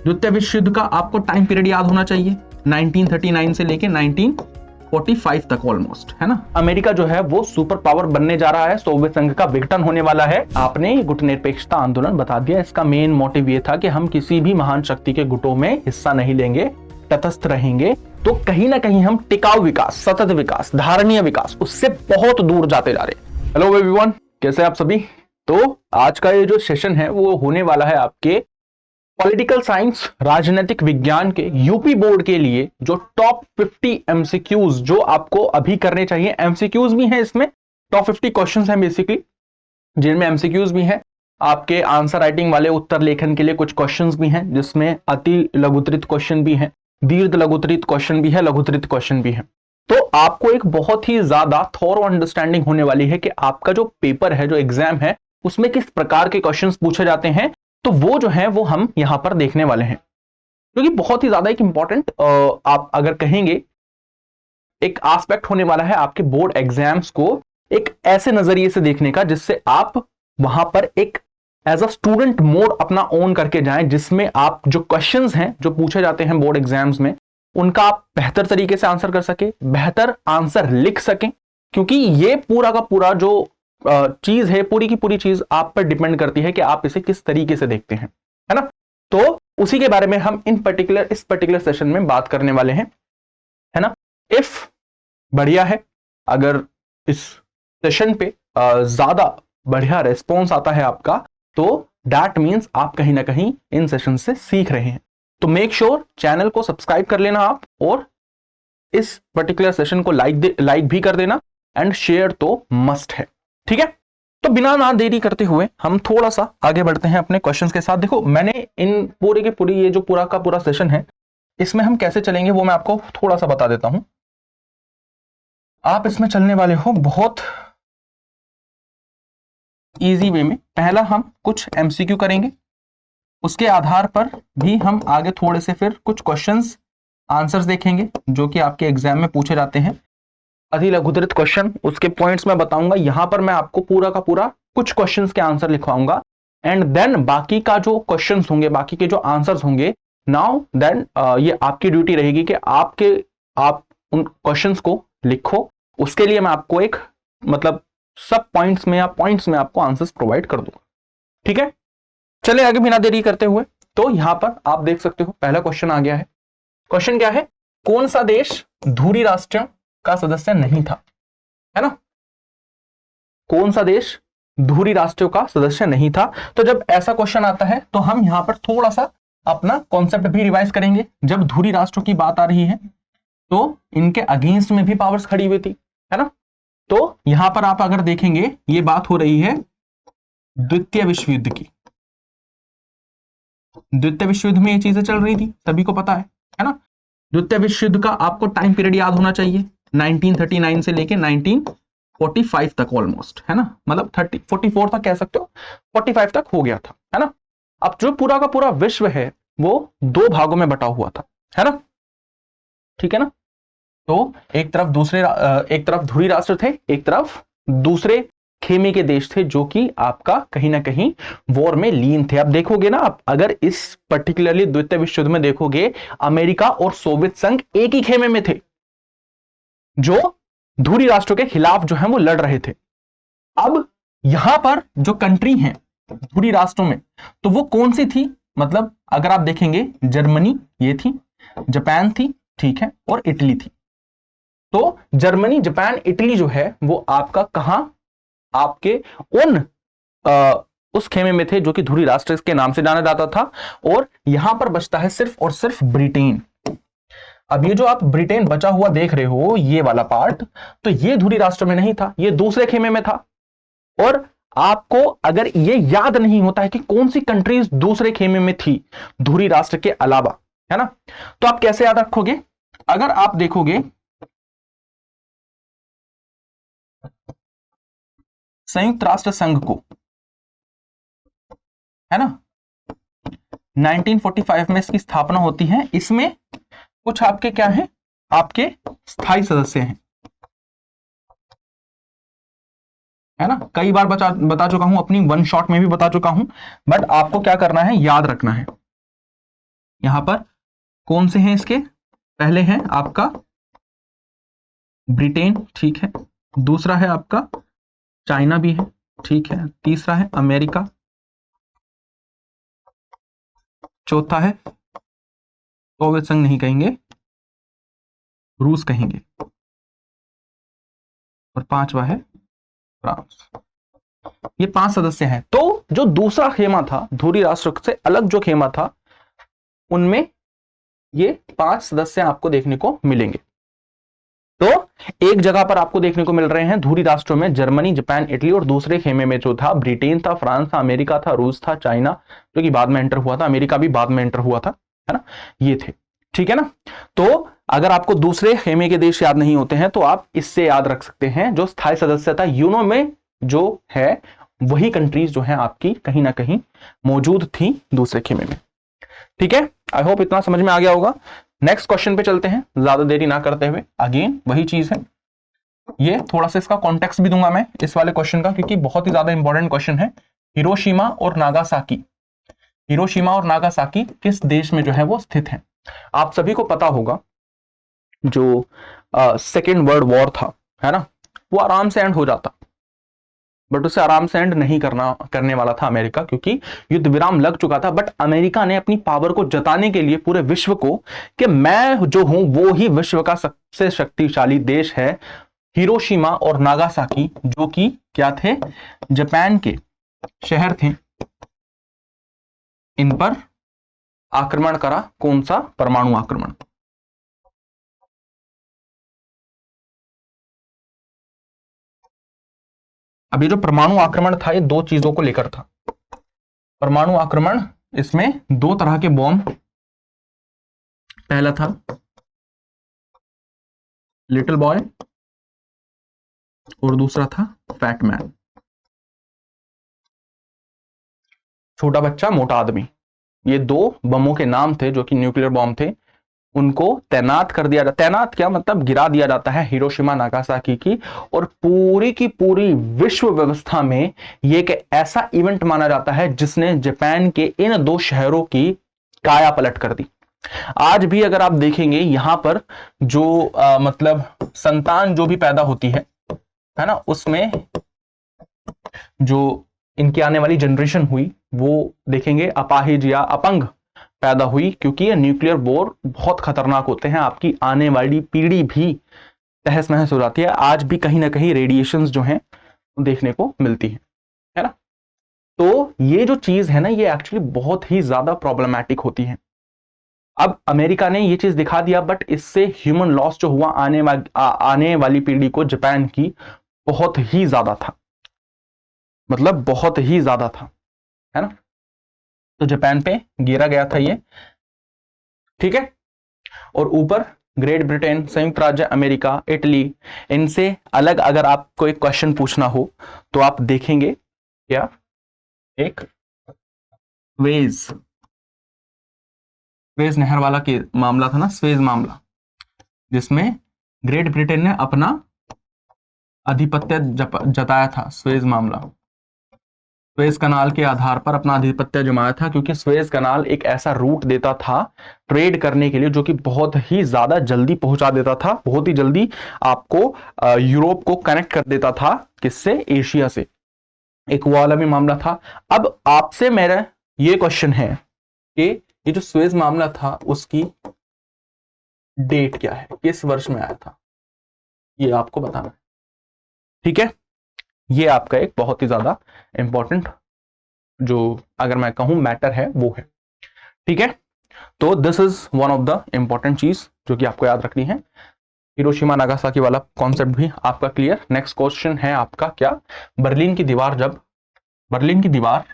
द्वितीय विश्व युद्ध का आपको टाइम पीरियड याद होना चाहिए, 1939 से लेके 1945 तक ऑलमोस्ट, है ना। अमेरिका जो है वो सुपर पावर बनने जा रहा है, सोवियत संघ का विघटन होने वाला है। आपने गुटनिरपेक्षता आंदोलन बता दिया, इसका मेन मोटिव ये था कि हम किसी भी महान शक्ति के गुटों में हिस्सा नहीं लेंगे, तटस्थ रहेंगे। तो कहीं ना कहीं हम टिकाऊ विकास, सतत विकास, धारणीय विकास, उससे बहुत दूर जाते जा रहे हैं। हेलो एवरीवन, कैसे आप सभी। तो आज का ये जो सेशन है वो होने वाला है आपके पॉलिटिकल साइंस, राजनीतिक विज्ञान के यूपी बोर्ड के लिए जो टॉप 50 एमसीक्यूज जो आपको अभी करने चाहिए। एमसीक्यूज भी हैं इसमें, टॉप 50 क्वेश्चंस हैं बेसिकली, जिनमें एमसीक्यूज भी हैं, आपके आंसर राइटिंग वाले उत्तर लेखन के लिए कुछ क्वेश्चंस भी हैं, जिसमें अति लघुत्तरित क्वेश्चन भी हैं, दीर्घ लघुत्तरित क्वेश्चन भी है, लघुत्तरित क्वेश्चन भी है। तो आपको एक बहुत ही ज्यादा थॉरो अंडरस्टैंडिंग होने वाली है कि आपका जो पेपर है, जो एग्जाम है, उसमें किस प्रकार के क्वेश्चंस पूछे जाते हैं। तो वो जो है वो हम यहां पर देखने वाले हैं, क्योंकि बहुत ही ज्यादा एक इंपॉर्टेंट आप अगर कहेंगे एक एस्पेक्ट होने वाला है आपके बोर्ड एग्जाम्स को एक ऐसे नजरिए से देखने का, जिससे आप वहां पर एक एज अ स्टूडेंट मोड अपना ओन करके जाएं, जिसमें आप जो क्वेश्चंस हैं जो पूछे जाते हैं बोर्ड एग्जाम्स में, उनका आप बेहतर तरीके से आंसर कर सके, बेहतर आंसर लिख सकें। क्योंकि ये पूरा का पूरा जो चीज है, पूरी की पूरी चीज आप पर डिपेंड करती है कि आप इसे किस तरीके से देखते हैं, है ना। तो उसी के बारे में हम इस पर्टिकुलर सेशन में बात करने वाले हैं, है ना। इफ बढ़िया है, अगर इस सेशन पे ज्यादा बढ़िया रेस्पॉन्स आता है आपका, तो दैट मीन्स आप कहीं ना कहीं इन सेशन से सीख रहे हैं। तो मेक श्योर चैनल को सब्सक्राइब कर लेना आप, और इस पर्टिकुलर सेशन को लाइक भी कर देना, एंड शेयर तो मस्ट है, ठीक है। तो बिना ना देरी करते हुए हम थोड़ा सा आगे बढ़ते हैं अपने क्वेश्चंस के साथ। देखो, मैंने इन पूरे के पूरी ये जो पूरा का पूरा सेशन है, इसमें हम कैसे चलेंगे वो मैं आपको थोड़ा सा बता देता हूं। आप इसमें चलने वाले हो बहुत इजी वे में। पहला हम कुछ एमसीक्यू करेंगे, उसके आधार पर भी हम आगे थोड़े से फिर कुछ क्वेश्चंस आंसर्स देखेंगे जो कि आपके एग्जाम में पूछे जाते हैं। अति लघुत्तरित क्वेश्चन, उसके पॉइंट्स मैं बताऊंगा। यहां पर मैं आपको पूरा का पूरा कुछ क्वेश्चंस के आंसर लिखवाऊंगा, एंड देन बाकी का जो क्वेश्चंस होंगे, बाकी के जो आंसर्स होंगे, नाउ देन ये आपकी ड्यूटी रहेगी कि आप उन क्वेश्चंस को लिखो। उसके लिए मैं आपको एक मतलब सब पॉइंट्स में या पॉइंट्स में आपको आंसर्स प्रोवाइड कर दूंगा, ठीक है। चले आगे बिना देरी करते हुए। तो यहां पर आप देख सकते हो पहला क्वेश्चन आ गया है। क्वेश्चन क्या है, कौन सा देश धुरी राष्ट्रों का सदस्य नहीं था, है ना। कौन सा देश धुरी राष्ट्रों का सदस्य नहीं था। तो जब ऐसा क्वेश्चन आता है तो हम यहां पर थोड़ा सा अपना कॉन्सेप्ट भी रिवाइज करेंगे। जब धुरी राष्ट्रों की बात आ रही है तो इनके अगेंस्ट में भी पावर्स खड़ी हुई थी, है ना। तो यहां पर आप अगर देखेंगे, ये बात हो रही है द्वितीय विश्व युद्ध की। द्वितीय विश्व युद्ध में ये चीजें चल रही थी, सभी को पता है ना। द्वितीय विश्व युद्ध का आपको टाइम पीरियड याद होना चाहिए, 1939 से लेके 1945 तक ऑलमोस्ट, है ना। मतलब 44 तक कह सकते हो, 45 तक हो गया था, है ना। अब जो पूरा का पूरा विश्व है वो दो भागों में बटा हुआ था, है ना, ठीक है ना। तो एक तरफ धुरी राष्ट्र थे, एक तरफ दूसरे खेमे के देश थे जो कि आपका कहीं ना कहीं वॉर में लीन थे। अब देखोगे ना, आप अगर इस पर्टिकुलरली द्वितीय विश्व युद्ध में देखोगे, अमेरिका और सोवियत संघ एक ही खेमे में थे जो धुरी राष्ट्रों के खिलाफ जो है वो लड़ रहे थे। अब यहां पर जो कंट्री है धुरी राष्ट्रों में, तो वो कौन सी थी, मतलब अगर आप देखेंगे, जर्मनी ये थी, जापान थी, ठीक है, और इटली थी। तो जर्मनी, जापान, इटली जो है वो आपका कहां, आपके उस खेमे में थे जो कि धुरी राष्ट्र के नाम से जाना जाता था। और यहां पर बचता है सिर्फ और सिर्फ ब्रिटेन। अब ये जो आप ब्रिटेन बचा हुआ देख रहे हो, ये वाला पार्ट, तो ये धुरी राष्ट्र में नहीं था, ये दूसरे खेमे में था। और आपको अगर ये याद नहीं होता है कि कौन सी कंट्रीज दूसरे खेमे में थी धुरी राष्ट्र के अलावा, है ना, तो आप कैसे याद रखोगे। अगर आप देखोगे संयुक्त राष्ट्र संघ को, है ना, 1945 में इसकी स्थापना होती है। इसमें कुछ आपके क्या है, आपके स्थायी सदस्य हैं, है ना। कई बार बता चुका हूं, अपनी वन शॉट में भी बता चुका हूं, बट आपको क्या करना है, याद रखना है, यहां पर कौन से हैं इसके, पहले हैं आपका ब्रिटेन, ठीक है, दूसरा है आपका चाइना भी है, ठीक है, तीसरा है अमेरिका, चौथा है सोवियत संघ नहीं कहेंगे, रूस कहेंगे, और पांचवा है फ्रांस। ये 5 सदस्य हैं। तो जो दूसरा खेमा था, धुरी राष्ट्र से अलग जो खेमा था, उनमें ये 5 सदस्य आपको देखने को मिलेंगे। तो एक जगह पर आपको देखने को मिल रहे हैं धुरी राष्ट्रों में जर्मनी, जापान, इटली, और दूसरे खेमे में जो था ब्रिटेन था, फ्रांस था, अमेरिका था, रूस था, चाइना जो कि बाद में एंटर हुआ था, अमेरिका भी बाद में एंटर हुआ था, है ना, ये थे, ठीक है ना। तो अगर आपको दूसरे खेमे के देश याद नहीं होते हैं तो आप इससे याद रख सकते हैं, जो स्थायी सदस्यता यूनो में जो है वही कंट्रीज जो है आपकी कहीं ना कहीं मौजूद थी दूसरे खेमे में, ठीक है। आई होप इतना समझ में आ गया होगा। नेक्स्ट क्वेश्चन पे चलते हैं, ज्यादा देरी ना करते हुए। अगेन वही चीज है, ये थोड़ा सा इसका कॉन्टेक्स्ट भी दूंगा मैं इस वाले क्वेश्चन का, क्योंकि बहुत ही ज्यादा इंपॉर्टेंट क्वेश्चन है। हिरोशिमा और नागासाकी, हिरोशिमा और नागासाकी किस देश में जो है वो स्थित है? आप सभी को पता होगा जो सेकेंड वर्ल्ड वॉर था, है ना, वो आराम से एंड हो जाता, बट उसे आराम से एंड नहीं करने वाला था अमेरिका, क्योंकि युद्ध विराम लग चुका था। बट अमेरिका ने अपनी पावर को जताने के लिए पूरे विश्व को कि मैं जो हूं वो ही विश्व का सबसे शक्तिशाली देश है, हिरोशिमा और नागासाकी जो कि क्या थे, जापान के शहर थे, इन पर आक्रमण करा। कौन सा? परमाणु आक्रमण। अब ये जो परमाणु आक्रमण था ये 2 चीजों को लेकर था। परमाणु आक्रमण, इसमें 2 तरह के बॉम्ब, पहला था लिटिल बॉय और दूसरा था फैट मैन, छोटा बच्चा मोटा आदमी। ये 2 बमों के नाम थे जो कि न्यूक्लियर बॉम्ब थे। उनको तैनात कर दिया जाता, तैनात क्या मतलब, गिरा दिया जाता है हिरोशिमा नागासाकी की, और पूरी की पूरी विश्व व्यवस्था में ये एक ऐसा इवेंट माना जाता है जिसने जापान के इन 2 शहरों की काया पलट कर दी। आज भी अगर आप देखेंगे यहां पर जो मतलब संतान जो भी पैदा होती है ना, उसमें जो इनकी आने वाली जनरेशन हुई वो देखेंगे अपाहिज या अपंग पैदा हुई, क्योंकि ये न्यूक्लियर वॉर बहुत खतरनाक होते हैं। आपकी आने वाली पीढ़ी भी तहस नहस हो जाती है। आज भी कहीं ना कहीं रेडिएशंस जो हैं देखने को मिलती है ना। तो ये जो चीज है ना, ये एक्चुअली बहुत ही ज्यादा प्रॉब्लमैटिक होती है। अब अमेरिका ने ये चीज दिखा दिया, बट इससे ह्यूमन लॉस जो हुआ आने वाली पीढ़ी को जापान की बहुत ही ज्यादा था, मतलब बहुत ही ज्यादा था, है ना। तो जापान पे गिरा गया था ये, ठीक है। और ऊपर ग्रेट ब्रिटेन, संयुक्त राज्य अमेरिका, इटली, इनसे अलग अगर आपको एक क्वेश्चन पूछना हो तो आप देखेंगे क्या, एक स्वेज नहर वाला के मामला था ना, स्वेज मामला, जिसमें ग्रेट ब्रिटेन ने अपना आधिपत्य जताया था। स्वेज मामला, स्वेज कनाल के आधार पर अपना आधिपत्य जमाया था, क्योंकि स्वेज कनाल एक ऐसा रूट देता था ट्रेड करने के लिए जो कि बहुत ही ज्यादा जल्दी पहुंचा देता था, बहुत ही जल्दी आपको यूरोप को कनेक्ट कर देता था, किससे? एशिया से। एक वो वाला भी मामला था। अब आपसे मेरा ये क्वेश्चन है कि ये जो स्वेज मामला था उसकी डेट क्या है, किस वर्ष में आया था, ये आपको बताना है, ठीक है। ये आपका एक बहुत ही ज्यादा इंपॉर्टेंट जो अगर मैं कहूं मैटर है वो है, ठीक है। तो this is one of the important चीज जो कि आपको याद रखनी है। हिरोशिमा नागासाकी वाला कॉन्सेप्ट भी आपका क्लियर। नेक्स्ट क्वेश्चन है आपका क्या, बर्लिन की दीवार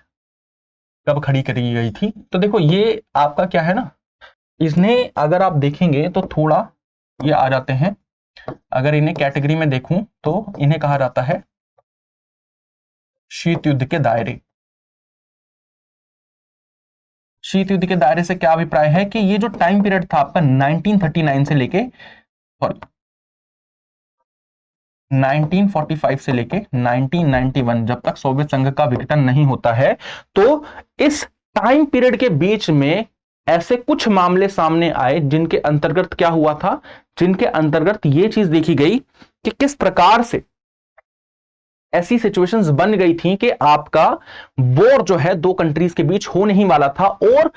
कब खड़ी करी गई थी? तो देखो ये आपका क्या है ना, इसने अगर आप देखेंगे तो थोड़ा ये आ जाते हैं, अगर इन्हें कैटेगरी में देखूं तो इन्हें कहा जाता है शीत युद्ध के दायरे। शीत युद्ध के दायरे से क्या अभिप्राय है कि ये जो टाइम पीरियड था आपका 1939 से लेके 1945 से लेके 1991, जब तक सोवियत संघ का विघटन नहीं होता है, तो इस टाइम पीरियड के बीच में ऐसे कुछ मामले सामने आए जिनके अंतर्गत क्या हुआ था, जिनके अंतर्गत यह चीज देखी गई कि किस प्रकार से ऐसी सिचुएशंस बन गई थी कि आपका वॉर जो है दो कंट्रीज के बीच हो नहीं वाला था, और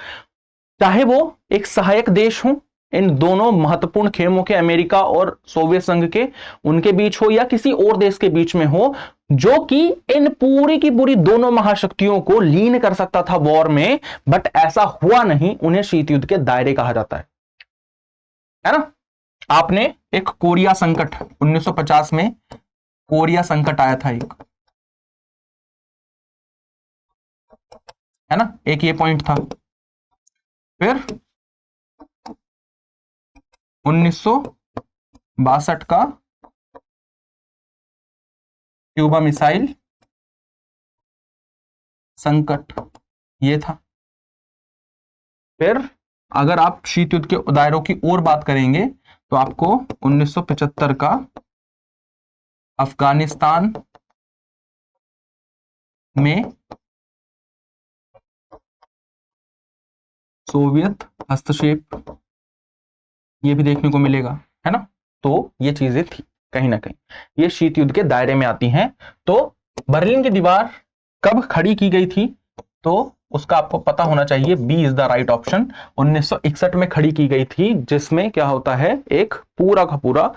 चाहे वो एक सहायक देश हो इन दोनों महत्वपूर्ण खेमों के, अमेरिका और सोवियत संघ के, उनके बीच हो, या किसी और देश के बीच में हो, जो कि इन पूरी की पूरी दोनों महाशक्तियों को लीन कर सकता था वॉर में, बट ऐसा हुआ नहीं। उन्हें शीत युद्ध के दायरे कहा जाता है ना। आपने एक कोरिया संकट 1950 में कोरिया संकट आया था एक, है ना, एक ये पॉइंट था। फिर 1962 का क्यूबा मिसाइल संकट ये था। फिर अगर आप शीत युद्ध के दायरों की और बात करेंगे तो आपको 1975 का अफगानिस्तान में सोवियत हस्तक्षेप ये भी देखने को मिलेगा, है ना। तो ये चीजें थी कहीं ना कहीं, ये शीत युद्ध के दायरे में आती हैं। तो बर्लिन की दीवार कब खड़ी की गई थी, तो उसका आपको पता होना चाहिए। B is the right option. 1961 में खड़ी की गई थी, जिसमें क्या होता है, एक पूरा का पूरा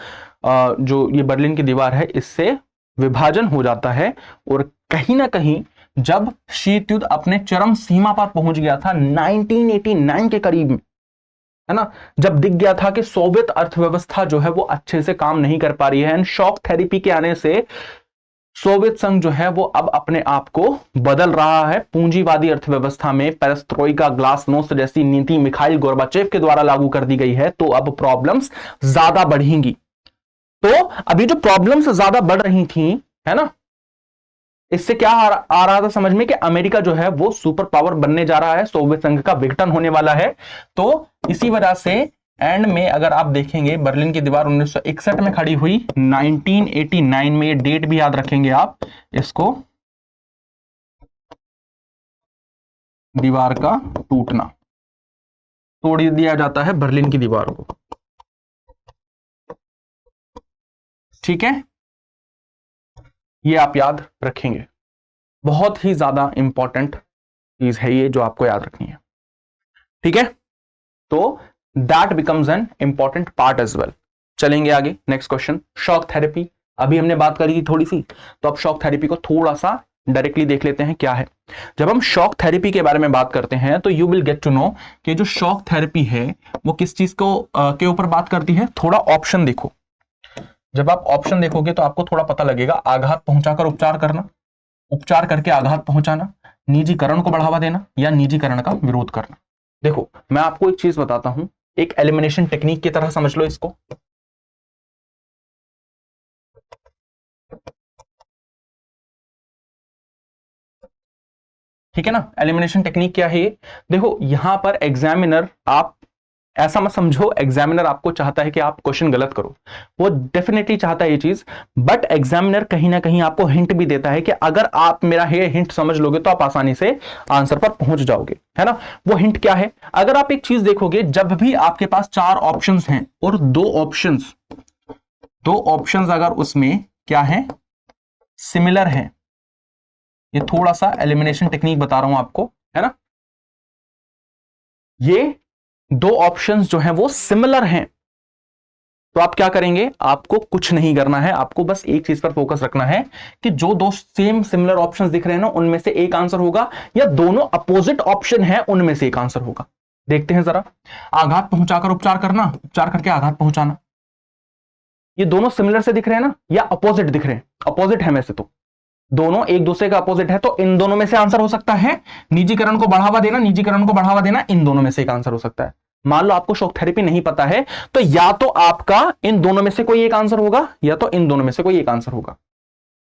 जो ये बर्लिन की दीवार है इससे विभाजन हो जाता है। और कहीं ना कहीं जब शीत युद्ध अपने चरम सीमा पर पहुंच गया था 1989 के करीब में, है ना, जब दिख गया था कि सोवियत अर्थव्यवस्था जो है वो अच्छे से काम नहीं कर पा रही है, एंड शॉक थेरेपी के आने से सोवियत संघ जो है वो अब अपने आप को बदल रहा है पूंजीवादी अर्थव्यवस्था में। पेरेस्ट्रोइका, ग्लासनोस्ट जैसी नीति मिखाइल गोर्बाचेव के द्वारा लागू कर दी गई है, तो अब प्रॉब्लम्स ज्यादा बढ़ेंगी। तो अभी जो प्रॉब्लम्स ज्यादा बढ़ रही थी, है ना, इससे क्या आ रहा था समझ में कि अमेरिका जो है वो सुपर पावर बनने जा रहा है, सोवियत संघ का विघटन होने वाला है। तो इसी वजह से एंड में अगर आप देखेंगे बर्लिन की दीवार 1961 में खड़ी हुई, 1989 में, ये डेट भी याद रखेंगे आप इसको, दीवार का टूटना, तोड़ दिया जाता है बर्लिन की दीवार को, ठीक है। ये आप याद रखेंगे, बहुत ही ज्यादा इंपॉर्टेंट चीज है ये जो आपको याद रखनी है, ठीक है। तो that becomes an important part as well. चलेंगे आगे, नेक्स्ट क्वेश्चन, शॉक थेरेपी। अभी हमने बात करी थी थोड़ी सी, तो अब शॉक थेरेपी को थोड़ा सा डायरेक्टली देख लेते हैं क्या है। जब हम शॉक थेरेपी के बारे में बात करते हैं तो you will get to know कि जो शॉक थेरेपी है वो किस चीज को के ऊपर बात करती है। थोड़ा ऑप्शन देखो, जब आप ऑप्शन देखोगे तो आपको थोड़ा पता लगेगा। आघात पहुंचाकर उपचार करना, उपचार करके आघात पहुंचाना, निजीकरण को बढ़ावा देना, या निजीकरण का विरोध करना। देखो मैं आपको एक चीज बताता हूं, एक एलिमिनेशन टेक्निक की तरह समझ लो इसको। ठीक है ना, एलिमिनेशन टेक्निक क्या है ये। देखो यहां पर एग्जामिनर, आप ऐसा मत समझो एग्जामिनर आपको चाहता है कि आप क्वेश्चन गलत करो, वो डेफिनेटली चाहता है ये चीज, बट एग्जामिनर कहीं ना कहीं आपको हिंट भी देता है कि अगर आप मेरा ये हिंट समझ लोगे तो आप आसानी से आंसर पर पहुंच जाओगे, है ना। वो हिंट क्या है, अगर आप एक चीज देखोगे, जब भी आपके पास 4 ऑप्शंस हैं और दो ऑप्शंस अगर उसमें क्या है, सिमिलर है, ये थोड़ा सा एलिमिनेशन टेक्निक बता रहा हूं आपको, है ना, ये दो ऑप्शंस जो हैं वो सिमिलर हैं, तो आप क्या करेंगे, आपको कुछ नहीं करना है, आपको बस एक चीज पर फोकस रखना है कि जो दो सेम सिमिलर ऑप्शंस दिख रहे हैं ना, उनमें से एक आंसर होगा, या दोनों अपोजिट ऑप्शन है उनमें से एक आंसर होगा। देखते हैं जरा, आघात पहुंचाकर उपचार करना, उपचार करके आघात पहुंचाना, ये दोनों सिमिलर से दिख रहे हैं ना, या अपोजिट दिख रहे हैं, अपोजिट है वैसे तो, दोनों एक दूसरे का अपोजिट है, तो इन दोनों में से आंसर हो सकता है। निजीकरण को बढ़ावा देना, निजीकरण को बढ़ावा देना, इन दोनों में से एक आंसर हो सकता है। मान लो आपको शॉक थेरेपी नहीं पता है, तो या तो आपका इन दोनों में से कोई एक आंसर होगा, या तो इन दोनों में से कोई एक आंसर होगा,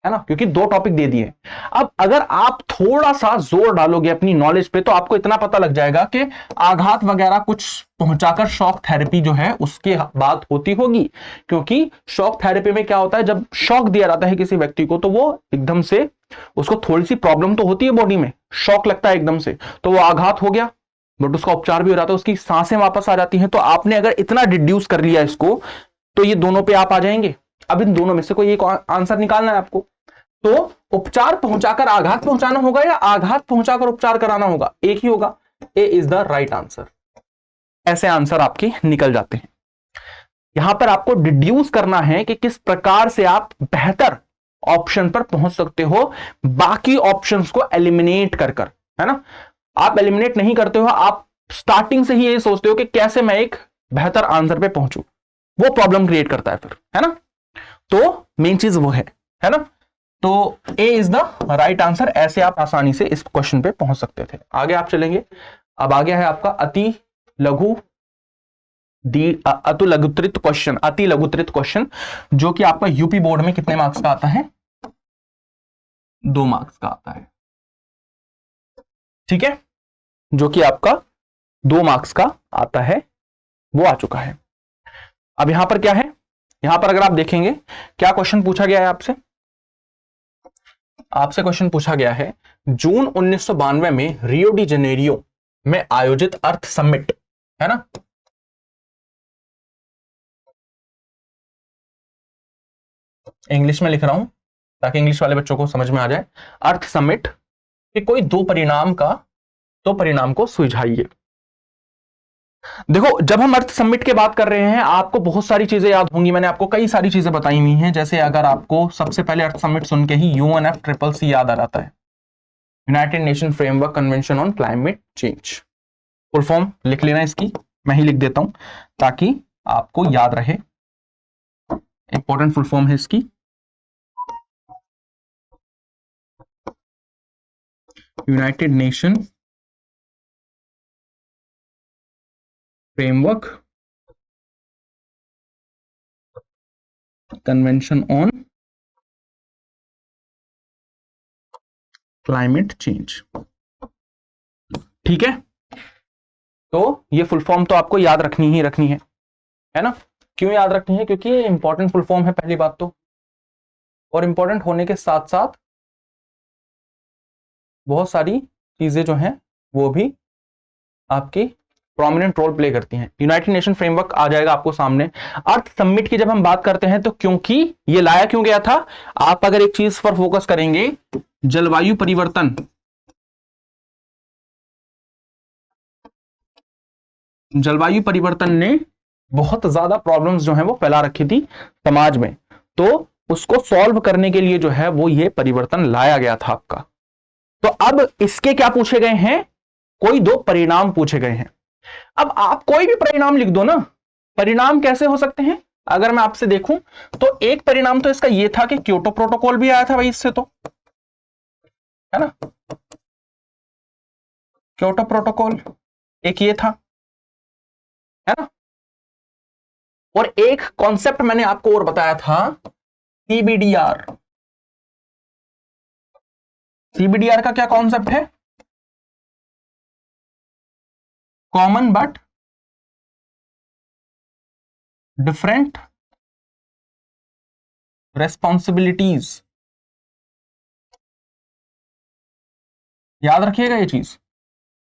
है ना, क्योंकि दो टॉपिक दे दिए। अब अगर आप थोड़ा सा जोर डालोगे अपनी नॉलेज पे, तो आपको इतना पता लग जाएगा कि आघात वगैरह कुछ पहुंचाकर शॉक थेरेपी जो है उसके बात होती होगी, क्योंकि शॉक थेरेपी में क्या होता है, जब शॉक दिया जाता है किसी व्यक्ति को, तो वो एकदम से उसको थोड़ी सी प्रॉब्लम तो होती है बॉडी में, शॉक लगता है एकदम से, तो वो आघात हो गया, बट उसका उपचार भी हो जाता है, उसकी सांसें वापस आ जाती हैं। तो आपने अगर इतना डिड्यूस कर लिया इसको, तो ये दोनों पे आप आ जाएंगे। अब इन दोनों में से कोई एक आंसर निकालना है आपको। तो उपचार पहुंचाकर आघात पहुंचाना होगा या आघात पहुंचाकर उपचार कराना होगा? एक ही होगा। ए इज द राइट आंसर। ऐसे आंसर आपके निकल जाते हैं। यहां पर आपको डिड्यूस करना है कि किस प्रकार से आप बेहतर ऑप्शन पर पहुंच सकते हो, बाकी ऑप्शंस को एलिमिनेट कर कर, है ना। आप एलिमिनेट नहीं करते हो, आप स्टार्टिंग से ही ये सोचते हो कि कैसे मैं एक बेहतर आंसर पे पहुंचूं। वो प्रॉब्लम क्रिएट करता है फिर, है ना। तो मेन चीज वो है ना। तो ए इज द राइट आंसर। ऐसे आप आसानी से इस क्वेश्चन पे पहुंच सकते थे। आगे आप चलेंगे। अब आ गया है आपका अति लघु अति लघुत्तरित क्वेश्चन, अति लघुत्तरित क्वेश्चन, जो कि आपका यूपी बोर्ड में कितने मार्क्स का आता है? 2 मार्क्स का आता है। ठीक है, जो कि आपका 2 मार्क्स का आता है, वो आ चुका है। अब यहां पर क्या है? यहां पर अगर आप देखेंगे क्या क्वेश्चन पूछा गया है आपसे। आपसे क्वेश्चन पूछा गया है, जून 1992 में रियो डी जनेरियो में आयोजित अर्थ समिट, है ना। इंग्लिश में लिख रहा हूं ताकि इंग्लिश वाले बच्चों को समझ में आ जाए। अर्थ समिट के कोई दो परिणाम को सुलझाइए। देखो, जब हम अर्थ समिट के बात कर रहे हैं, आपको बहुत सारी चीजें याद होंगी। मैंने आपको कई सारी चीजें बताई हुई हैं। जैसे अगर आपको सबसे पहले अर्थ समिट सुन के ही UNFCCC याद आ जाता है, United nation framework convention on climate change. Full form लिख लेना इसकी, मैं ही लिख देता हूं ताकि आपको याद रहे। इंपॉर्टेंट फुल फॉर्म है इसकी, United nation framework convention on climate change. ठीक है, तो ये फुल फॉर्म तो आपको याद रखनी ही रखनी है ना। क्यों याद रखनी है? क्योंकि ये इंपॉर्टेंट फुल फॉर्म है, पहली बात तो। और इंपॉर्टेंट होने के साथ साथ बहुत सारी चीजें जो हैं वो भी आपकी प्रोमिनेंट रोल प्ले करती हैं। यूनाइटेड नेशन फ्रेमवर्क आ जाएगा आपको सामने। अर्थ समिट की जब हम बात करते हैं तो क्योंकि ये लाया क्यों गया था, आप अगर एक चीज पर फोकस करेंगे, जलवायु परिवर्तन, जलवायु परिवर्तन ने बहुत ज्यादा प्रॉब्लम्स जो हैं वो फैला रखी थी समाज में। तो उसको सॉल्व करने के लिए जो है वो ये परिवर्तन लाया गया था आपका। तो अब इसके क्या पूछे गए हैं? कोई दो परिणाम पूछे गए हैं। अब आप कोई भी परिणाम लिख दो ना। परिणाम कैसे हो सकते हैं? अगर मैं आपसे देखूं तो एक परिणाम तो इसका ये था कि क्योटो प्रोटोकॉल भी आया था भाई इससे, तो है ना। क्योटो प्रोटोकॉल एक ये था, है ना। और एक कॉन्सेप्ट मैंने आपको और बताया था, सीबीडीआर। सीबीडीआर का क्या कॉन्सेप्ट है? Common but different responsibilities. याद रखिएगा ये चीज।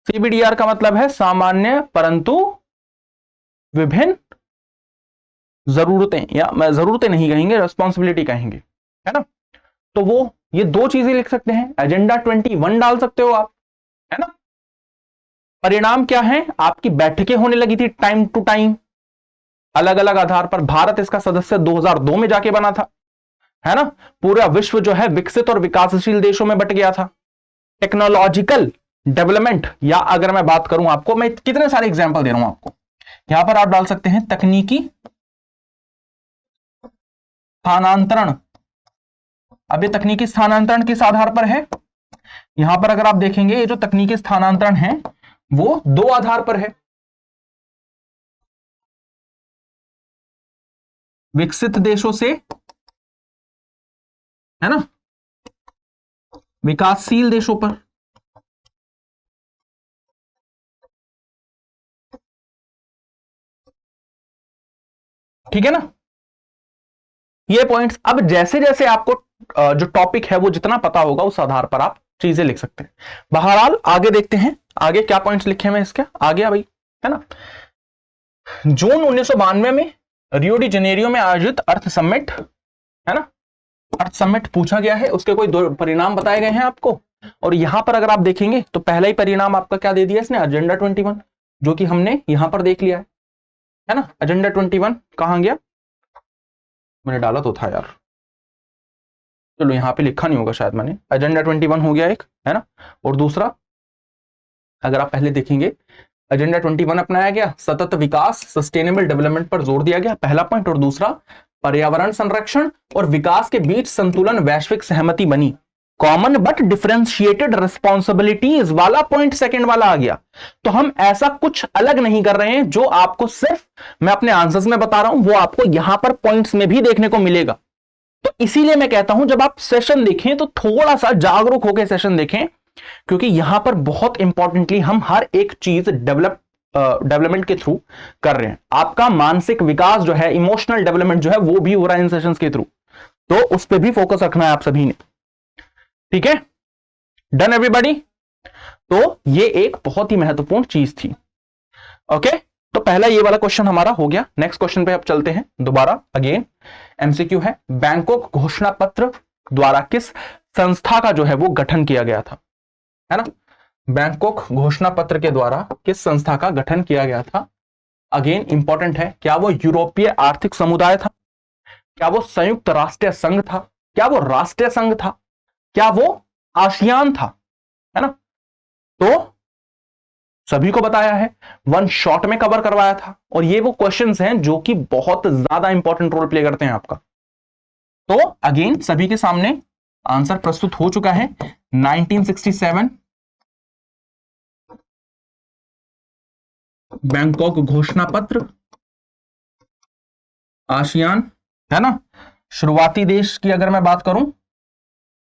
सीबीडीआर का मतलब है सामान्य परंतु विभिन्न जरूरतें, या मैं जरूरतें नहीं कहेंगे, रेस्पॉन्सिबिलिटी कहेंगे, है ना। तो वो ये दो चीजें लिख सकते हैं। एजेंडा 21 डाल सकते हो आप, है ना। परिणाम क्या है? आपकी बैठकें होने लगी थी टाइम टू टाइम, अलग अलग आधार पर। भारत इसका सदस्य 2002 में जाके बना था, है ना। पूरा विश्व जो है विकसित और विकासशील देशों में बट गया था। टेक्नोलॉजिकल डेवलपमेंट, या अगर मैं बात करूं आपको, मैं कितने सारे एग्जांपल दे रहा हूं आपको। यहां पर आप डाल सकते हैं तकनीकी स्थानांतरण। अब ये तकनीकी स्थानांतरण किस आधार पर है? यहां पर अगर आप देखेंगे, ये जो तकनीकी स्थानांतरण है वो दो आधार पर है। विकसित देशों से, है ना, विकासशील देशों पर। ठीक है ना, ये पॉइंट्स। अब जैसे जैसे आपको जो टॉपिक है वो जितना पता होगा, उस आधार पर आप चीजें लिख सकते हैं। बहरहाल आगे देखते हैं, आगे क्या पॉइंट्स लिखे हैं इसके आगे भाई, है ना। जून 1992 में रियो डी जेनेरियो में आयोजित अर्थ समिट, है ना, अर्थ समिट पूछा गया है, उसके कोई दो परिणाम बताए गए हैं आपको। और यहां पर अगर आप देखेंगे तो पहला ही परिणाम आपका क्या दे दिया इसने, एजेंडा 21, जो कि हमने यहां पर देख लिया है ना। एजेंडा 21 कहां गया, मैंने डाला तो था यार, चलो यहां पे लिखा नहीं होगा शायद मैंने। एजेंडा 21 हो गया एक, है ना। और दूसरा अगर आप पहले देखेंगे, एजेंडा 21 अपनाया गया, सतत विकास सस्टेनेबल डेवलपमेंट पर जोर दिया गया, पहला पॉइंट। और दूसरा पर्यावरण संरक्षण और विकास के बीच संतुलन वैश्विक सहमति बनी, कॉमन बट डिफरेंशिएटेड रिस्पॉन्सिबिलिटीज वाला पॉइंट सेकंड वाला आ गया। तो हम ऐसा कुछ अलग नहीं कर रहे हैं जो आपको सिर्फ मैं अपने आंसर्स में बता रहा हूं, वो आपको यहां पर पॉइंट्स में भी देखने को मिलेगा। तो इसीलिए मैं कहता हूं जब आप सेशन देखें तो थोड़ा सा जागरूक होकर सेशन देखें, क्योंकि यहां पर बहुत इंपॉर्टेंटली हम हर एक चीज डेवलपमेंट के थ्रू कर रहे हैं। आपका मानसिक विकास जो है, इमोशनल डेवलपमेंट जो है, वो भी हो रहा है इन सेशंस के थ्रू, तो उस पर भी फोकस रखना है आप सभी ने, ठीक है। Done everybody. तो ये एक बहुत ही महत्वपूर्ण चीज थी। ओके, तो पहला ये वाला क्वेश्चन हमारा हो गया। नेक्स्ट क्वेश्चन पे अब चलते हैं दोबारा, अगेन एमसीक्यू है। बैंकॉक घोषणा पत्र द्वारा किस संस्था का जो है वो गठन किया गया था, है ना। बैंकॉक घोषणा पत्र के द्वारा किस संस्था का गठन किया गया था, अगेन इंपॉर्टेंट है। क्या वो यूरोपीय आर्थिक समुदाय था, क्या वो संयुक्त राष्ट्रीय संघ था, क्या वो राष्ट्रीय संघ था, क्या वो आसियान था, है ना। तो सभी को बताया है, वन शॉट में कवर करवाया था। और ये वो क्वेश्चंस हैं जो कि बहुत ज्यादा इंपॉर्टेंट रोल प्ले करते हैं आपका। तो अगेन सभी के सामने आंसर प्रस्तुत हो चुका है। 1967 बैंकॉक घोषणा पत्र, आसियान, है ना। शुरुआती देश की अगर मैं बात करूं,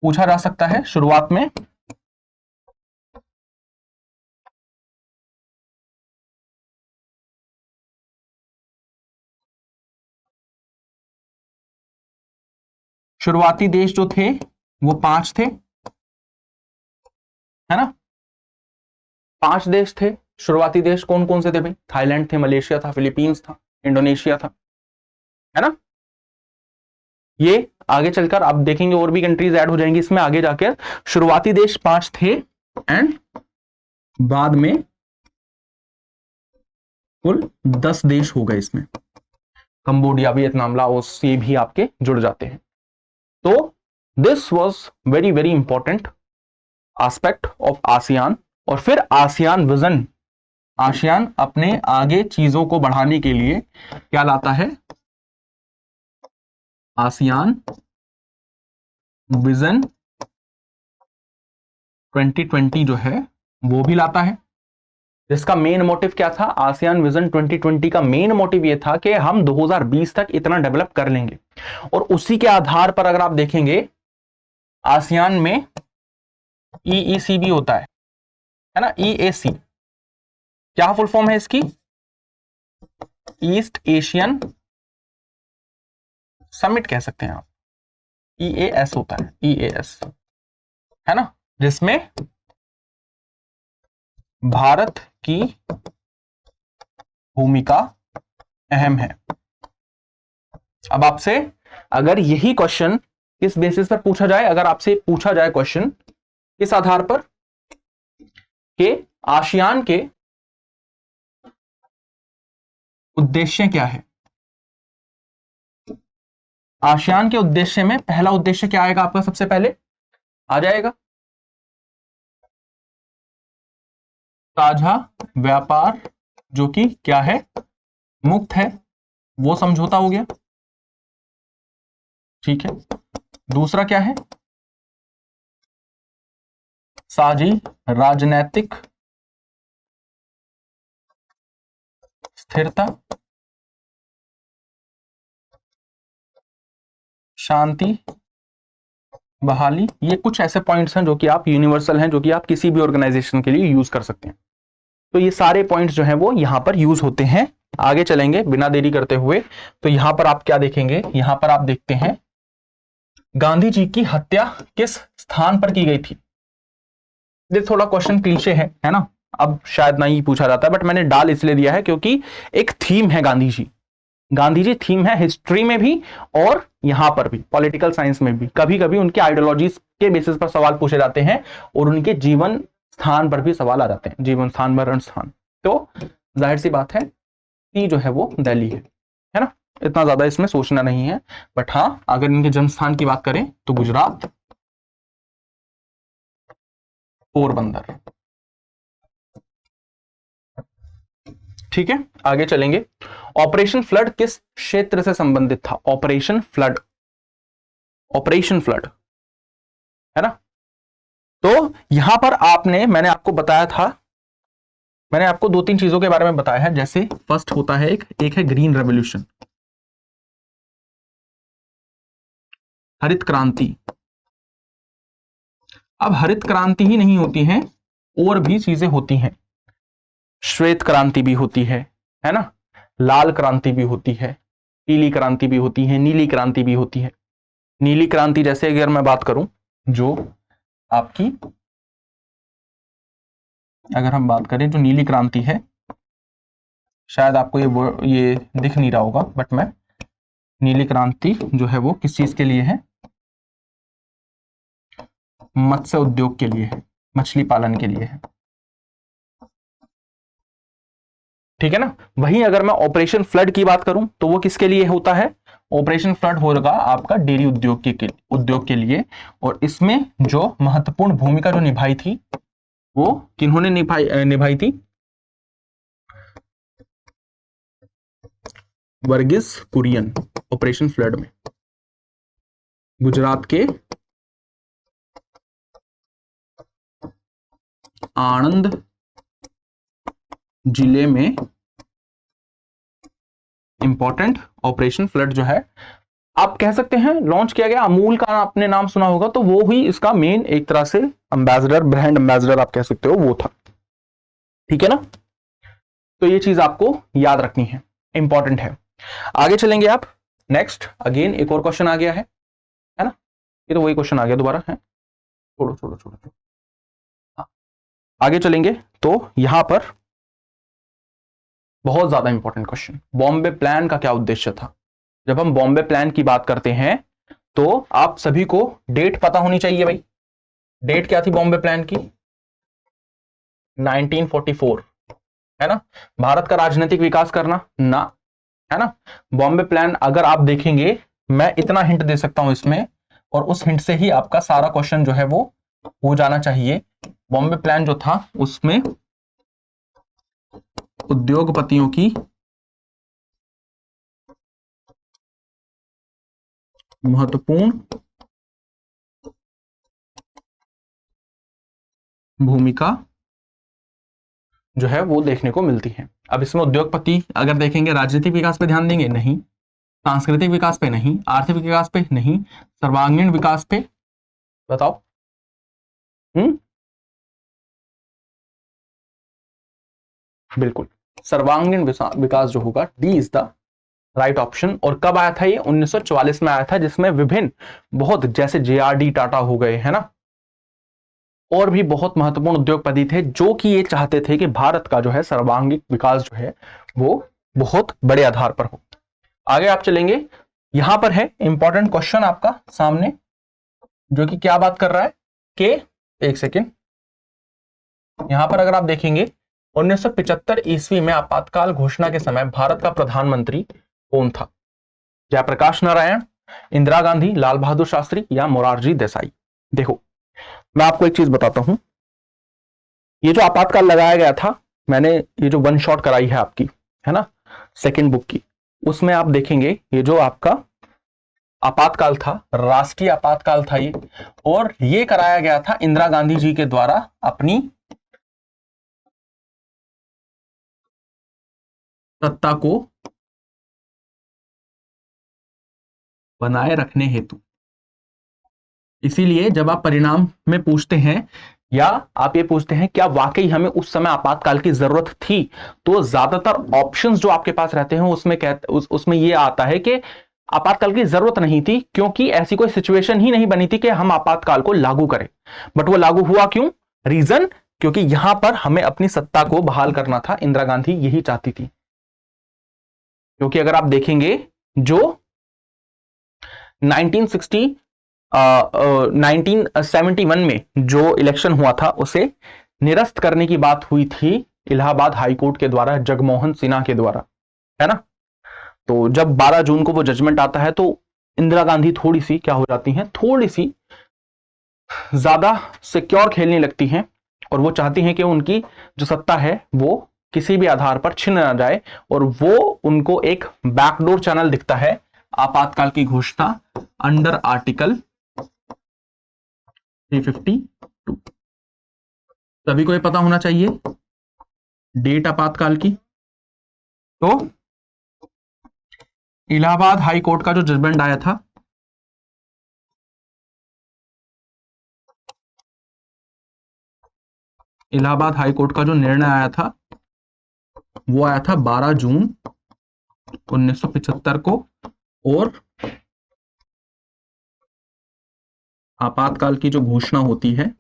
पूछा जा सकता है शुरुआत में शुरुआती देश जो थे वो 5 थे, है ना। 5 देश थे शुरुआती देश। कौन कौन से थे भाई, थाईलैंड थे, मलेशिया था, फिलीपींस था, इंडोनेशिया था, है ना। ये आगे चलकर आप देखेंगे और भी कंट्रीज ऐड हो जाएंगी इसमें आगे जाकर। शुरुआती देश 5 थे एंड बाद में कुल 10 देश हो गए इसमें। कंबोडिया, वियतनाम, लाओस, ये भी आपके जुड़ जाते हैं। तो this was very very important aspect of ASEAN. और फिर आसियान विजन, आसियान अपने आगे चीजों को बढ़ाने के लिए क्या लाता है, आसियान विजन 2020 जो है वो भी लाता है, जिसका मेन मोटिव क्या था। आसियान विजन 2020 का मेन मोटिव ये था कि हम 2020 तक इतना डेवलप कर लेंगे। और उसी के आधार पर अगर आप देखेंगे, आसियान में ईईसी भी होता है ना, ईएसी क्या फुल फॉर्म है इसकी, ईस्ट एशियन समिट कह सकते हैं आप, ईएएस होता है, ईएएस, है ना, जिसमें भारत की भूमिका अहम है। अब आपसे अगर यही क्वेश्चन किस बेसिस पर पूछा जाए, अगर आपसे पूछा जाए क्वेश्चन किस आधार पर कि आसियान के उद्देश्य क्या है, आसियान के उद्देश्य में पहला उद्देश्य क्या आएगा आपका, सबसे पहले आ जाएगा साझा व्यापार, जो कि क्या है, मुक्त है, वो समझौता हो गया, ठीक है। दूसरा क्या है, साझी राजनैतिक स्थिरता, शांति, बहाली। ये कुछ ऐसे पॉइंट्स हैं जो कि आप यूनिवर्सल हैं, जो कि आप किसी भी ऑर्गेनाइजेशन के लिए यूज कर सकते हैं। तो ये सारे पॉइंट्स जो हैं वो यहां पर यूज होते हैं। आगे चलेंगे बिना देरी करते हुए। तो यहां पर आप क्या देखेंगे, यहां पर आप देखते हैं गांधी जी की हत्या किस स्थान पर की गई थी, ये थोड़ा क्वेश्चन क्लीशे है ना, अब शायद नहीं पूछा जाता है, बट मैंने डाल इसलिए दिया है क्योंकि एक थीम है गांधी जी थीम है हिस्ट्री में भी और यहां पर भी पॉलिटिकल साइंस में भी। कभी कभी उनके आइडियोलॉजीज के बेसिस पर सवाल पूछे जाते हैं और उनके जीवन स्थान पर भी सवाल आ जाते हैं, जीवन स्थान, मरण स्थान। तो जाहिर सी बात है कि जो है वो दिल्ली है ना, इतना ज्यादा इसमें सोचना नहीं है। बट हाँ, अगर इनके जन्म स्थान की बात करें तो गुजरात, पोरबंदर। ठीक है, आगे चलेंगे। ऑपरेशन फ्लड किस क्षेत्र से संबंधित था? ऑपरेशन फ्लड है ना। तो यहां पर मैंने आपको बताया था, मैंने आपको 2-3 चीजों के बारे में बताया है। जैसे फर्स्ट होता है एक है ग्रीन रेवोल्यूशन, हरित क्रांति। अब हरित क्रांति ही नहीं होती है, और भी चीजें होती हैं। श्वेत क्रांति भी होती है ना, लाल क्रांति भी होती है, पीली क्रांति भी होती है, नीली क्रांति भी होती है। नीली क्रांति जैसे अगर मैं बात करूं, जो आपकी अगर हम बात करें जो नीली क्रांति है, शायद आपको ये दिख नहीं रहा होगा, बट मैं नीली क्रांति जो है वो किस चीज के लिए है? मत्स्य उद्योग के लिए है, मछली पालन के लिए है। ठीक है ना। वहीं अगर मैं ऑपरेशन फ्लड की बात करूं तो वो किसके लिए होता है? ऑपरेशन फ्लड होगा आपका डेयरी उद्योग के लिए। और इसमें जो महत्वपूर्ण भूमिका जो निभाई थी वो किन्होंने निभाई थी? वर्गीस कुरियन। ऑपरेशन फ्लड में गुजरात के आणंद जिले में इंपॉर्टेंट ऑपरेशन फ्लड जो है, आप कह सकते हैं लॉन्च किया गया। अमूल का आपने नाम सुना होगा, तो वो ही इसका मेन एक तरह से एम्बेसडर, ब्रांड एम्बेसडर आप कह सकते हो, वो था। ठीक है ना। तो ये चीज आपको याद रखनी है, इंपॉर्टेंट है। आगे चलेंगे आप। नेक्स्ट अगेन एक और क्वेश्चन आ गया है ना, ये तो वही क्वेश्चन आ गया दोबारा है। छोड़ो। आगे चलेंगे तो यहां पर बहुत ज्यादा इंपॉर्टेंट क्वेश्चन, बॉम्बे प्लान का क्या उद्देश्य था? जब हम बॉम्बे प्लान की बात करते हैं तो आप सभी को डेट पता होनी चाहिए भाई। डेट क्या थी बॉम्बे प्लान की? 1944 है ना। भारत का राजनीतिक विकास करना ना, है ना। बॉम्बे प्लान अगर आप देखेंगे, मैं इतना हिंट दे सकता हूं इसमें, और उस हिंट से ही आपका सारा क्वेश्चन जो है वो हो जाना चाहिए। बॉम्बे प्लान जो था उसमें उद्योगपतियों की महत्वपूर्ण भूमिका जो है वो देखने को मिलती है। अब इसमें उद्योगपति अगर देखेंगे, राजनीतिक विकास पे ध्यान देंगे? नहीं। सांस्कृतिक विकास पे? नहीं। आर्थिक विकास पे? नहीं। सर्वांगीण विकास पे? बताओ। बिल्कुल, सर्वांगीण विकास जो होगा, D is the right option. और कब आया था ये? 1944 में आया था, जिसमें विभिन्न बहुत, जैसे जेआरडी टाटा हो गए, है ना, और भी बहुत महत्वपूर्ण उद्योगपति थे जो कि ये चाहते थे कि भारत का जो है सर्वांगीण विकास जो है वो बहुत बड़े आधार पर हो। आगे आप चलेंगे, यहां पर है इंपॉर्टेंट क्वेश्चन आपका सामने, जो कि क्या बात कर रहा है कि, एक सेकेंड, यहां पर अगर आप देखेंगे 1975 ईस्वी में आपातकाल घोषणा के समय भारत का प्रधानमंत्री कौन था? जयप्रकाश नारायण, इंदिरा गांधी, लाल बहादुर शास्त्री या मोरारजी देसाई? देखो, मैं आपको एक चीज बताता हूं, ये जो आपातकाल लगाया गया था, मैंने ये जो वन शॉट कराई है आपकी, है ना, सेकंड बुक की, उसमें आप देखेंगे ये जो आपका आपातकाल था, राष्ट्रीय आपातकाल था ये, और ये कराया गया था इंदिरा गांधी जी के द्वारा अपनी सत्ता को बनाए रखने हेतु। इसीलिए जब आप परिणाम में पूछते हैं या आप ये पूछते हैं क्या वाकई हमें उस समय आपातकाल की जरूरत थी, तो ज्यादातर ऑप्शंस जो आपके पास रहते हैं उसमें ये आता है कि आपातकाल की जरूरत नहीं थी, क्योंकि ऐसी कोई सिचुएशन ही नहीं बनी थी कि हम आपातकाल को लागू करें। बट वो लागू हुआ क्यों? रीजन, क्योंकि यहां पर हमें अपनी सत्ता को बहाल करना था, इंदिरा गांधी यही चाहती थी। क्योंकि अगर आप देखेंगे जो 1971 में जो इलेक्शन हुआ था उसे निरस्त करने की बात हुई थी इलाहाबाद हाईकोर्ट के द्वारा, जगमोहन सिन्हा के द्वारा, है ना। तो जब 12 जून को वो जजमेंट आता है तो इंदिरा गांधी थोड़ी सी क्या हो जाती हैं, थोड़ी सी ज्यादा सिक्योर खेलने लगती हैं, और वो चाहती हैं कि उनकी जो सत्ता है वो किसी भी आधार पर छिन ना जाए, और वो उनको एक बैकडोर चैनल दिखता है आपातकाल की घोषणा अंडर आर्टिकल 352। सभी को ये पता होना चाहिए डेट आपातकाल की। तो इलाहाबाद हाई कोर्ट का जो जजमेंट आया था, इलाहाबाद हाई कोर्ट का जो निर्णय आया था वो आया था 12 जून 1975 को, और आपातकाल की जो घोषणा होती है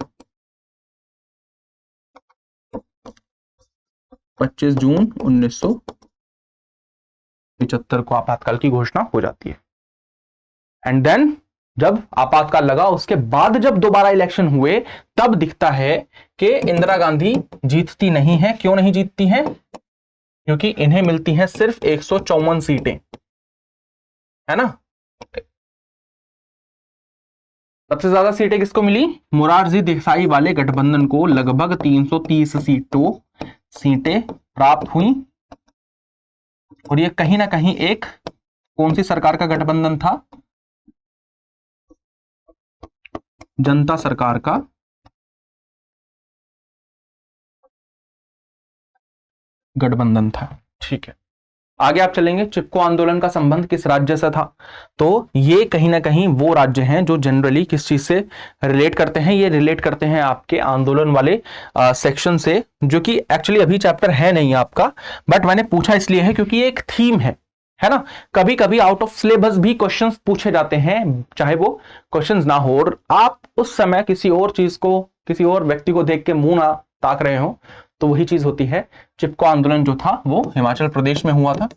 25 जून 1975 को आपातकाल की घोषणा हो जाती है। एंड देन जब आपातकाल लगा उसके बाद जब दोबारा इलेक्शन हुए तब दिखता है कि इंदिरा गांधी जीतती नहीं है। क्यों नहीं जीतती हैं? क्योंकि इन्हें मिलती हैं सिर्फ 154 सीटें, है ना। सबसे ज्यादा सीटें किसको मिली? मोरारजी देसाई वाले गठबंधन को लगभग 330 सीटें प्राप्त हुई। और ये कहीं ना कहीं एक कौन सी सरकार का गठबंधन था? जनता सरकार का गठबंधन था। ठीक है, आगे आप चलेंगे। चिपको आंदोलन का संबंध किस राज्य से था? तो ये कहीं ना कहीं वो राज्य हैं जो जनरली किस चीज से रिलेट करते हैं, ये रिलेट करते हैं आपके आंदोलन वाले सेक्शन से, जो कि एक्चुअली अभी चैप्टर है नहीं आपका, बट मैंने पूछा इसलिए है क्योंकि ये एक थीम है ना। कभी कभी आउट ऑफ सिलेबस भी क्वेश्चंस पूछे जाते हैं, चाहे वो क्वेश्चंस ना हो, और आप उस समय किसी और चीज को, किसी और व्यक्ति को देख के मुंह ना ताक रहे हो, तो वही चीज होती है। चिपको आंदोलन जो था वो हिमाचल प्रदेश में हुआ था,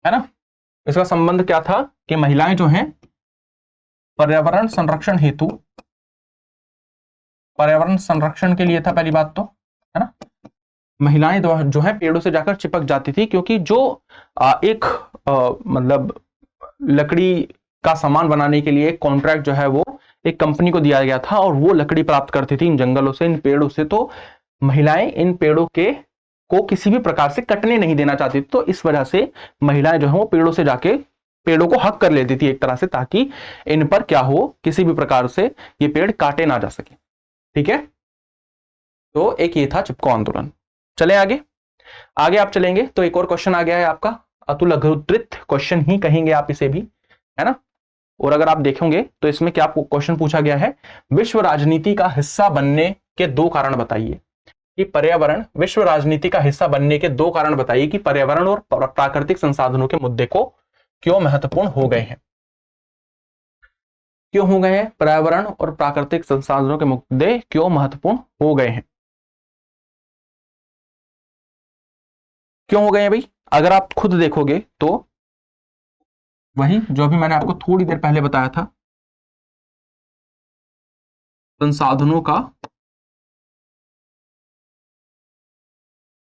है ना। इसका संबंध क्या था कि महिलाएं जो हैं पर्यावरण संरक्षण हेतु, पर्यावरण संरक्षण के लिए था पहली बात तो, है ना। महिलाएं जो है पेड़ों से जाकर चिपक जाती थी, क्योंकि जो एक मतलब लकड़ी का सामान बनाने के लिए एक कॉन्ट्रैक्ट जो है वो एक कंपनी को दिया गया था, और वो लकड़ी प्राप्त करती थी इन जंगलों से, इन पेड़ों से। तो महिलाएं इन पेड़ों को किसी भी प्रकार से कटने नहीं देना चाहती थी। तो इस वजह से महिलाएं जो है वो पेड़ों से जाके पेड़ों को हक कर लेती थी एक तरह से, ताकि इन पर क्या हो, किसी भी प्रकार से ये पेड़ काटे ना जा सके। ठीक है, तो एक ये था चिपको आंदोलन। चले आगे। आगे आप चलेंगे तो एक और क्वेश्चन आ गया है आपका, अतुलघुत्रित क्वेश्चन ही कहेंगे आप इसे भी, है ना। और अगर आप देखेंगे तो इसमें क्या क्वेश्चन पूछा गया है, विश्व राजनीति का हिस्सा बनने के 2 कारण बताइए। कि पर्यावरण विश्व राजनीति का हिस्सा बनने के 2 कारण बताइए कि पर्यावरण और प्राकृतिक संसाधनों के मुद्दे को क्यों महत्वपूर्ण हो गए हैं। क्यों हो गए हैं? पर्यावरण और प्राकृतिक संसाधनों के मुद्दे क्यों महत्वपूर्ण हो गए हैं? क्यों हो गए हैं भाई? अगर आप खुद देखोगे तो वही जो अभी मैंने आपको थोड़ी देर पहले बताया था, संसाधनों का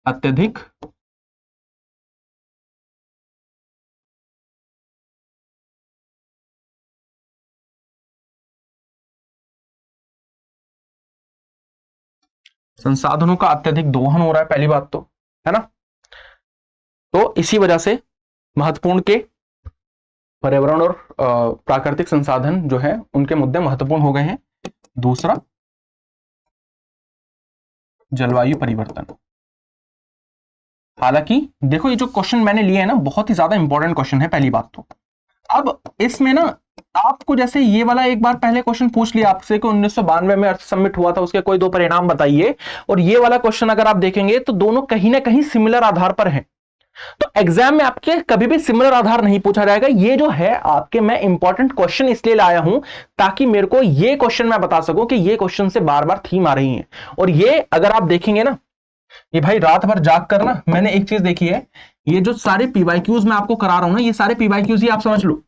अत्यधिक संसाधनों का अत्यधिक दोहन हो रहा है, पहली बात तो, है ना। तो इसी वजह से महत्वपूर्ण के पर्यावरण और प्राकृतिक संसाधन जो है उनके मुद्दे महत्वपूर्ण हो गए हैं। दूसरा, जलवायु परिवर्तन। हालांकि देखो ये जो क्वेश्चन मैंने लिए है ना, बहुत ही ज्यादा इंपॉर्टेंट क्वेश्चन है पहली बात तो। अब इसमें ना आपको जैसे ये वाला एक बार पहले क्वेश्चन पूछ लिया आपसे कि 1992 में अर्थ समिट हुआ था, उसके कोई 2 परिणाम बताइए, और ये वाला क्वेश्चन अगर आप देखेंगे तो दोनों कहीं ना कहीं सिमिलर आधार पर हैं। तो एग्जाम में आपके कभी भी सिमिलर आधार नहीं पूछा जाएगा। ये जो है आपके मैं इंपॉर्टेंट क्वेश्चन इसलिए लाया हूं ताकि मेरे को ये क्वेश्चन मैं बता सकूं कि ये क्वेश्चन से बार बार थीम आ रही है। और ये अगर आप देखेंगे ना, ये भाई रात भर जाग कर ना मैंने एक चीज देखी है, ये जो सारे पीवाईक्यूज मैं आपको करा रहा हूं ना, ये सारे पीवाईक्यूज ही आप समझ लो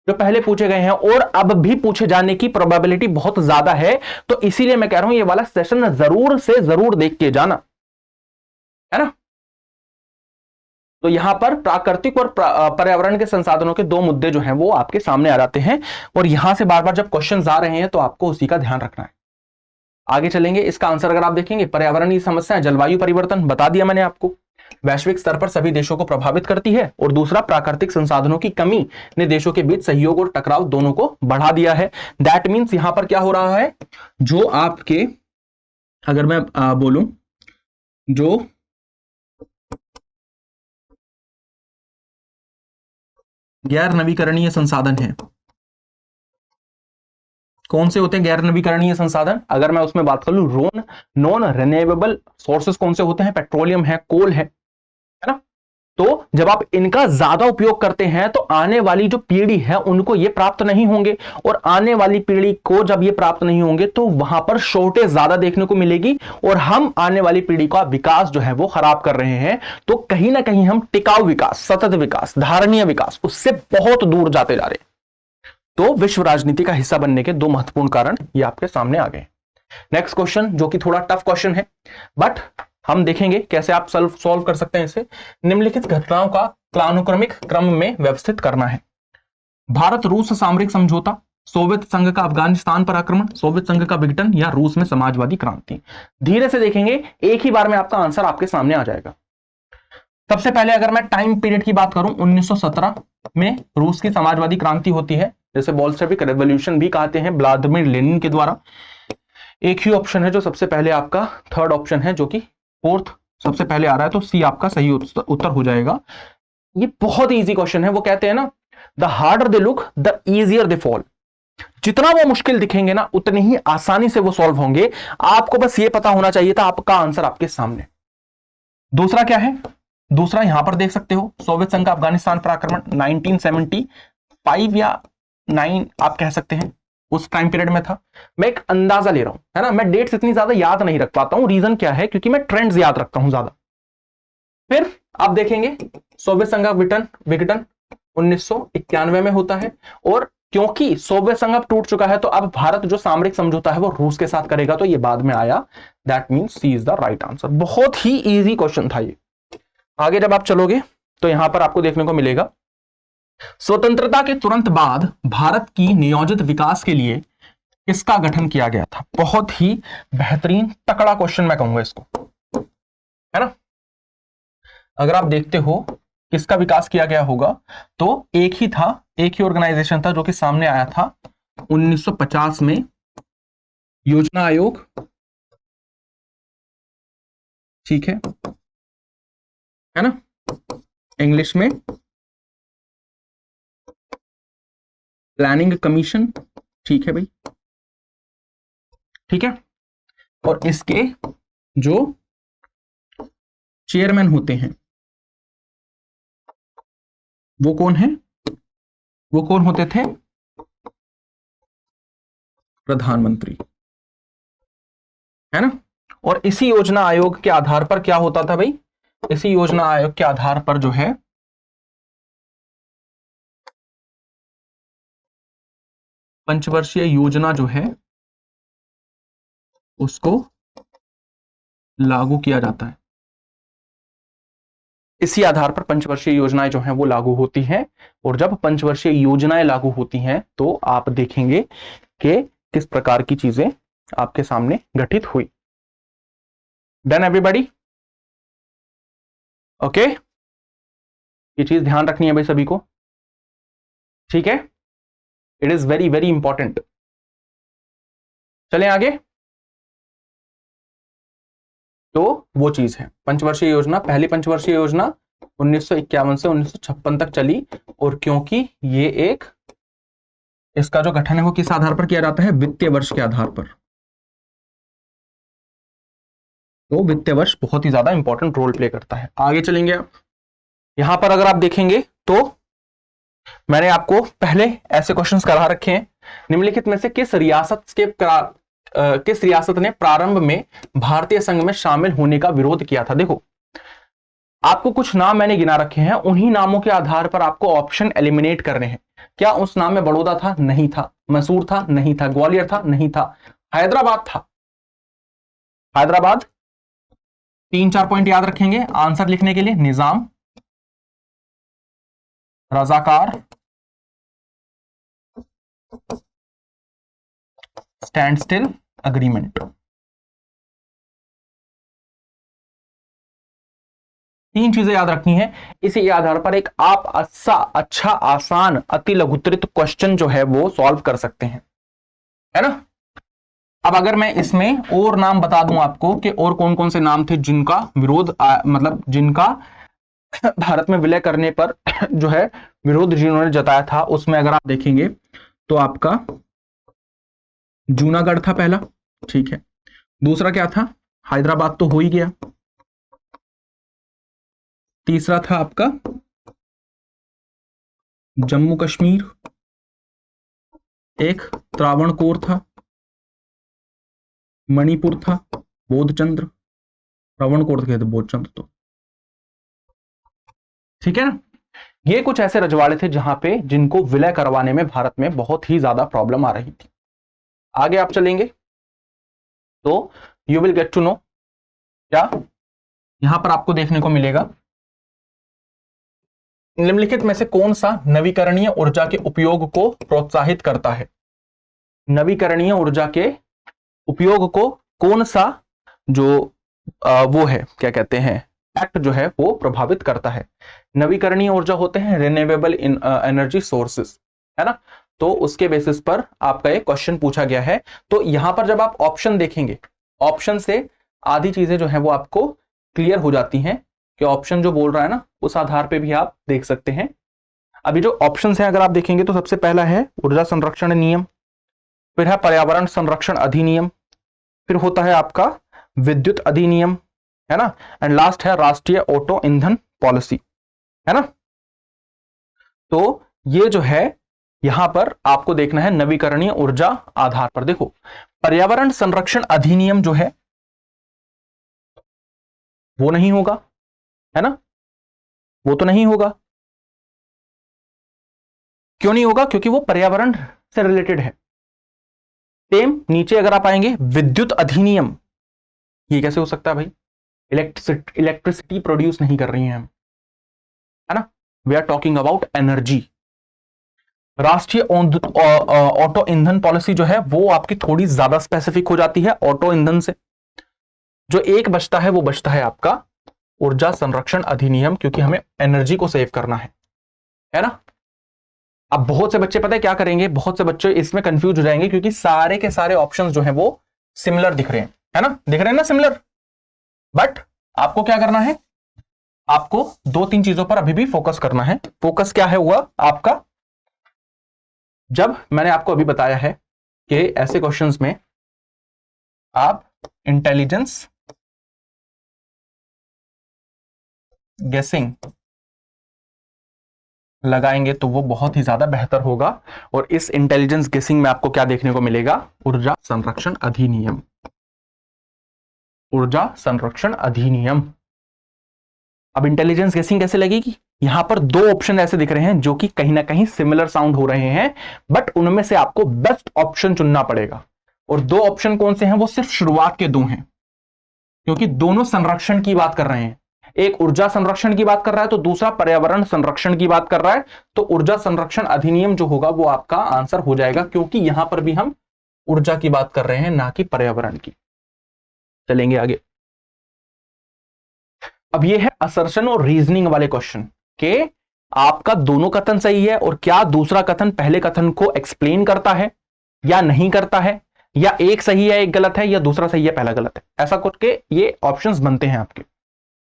जो पहले पूछे गए हैं और अब भी पूछे जाने की प्रोबेबिलिटी बहुत ज्यादा है। तो इसीलिए मैं कह रहा हूं ये वाला सेशन जरूर से जरूर देख के जाना, है ना। तो यहां पर प्राकृतिक और पर्यावरण के संसाधनों के दो मुद्दे जो हैं वो आपके सामने आ जाते हैं, और यहां से बार बार जब क्वेश्चंस आ रहे हैं तो आपको उसी का ध्यान रखना है। आगे चलेंगे, इसका आंसर अगर आप देखेंगे, पर्यावरण की समस्या, जलवायु परिवर्तन बता दिया मैंने आपको, वैश्विक स्तर पर सभी देशों को प्रभावित करती है, और दूसरा प्राकृतिक संसाधनों की कमी ने देशों के बीच सहयोग और टकराव दोनों को बढ़ा दिया है। दैट मीन्स यहां पर क्या हो रहा है, जो आपके अगर मैं बोलूं जो गैर नवीकरणीय संसाधन है, कौन से होते हैं गैर नवीकरणीय संसाधन, अगर मैं उसमें बात कर लूं नॉन रिन्यूएबल सोर्सेस कौन से होते हैं, पेट्रोलियम है, कोल है ना। तो जब आप इनका ज्यादा उपयोग करते हैं तो आने वाली जो पीढ़ी है उनको ये प्राप्त नहीं होंगे, और आने वाली पीढ़ी को जब ये प्राप्त नहीं होंगे तो वहां पर शॉर्टेज ज्यादा देखने को मिलेगी, और हम आने वाली पीढ़ी का विकास जो है वो खराब कर रहे हैं। तो कहीं ना कहीं हम टिकाऊ विकास, सतत विकास, धारणीय विकास, उससे बहुत दूर जाते जा रहे हैं। तो विश्व राजनीति का हिस्सा बनने के दो महत्वपूर्ण कारण ये आपके सामने आ गए। नेक्स्ट क्वेश्चन जो कि थोड़ा टफ क्वेश्चन है, बट हम देखेंगे कैसे आप सॉल्व कर सकते हैं इसे। निम्नलिखित घटनाओं का कालानुक्रमिक क्रम में व्यवस्थित करना है। भारत रूस सामरिक समझौता, सोवियत संघ का अफगानिस्तान पर आक्रमण, सोवियत संघ का विघटन, या रूस में समाजवादी क्रांति। धीरे से देखेंगे, एक ही बार में आपका आंसर आपके सामने आ जाएगा। सबसे पहले अगर मैं टाइम पीरियड की बात करूं, 1917 में रूस की समाजवादी क्रांति होती है, जैसे बोल्शेविक रेवोल्यूशन भी कहते हैं, व्लादिमीर लेनिन के द्वारा। एक ही ऑप्शन है जो सबसे पहले आपका थर्ड ऑप्शन है, जो कि फोर्थ सबसे पहले आ रहा है, तो सी आपका सही उत्तर हो जाएगा। ये बहुत इजी क्वेश्चन है। वो कहते हैं ना, the harder they look the easier they fall. जितना वो मुश्किल दिखेंगे ना उतनी ही आसानी से वो सॉल्व होंगे। आपको बस ये पता होना चाहिए था, आपका आंसर आपके सामने। दूसरा क्या है, दूसरा यहां पर देख सकते हो, सोवियत संघ का अफगानिस्तान पर आक्रमण 1975 या 9 आप कह सकते हैं, उस टाइम पीरियड में था। मैं एक अंदाजा ले रहा हूं, है ना, मैं डेट्स इतनी ज्यादा याद नहीं रख पाता हूं। रीजन क्या है, क्योंकि मैं ट्रेंड्स याद रखता हूं ज्यादा। फिर आप देखेंगे सोवियत संघ का विघटन 1991 में होता है, और क्योंकि सोवियत संघ अब टूट चुका है तो अब भारत जो सामरिक समझौता है वो रूस के साथ करेगा, तो ये बाद में आया। That means C is the right answer. बहुत ही इजी क्वेश्चन था ये। आगे जब आप चलोगे तो यहां पर आपको देखने को मिलेगा, स्वतंत्रता के तुरंत बाद भारत की नियोजित विकास के लिए किसका गठन किया गया था। बहुत ही बेहतरीन तकड़ा क्वेश्चन मैं कहूंगा इसको, है ना। अगर आप देखते हो किसका विकास किया गया होगा, तो एक ही था, एक ही ऑर्गेनाइजेशन था जो कि सामने आया था 1950 में, योजना आयोग, ठीक है ना, इंग्लिश में प्लानिंग कमीशन, ठीक है भाई, ठीक है। और इसके जो चेयरमैन होते हैं वो कौन है, वो कौन होते थे, प्रधानमंत्री, है ना। और इसी योजना आयोग के आधार पर क्या होता था भाई, इसी योजना आयोग के आधार पर जो है पंचवर्षीय योजना जो है उसको लागू किया जाता है। इसी आधार पर पंचवर्षीय योजनाएं जो हैं वो लागू होती हैं, और जब पंचवर्षीय योजनाएं लागू होती हैं तो आप देखेंगे कि किस प्रकार की चीजें आपके सामने घटित हुई। Done everybody, okay. ये चीज ध्यान रखनी है भाई सभी को, ठीक है। It is very very important. चलें आगे। तो वो चीज है पंचवर्षीय योजना, पहली पंचवर्षीय योजना 1951 से 1956 तक चली, और क्योंकि ये एक, इसका जो गठन है वो किस आधार पर किया जाता है, वित्तीय वर्ष के आधार पर। तो वित्तीय वर्ष बहुत ही ज्यादा इंपॉर्टेंट रोल प्ले करता है। आगे चलेंगे आप। यहां पर अगर आप देखेंगे तो मैंने आपको पहले ऐसे क्वेश्चंस करा रखे हैं। निम्नलिखित में से किस रियासत ने प्रारंभ में भारतीय संघ में शामिल होने का विरोध किया था? देखो, आपको कुछ नाम मैंने गिना रखे हैं, उन्हीं नामों के आधार पर आपको ऑप्शन एलिमिनेट करने हैं। क्या उस नाम में बड़ौदा था? नहीं था। मैसूर था? नहीं था। ग्वालियर था? नहीं था। हैदराबाद था। हैदराबाद। 3-4 पॉइंट याद रखेंगे आंसर लिखने के लिए। निजाम, रजाकार, स्टैंड स्टिल अग्रीमेंट। 3 चीजें याद रखनी है। इसी आधार पर एक आप अच्छा आसान अति लघुत्तरित क्वेश्चन जो है वो सॉल्व कर सकते हैं, है ना। अब अगर मैं इसमें और नाम बता दूं आपको कि और कौन कौन से नाम थे जिनका विरोध मतलब जिनका भारत में विलय करने पर जो है विरोध जिन्होंने जताया था, उसमें अगर आप देखेंगे तो आपका जूनागढ़ था पहला, ठीक है। दूसरा क्या था? हैदराबाद तो हो ही गया। तीसरा था आपका जम्मू कश्मीर, एक त्रावणकोर था, मणिपुर था, बोधचंद्र, त्रावणकोर थे बोधचंद्र तो, ठीक है ना। ये कुछ ऐसे रजवाड़े थे जहां पे जिनको विलय करवाने में भारत में बहुत ही ज्यादा प्रॉब्लम आ रही थी। आगे आप चलेंगे तो you will get to know क्या यहां पर आपको देखने को मिलेगा, निम्नलिखित में से कौन सा नवीकरणीय ऊर्जा के उपयोग को प्रोत्साहित करता है? नवीकरणीय ऊर्जा के उपयोग को कौन सा जो वो है क्या कहते हैं एक्ट जो है वो प्रभावित करता है? नवीकरणीय ऊर्जा होते हैं रिन्यूएबल एनर्जी सोर्सेस, है ना। तो उसके बेसिस पर आपका एक क्वेश्चन पूछा गया है। तो यहां पर जब आप ऑप्शन देखेंगे, ऑप्शन से आधी चीजें जो है वो आपको क्लियर हो जाती हैं कि ऑप्शन जो बोल रहा है ना उस आधार पे भी आप देख सकते हैं। अभी जो ऑप्शन है अगर आप देखेंगे तो सबसे पहला है ऊर्जा संरक्षण नियम, फिर है पर्यावरण संरक्षण अधिनियम, फिर होता है आपका विद्युत अधिनियम, है ना, एंड लास्ट है राष्ट्रीय ऑटो ईंधन पॉलिसी, है ना। तो ये जो है यहां पर आपको देखना है नवीकरणीय ऊर्जा आधार पर। देखो, पर्यावरण संरक्षण अधिनियम जो है वो नहीं होगा, है ना, वो तो नहीं होगा। क्यों नहीं होगा? क्योंकि वो पर्यावरण से रिलेटेड है। सेम नीचे अगर आप आएंगे विद्युत अधिनियम, ये कैसे हो सकता है भाई? इलेक्ट्रिसिटी प्रोड्यूस नहीं कर रही हैं हम, है ना, we are talking about energy. राष्ट्रीय ऑटो ईंधन पॉलिसी जो है वो आपकी थोड़ी ज्यादा स्पेसिफिक हो जाती है ऑटो ईंधन से। जो एक बचता है वो बचता है आपका ऊर्जा संरक्षण अधिनियम, क्योंकि हमें एनर्जी को सेव करना है ना। अब बहुत से बच्चे पता है क्या करेंगे, बहुत से बच्चे इसमें कंफ्यूज हो जाएंगे क्योंकि सारे के सारे ऑप्शंस जो है वो सिमिलर दिख रहे हैं, है ना, दिख रहे हैं ना सिमिलर। बट आपको क्या करना है, आपको 2-3 चीजों पर अभी भी फोकस करना है। फोकस क्या है हुआ आपका, जब मैंने आपको अभी बताया है कि ऐसे क्वेश्चंस में आप इंटेलिजेंस गेसिंग लगाएंगे तो वो बहुत ही ज्यादा बेहतर होगा। और इस इंटेलिजेंस गेसिंग में आपको क्या देखने को मिलेगा? ऊर्जा संरक्षण अधिनियम, ऊर्जा संरक्षण अधिनियम। अब इंटेलिजेंस गेसिंग कैसे लगेगी? यहां पर 2 ऑप्शन ऐसे दिख रहे हैं जो कि कहीं ना कहीं सिमिलर साउंड हो रहे हैं, बट उनमें से आपको बेस्ट ऑप्शन चुनना पड़ेगा। और 2 ऑप्शन कौन से हैं? वो सिर्फ शुरुआत के 2 हैं, क्योंकि दोनों संरक्षण की बात कर रहे हैं। एक ऊर्जा संरक्षण की बात कर रहा है तो दूसरा पर्यावरण संरक्षण की बात कर रहा है। तो ऊर्जा संरक्षण अधिनियम जो होगा वो आपका आंसर हो जाएगा, क्योंकि यहां पर भी हम ऊर्जा की बात कर रहे हैं ना कि पर्यावरण की। चलेंगे आगे। अब ये है असर्शन और रीजनिंग वाले क्वेश्चन के आपका दोनों कथन सही है और क्या दूसरा कथन पहले कथन को एक्सप्लेन करता है या नहीं करता है, या एक सही है एक गलत है, या दूसरा सही है पहला गलत है। ऐसा कुछ के ये ऑप्शंस बनते हैं आपके,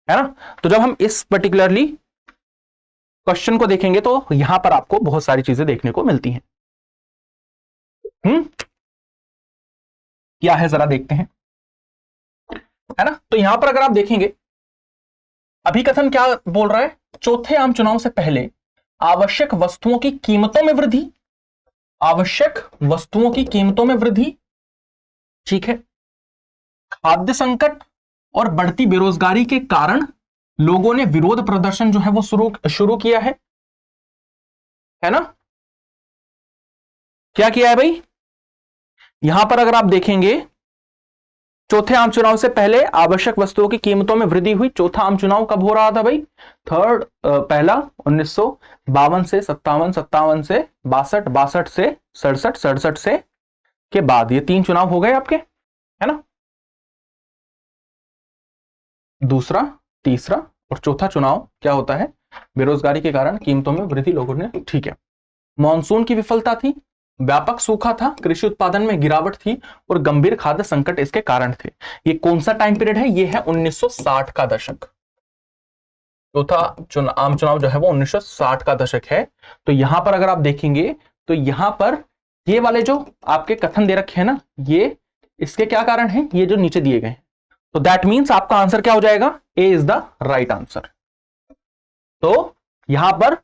है ना। तो जब हम इस पर्टिकुलरली क्वेश्चन को देखेंगे तो यहां पर आपको बहुत सारी चीजें देखने को मिलती हैं। क्या है जरा देखते हैं, है ना। तो यहां पर अगर आप देखेंगे अभी कथन क्या बोल रहा है? चौथे आम चुनाव से पहले आवश्यक वस्तुओं की कीमतों में वृद्धि, आवश्यक वस्तुओं की कीमतों में वृद्धि, ठीक है, खाद्य संकट और बढ़ती बेरोजगारी के कारण लोगों ने विरोध प्रदर्शन जो है वो शुरू किया है ना? क्या किया है भाई? यहां पर अगर आप देखेंगे, चौथे आम चुनाव से पहले आवश्यक वस्तुओं की कीमतों में वृद्धि हुई। चौथा आम चुनाव कब हो रहा था भाई? पहला 1952 से 57, 57 से 62, 62 से 67, 67 से के बाद ये 3 चुनाव हो गए आपके, है ना? दूसरा, तीसरा और चौथा चुनाव क्या होता है? बेरोजगारी के कारण कीमतों में वृद्धि लोगों ने, ठीक है। मॉनसून की विफलता थी, व्यापक सूखा था, कृषि उत्पादन में गिरावट थी और गंभीर खाद्य संकट इसके कारण थे। ये कौन सा टाइम पीरियड है? ये है 1960 का दशक। चौथा आम चुनाव जो है वो 1960 का दशक है। तो यहां पर अगर आप देखेंगे तो यहां पर ये वाले जो आपके कथन दे रखे हैं ना, ये इसके क्या कारण है? ये जो नीचे दिए गए हैं। तो दैट मीन्स आपका आंसर क्या हो जाएगा? ए इज द राइट आंसर। तो यहां पर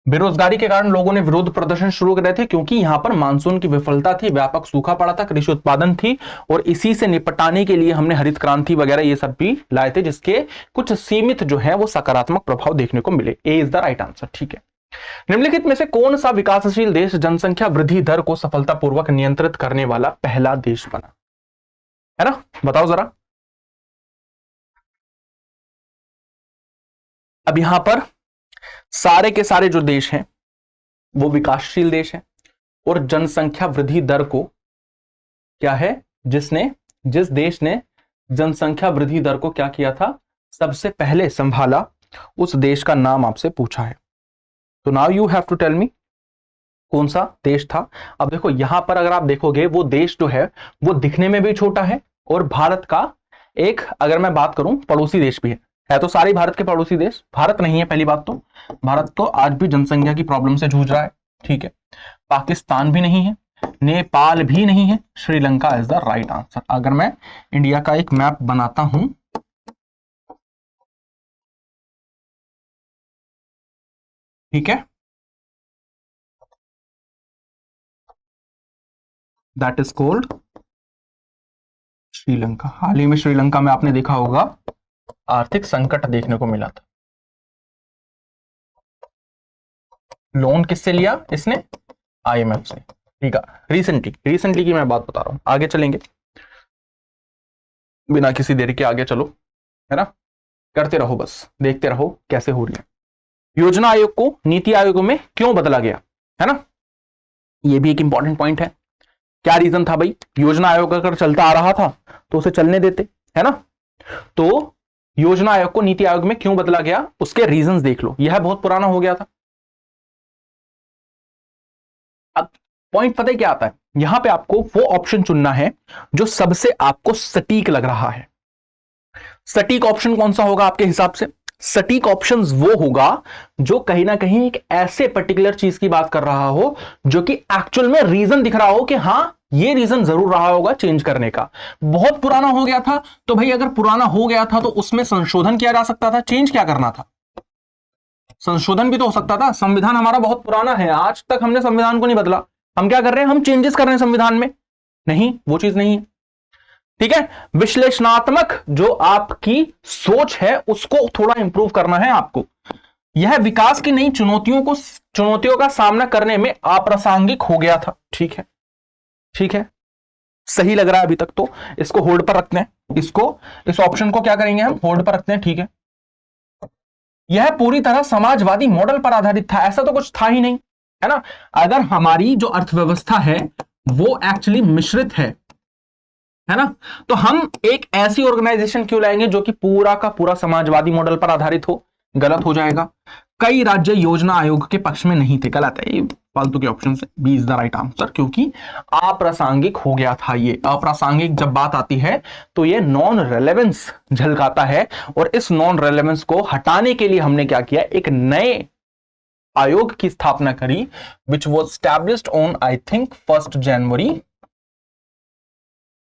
बेरोजगारी के कारण लोगों ने विरोध प्रदर्शन शुरू कर रहे थे क्योंकि यहां पर मानसून की विफलता थी, व्यापक सूखा पड़ा था, कृषि उत्पादन थी और इसी से निपटाने के लिए हमने हरित क्रांति वगैरह ये सब भी लाए थे, जिसके कुछ सीमित जो है वो सकारात्मक प्रभाव देखने को मिले। ए इज द राइट आंसर, ठीक है। निम्नलिखित में से कौन सा विकासशील देश जनसंख्या वृद्धि दर को सफलतापूर्वक नियंत्रित करने वाला पहला देश बना? है ना, बताओ जरा। अब यहां पर सारे के सारे जो देश हैं वो विकासशील देश हैं और जनसंख्या वृद्धि दर को क्या है, जिस देश ने जनसंख्या वृद्धि दर को क्या किया था, सबसे पहले संभाला, उस देश का नाम आपसे पूछा है। तो now you have to tell me कौन सा देश था। अब देखो यहां पर अगर आप देखोगे वो देश जो है वो दिखने में भी छोटा है और भारत का एक, अगर मैं बात करूं, पड़ोसी देश भी है तो सारे भारत के पड़ोसी देश। भारत नहीं है पहली बात तो, भारत तो आज भी जनसंख्या की प्रॉब्लम से जूझ रहा है, ठीक है। पाकिस्तान भी नहीं है, नेपाल भी नहीं है, Sri Lanka is the right answer. अगर मैं इंडिया का एक मैप बनाता हूं, ठीक है, दैट इज कॉल्ड श्रीलंका। हाल ही में श्रीलंका में आपने देखा होगा आर्थिक संकट देखने को मिला था। लोन किससे लिया इसने? आईएमएफ से, ठीक है। रिसेंटली की मैं बात बता रहा हूं, आगे चलेंगे बिना किसी देरी के, आगे चलो, है ना, करते रहो, बस देखते रहो कैसे हो रही है। योजना आयोग को नीति आयोग में क्यों बदला गया, है ना, ये भी एक इंपॉर्टेंट पॉइंट है। क्या रीजन था भाई? योजना आयोग अगर चलता आ रहा था तो उसे चलने देते, है ना। तो योजना आयोग को नीति आयोग में क्यों बदला गया, उसके रीजंस देख लो। यह बहुत पुराना हो गया था। अब पॉइंट पता है क्या आता है, यहां पे आपको वो ऑप्शन चुनना है जो सबसे आपको सटीक लग रहा है। सटीक ऑप्शन कौन सा होगा आपके हिसाब से? सटीक ऑप्शन वो होगा जो कहीं ना कहीं एक ऐसे पर्टिकुलर चीज की बात कर रहा हो जो कि एक्चुअल में रीजन दिख रहा हो कि हां ये रीजन जरूर रहा होगा चेंज करने का। बहुत पुराना हो गया था तो भाई अगर पुराना हो गया था तो उसमें संशोधन किया जा सकता था, चेंज क्या करना था, संशोधन भी तो हो सकता था। संविधान हमारा बहुत पुराना है, आज तक हमने संविधान को नहीं बदला, हम क्या कर रहे हैं, हम चेंजेस कर रहे हैं संविधान में, नहीं वो चीज नहीं है, ठीक है। विश्लेषणात्मक जो आपकी सोच है उसको थोड़ा इंप्रूव करना है आपको। यह विकास की नई चुनौतियों का सामना करने में अप्रासंगिक हो गया था, ठीक है, ठीक है, सही लग रहा है अभी तक तो। इसको होल्ड पर रखते हैं, इस ऑप्शन को क्या करेंगे हम, होल्ड पर रखते हैं, ठीक है। यह पूरी तरह समाजवादी मॉडल पर आधारित था, ऐसा तो कुछ था ही नहीं, है ना। अगर हमारी जो अर्थव्यवस्था है वो एक्चुअली मिश्रित है ना, तो हम एक ऐसी ऑर्गेनाइजेशन क्यों लाएंगे जो कि पूरा का पूरा समाजवादी मॉडल पर आधारित हो, गलत हो जाएगा। कई राज्य योजना आयोग के पक्ष में नहीं थे, गलत है, ये फालतू के ऑप्शन है, B is the right answer, क्योंकि अप्रासंगिक हो गया था। ये अप्रासंगिक जब बात आती है तो ये नॉन रेलेवेंस झलकाता है और इस नॉन रेलेवेंस को हटाने के लिए हमने क्या किया, एक नए आयोग की स्थापना करी, which was established on I think 1 जनवरी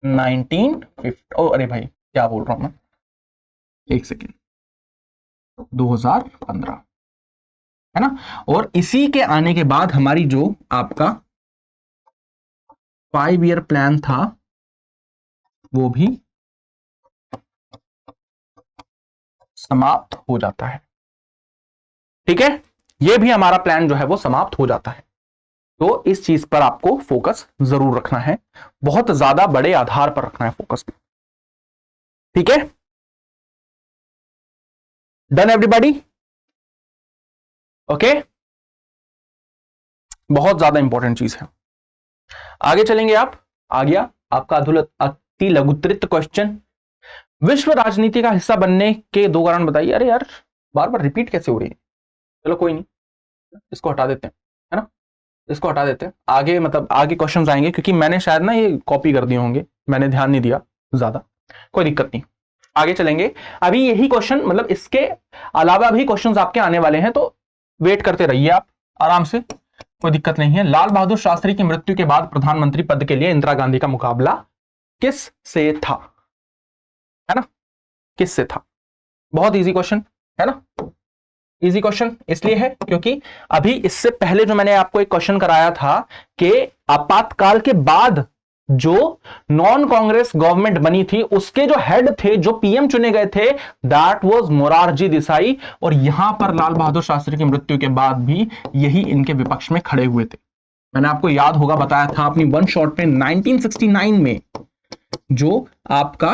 1950। अरे भाई क्या बोल रहा हूं मैं, एक सेकेंड, 2015, है ना। और इसी के आने के बाद हमारी जो आपका 5 ईयर प्लान था वो भी समाप्त हो जाता है। ठीक है, ये भी हमारा प्लान जो है वो समाप्त हो जाता है। तो इस चीज पर आपको फोकस जरूर रखना है, बहुत ज्यादा बड़े आधार पर रखना है फोकस। ठीक है, डन एवरीबॉडी? ओके, बहुत ज्यादा इंपॉर्टेंट चीज है। आगे चलेंगे आप। आ गया आपका अति लघुत्तरित क्वेश्चन, विश्व राजनीति का हिस्सा बनने के 2 कारण बताइए। अरे यार, बार बार रिपीट कैसे हो रही है? चलो कोई नहीं, इसको हटा देते हैं, है ना, इसको हटा देते हैं। आगे मतलब आगे क्वेश्चंस आएंगे, क्योंकि मैंने शायद ना ये कॉपी कर दिए होंगे, मैंने ध्यान नहीं दिया ज्यादा, कोई दिक्कत नहीं, आगे चलेंगे। अभी यही क्वेश्चन मतलब इसके अलावा भी क्वेश्चंस आपके आने वाले हैं, तो वेट करते रहिए आप आराम से, कोई दिक्कत नहीं है। लाल बहादुर शास्त्री की मृत्यु के बाद प्रधानमंत्री पद के लिए इंदिरा गांधी का मुकाबला किस से था, है ना, किस से था? बहुत इजी क्वेश्चन है ना, इजी क्वेश्चन इसलिए है क्योंकि अभी इससे पहले जो मैंने आपको एक क्वेश्चन कराया था कि आपातकाल के बाद जो नॉन कांग्रेस गवर्नमेंट बनी थी उसके जो हेड थे, जो पीएम चुने गए थे, दैट वाज मोरारजी देसाई। और यहां पर लाल बहादुर शास्त्री की मृत्यु के बाद भी यही इनके विपक्ष में खड़े हुए थे। मैंने आपको याद होगा बताया था अपनी वन शॉट में 1969 में जो आपका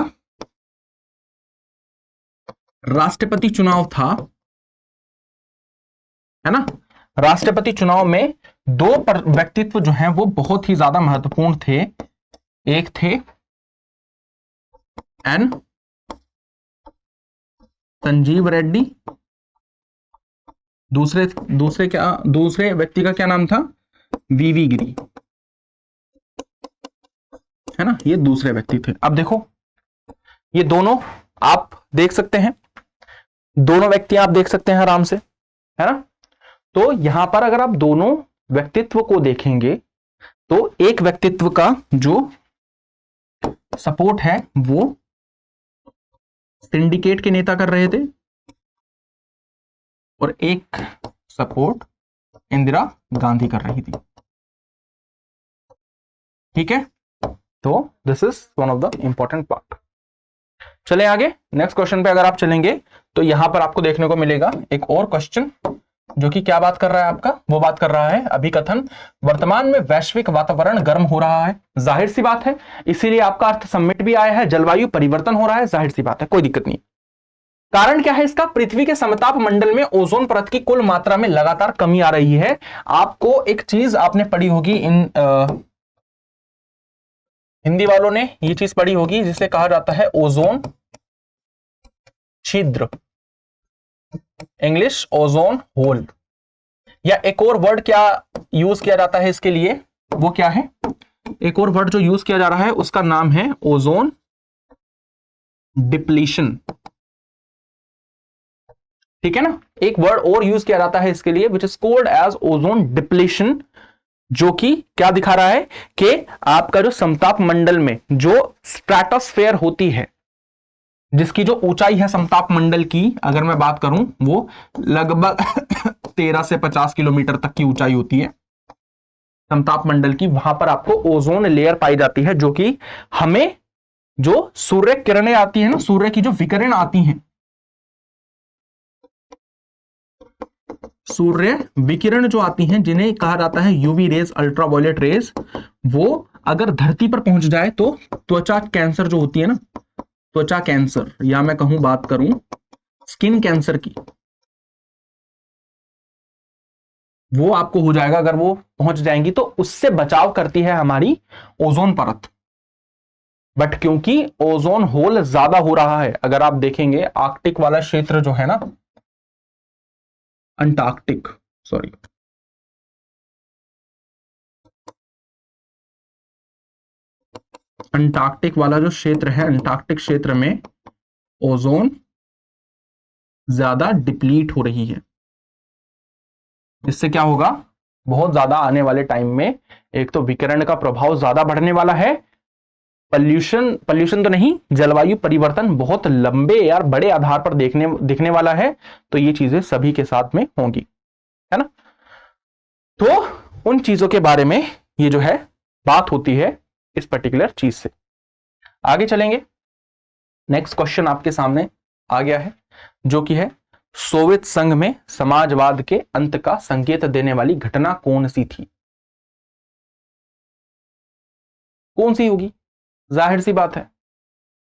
राष्ट्रपति चुनाव था, है ना, राष्ट्रपति चुनाव में 2 व्यक्तित्व जो हैं वो बहुत ही ज्यादा महत्वपूर्ण थे। एक थे एन संजीव रेड्डी, दूसरे व्यक्ति का क्या नाम था? वीवी गिरी, है ना, ये दूसरे व्यक्ति थे। अब देखो ये दोनों आप देख सकते हैं, दोनों व्यक्ति आप देख सकते हैं आराम से, है ना। तो यहां पर अगर आप दोनों व्यक्तित्व को देखेंगे तो एक व्यक्तित्व का जो सपोर्ट है वो सिंडिकेट के नेता कर रहे थे और एक सपोर्ट इंदिरा गांधी कर रही थी। ठीक है, तो this is one of the important part. चले आगे, नेक्स्ट क्वेश्चन पे अगर आप चलेंगे तो यहां पर आपको देखने को मिलेगा एक और क्वेश्चन जो कि क्या बात कर रहा है आपका, वो बात कर रहा है अभिकथन वर्तमान में वैश्विक वातावरण गर्म हो रहा है। जाहिर सी बात है, इसीलिए आपका अर्थ समिट भी आया है, जलवायु परिवर्तन हो रहा है, जाहिर सी बात है, कोई दिक्कत नहीं। कारण क्या है इसका? पृथ्वी के समताप मंडल में ओजोन परत की कुल मात्रा में लगातार कमी आ रही है। आपको एक चीज आपने पढ़ी होगी, इन हिंदी वालों ने ये चीज पढ़ी होगी जिसे कहा जाता है ओजोन छिद्र, इंग्लिश ओजोन होल, या एक और वर्ड क्या यूज किया जाता है इसके लिए, वो क्या है? एक और वर्ड जो यूज किया जा रहा है उसका नाम है ओजोन डिप्लीशन। ठीक है ना, एक वर्ड और यूज किया जाता है इसके लिए which is called as ozone depletion, जो कि क्या दिखा रहा है कि आपका जो समताप मंडल में जो स्ट्रेटोस्फेयर होती है, जिसकी जो ऊंचाई है समताप मंडल की, अगर मैं बात करूं वो लगभग 13 से 50 किलोमीटर तक की ऊंचाई होती है समताप मंडल की। वहां पर आपको ओजोन लेयर पाई जाती है, जो कि हमें जो सूर्य किरणें आती है ना, सूर्य की जो विकिरण आती हैं, सूर्य विकिरण जो आती हैं जिन्हें कहा जाता है यूवी रेज, अल्ट्रावायलेट रेज, वो अगर धरती पर पहुंच जाए तो त्वचा कैंसर जो होती है ना, त्वचा कैंसर, या मैं कहूं बात करूं स्किन कैंसर की, वो आपको हो जाएगा अगर वो पहुंच जाएंगी, तो उससे बचाव करती है हमारी ओजोन परत। बट क्योंकि ओजोन होल ज्यादा हो रहा है, अगर आप देखेंगे आर्कटिक वाला क्षेत्र जो है ना, अंटार्कटिक, सॉरी, अंटार्कटिक वाला जो क्षेत्र है, अंटार्कटिक क्षेत्र में ओजोन ज्यादा डिप्लीट हो रही है। इससे क्या होगा? बहुत ज्यादा आने वाले टाइम में एक तो विकिरण का प्रभाव ज्यादा बढ़ने वाला है, पॉल्यूशन तो नहीं, जलवायु परिवर्तन बहुत लंबे यार बड़े आधार पर दिखने वाला है, तो ये चीजें सभी के साथ में होंगी, है ना। तो उन चीजों के बारे में ये जो है बात होती है इस पर्टिकुलर चीज से। आगे चलेंगे, नेक्स्ट क्वेश्चन आपके सामने आ गया है, जो कि है सोवियत संघ में समाजवाद के अंत का संकेत देने वाली घटना कौन सी थी? कौन सी होगी? जाहिर सी बात है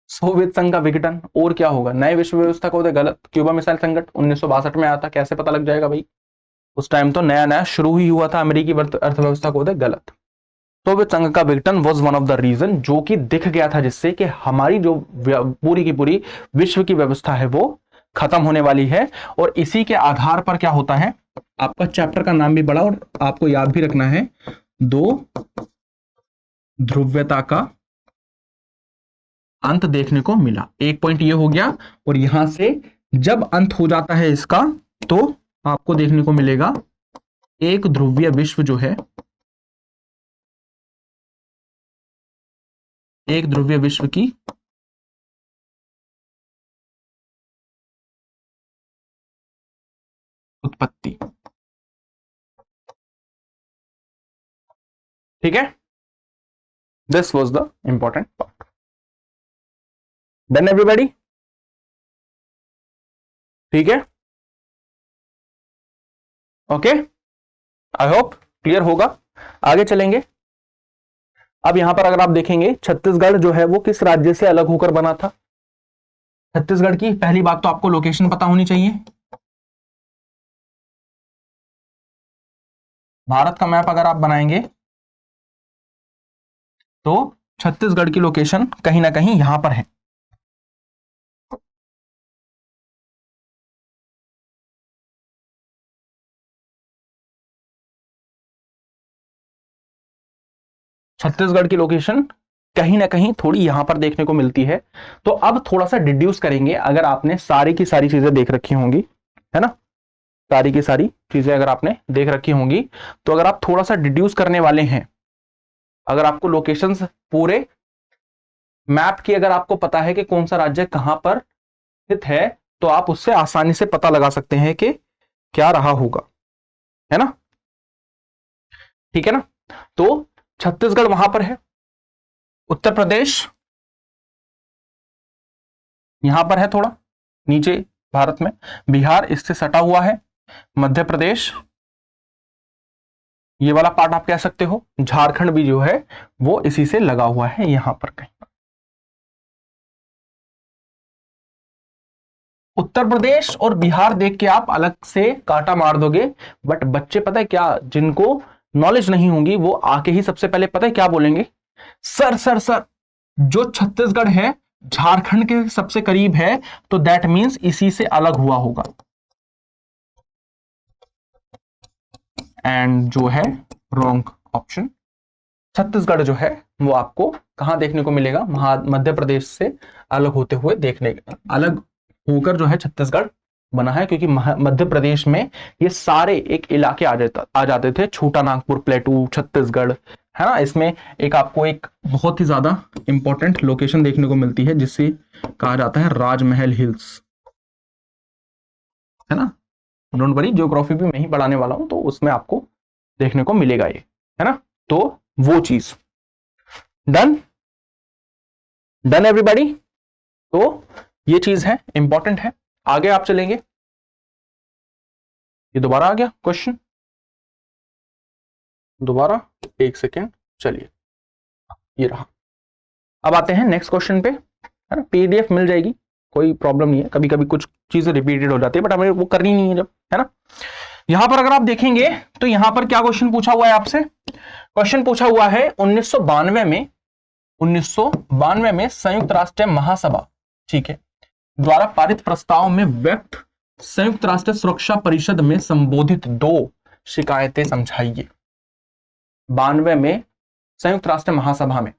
सोवियत संघ का विघटन, और क्या होगा? नए विश्व व्यवस्था को गलत, क्यूबा मिसाइल संकट 1962 में आया था, कैसे पता लग जाएगा भाई? उस टाइम तो नया नया शुरू ही हुआ था, अमेरिकी अर्थव्यवस्था को गलत। सोवियत संघ का विघटन was one of the reason, जो कि दिख गया था, जिससे कि हमारी जो पूरी की पूरी विश्व की व्यवस्था है वो खत्म होने वाली है। और इसी के आधार पर क्या होता है, आपका चैप्टर का नाम भी बड़ा और आपको याद भी रखना है, दो ध्रुव्यता का अंत देखने को मिला। एक पॉइंट ये हो गया, और यहां से जब अंत हो जाता है इसका, तो आपको देखने को मिलेगा एक ध्रुवीय विश्व जो है, एक ध्रुवीय विश्व की उत्पत्ति। ठीक है, this was the important part. Done everybody? ठीक है, ओके, आई होप क्लियर होगा। आगे चलेंगे। अब यहां पर अगर आप देखेंगे, छत्तीसगढ़ जो है वो किस राज्य से अलग होकर बना था? छत्तीसगढ़ की पहली बात तो आपको लोकेशन पता होनी चाहिए। भारत का मैप अगर आप बनाएंगे तो छत्तीसगढ़ की लोकेशन कहीं ना कहीं यहां पर है। छत्तीसगढ़ की लोकेशन कहीं ना कहीं थोड़ी यहां पर देखने को मिलती है। तो अब थोड़ा सा डिड्यूस करेंगे, अगर आपने सारी की सारी चीजें देख रखी होंगी, है ना, सारी की सारी चीजें अगर आपने देख रखी होंगी, तो अगर आप थोड़ा सा डिड्यूस करने वाले हैं, अगर आपको लोकेशंस पूरे मैप की अगर आपको पता है कि कौन सा राज्य कहां पर स्थित है, तो आप उससे आसानी से पता लगा सकते हैं कि क्या रहा होगा, है ना। ठीक है ना, तो छत्तीसगढ़ वहां पर है, उत्तर प्रदेश यहां पर है थोड़ा नीचे भारत में, बिहार इससे सटा हुआ है, मध्य प्रदेश ये वाला पार्ट आप कह सकते हो, झारखंड भी जो है वो इसी से लगा हुआ है यहां पर कहीं। उत्तर प्रदेश और बिहार देख के आप अलग से कांटा मार दोगे, बट बच्चे पता है क्या, जिनको नॉलेज नहीं होगी वो आके ही सबसे पहले पता है क्या बोलेंगे, सर सर सर जो छत्तीसगढ़ है झारखंड के सबसे करीब है, तो दैट मींस इसी से अलग हुआ होगा। एंड जो है रॉन्ग ऑप्शन, छत्तीसगढ़ जो है वो आपको कहां देखने को मिलेगा, मध्य प्रदेश से अलग होते हुए अलग होकर जो है छत्तीसगढ़ बना है, क्योंकि मध्य प्रदेश में ये सारे एक इलाके आ जाते थे, छोटा नागपुर प्लेटू छत्तीसगढ़, है ना। इसमें एक आपको एक बहुत ही ज्यादा इंपॉर्टेंट लोकेशन देखने को मिलती है, जिसे कहा जाता है राजमहल हिल्स, है ना। डोंट वरी, ज्योग्राफी भी मैं ही पढ़ाने वाला हूं, तो उसमें आपको देखने को मिलेगा ये, है ना। तो वो चीज डन, डन एवरीबॉडी। तो ये चीज है, इंपॉर्टेंट है। आगे आप चलेंगे, ये दोबारा आ गया क्वेश्चन, दोबारा एक सेकेंड, चलिए ये रहा। अब आते हैं नेक्स्ट क्वेश्चन पे, है ना। पीडीएफ मिल जाएगी, कोई प्रॉब्लम नहीं है, कभी कभी कुछ चीजें रिपीटेड हो जाती है, बट हमें वो करनी नहीं है जब, है ना। यहां पर अगर आप देखेंगे तो यहां पर क्या क्वेश्चन पूछा हुआ है आपसे, क्वेश्चन पूछा हुआ है 1992 में संयुक्त राष्ट्र महासभा, ठीक है, द्वारा पारित प्रस्ताव में व्यक्त संयुक्त राष्ट्र सुरक्षा परिषद में संबोधित 2 शिकायतें समझाइए। 92 में संयुक्त राष्ट्र महासभा में,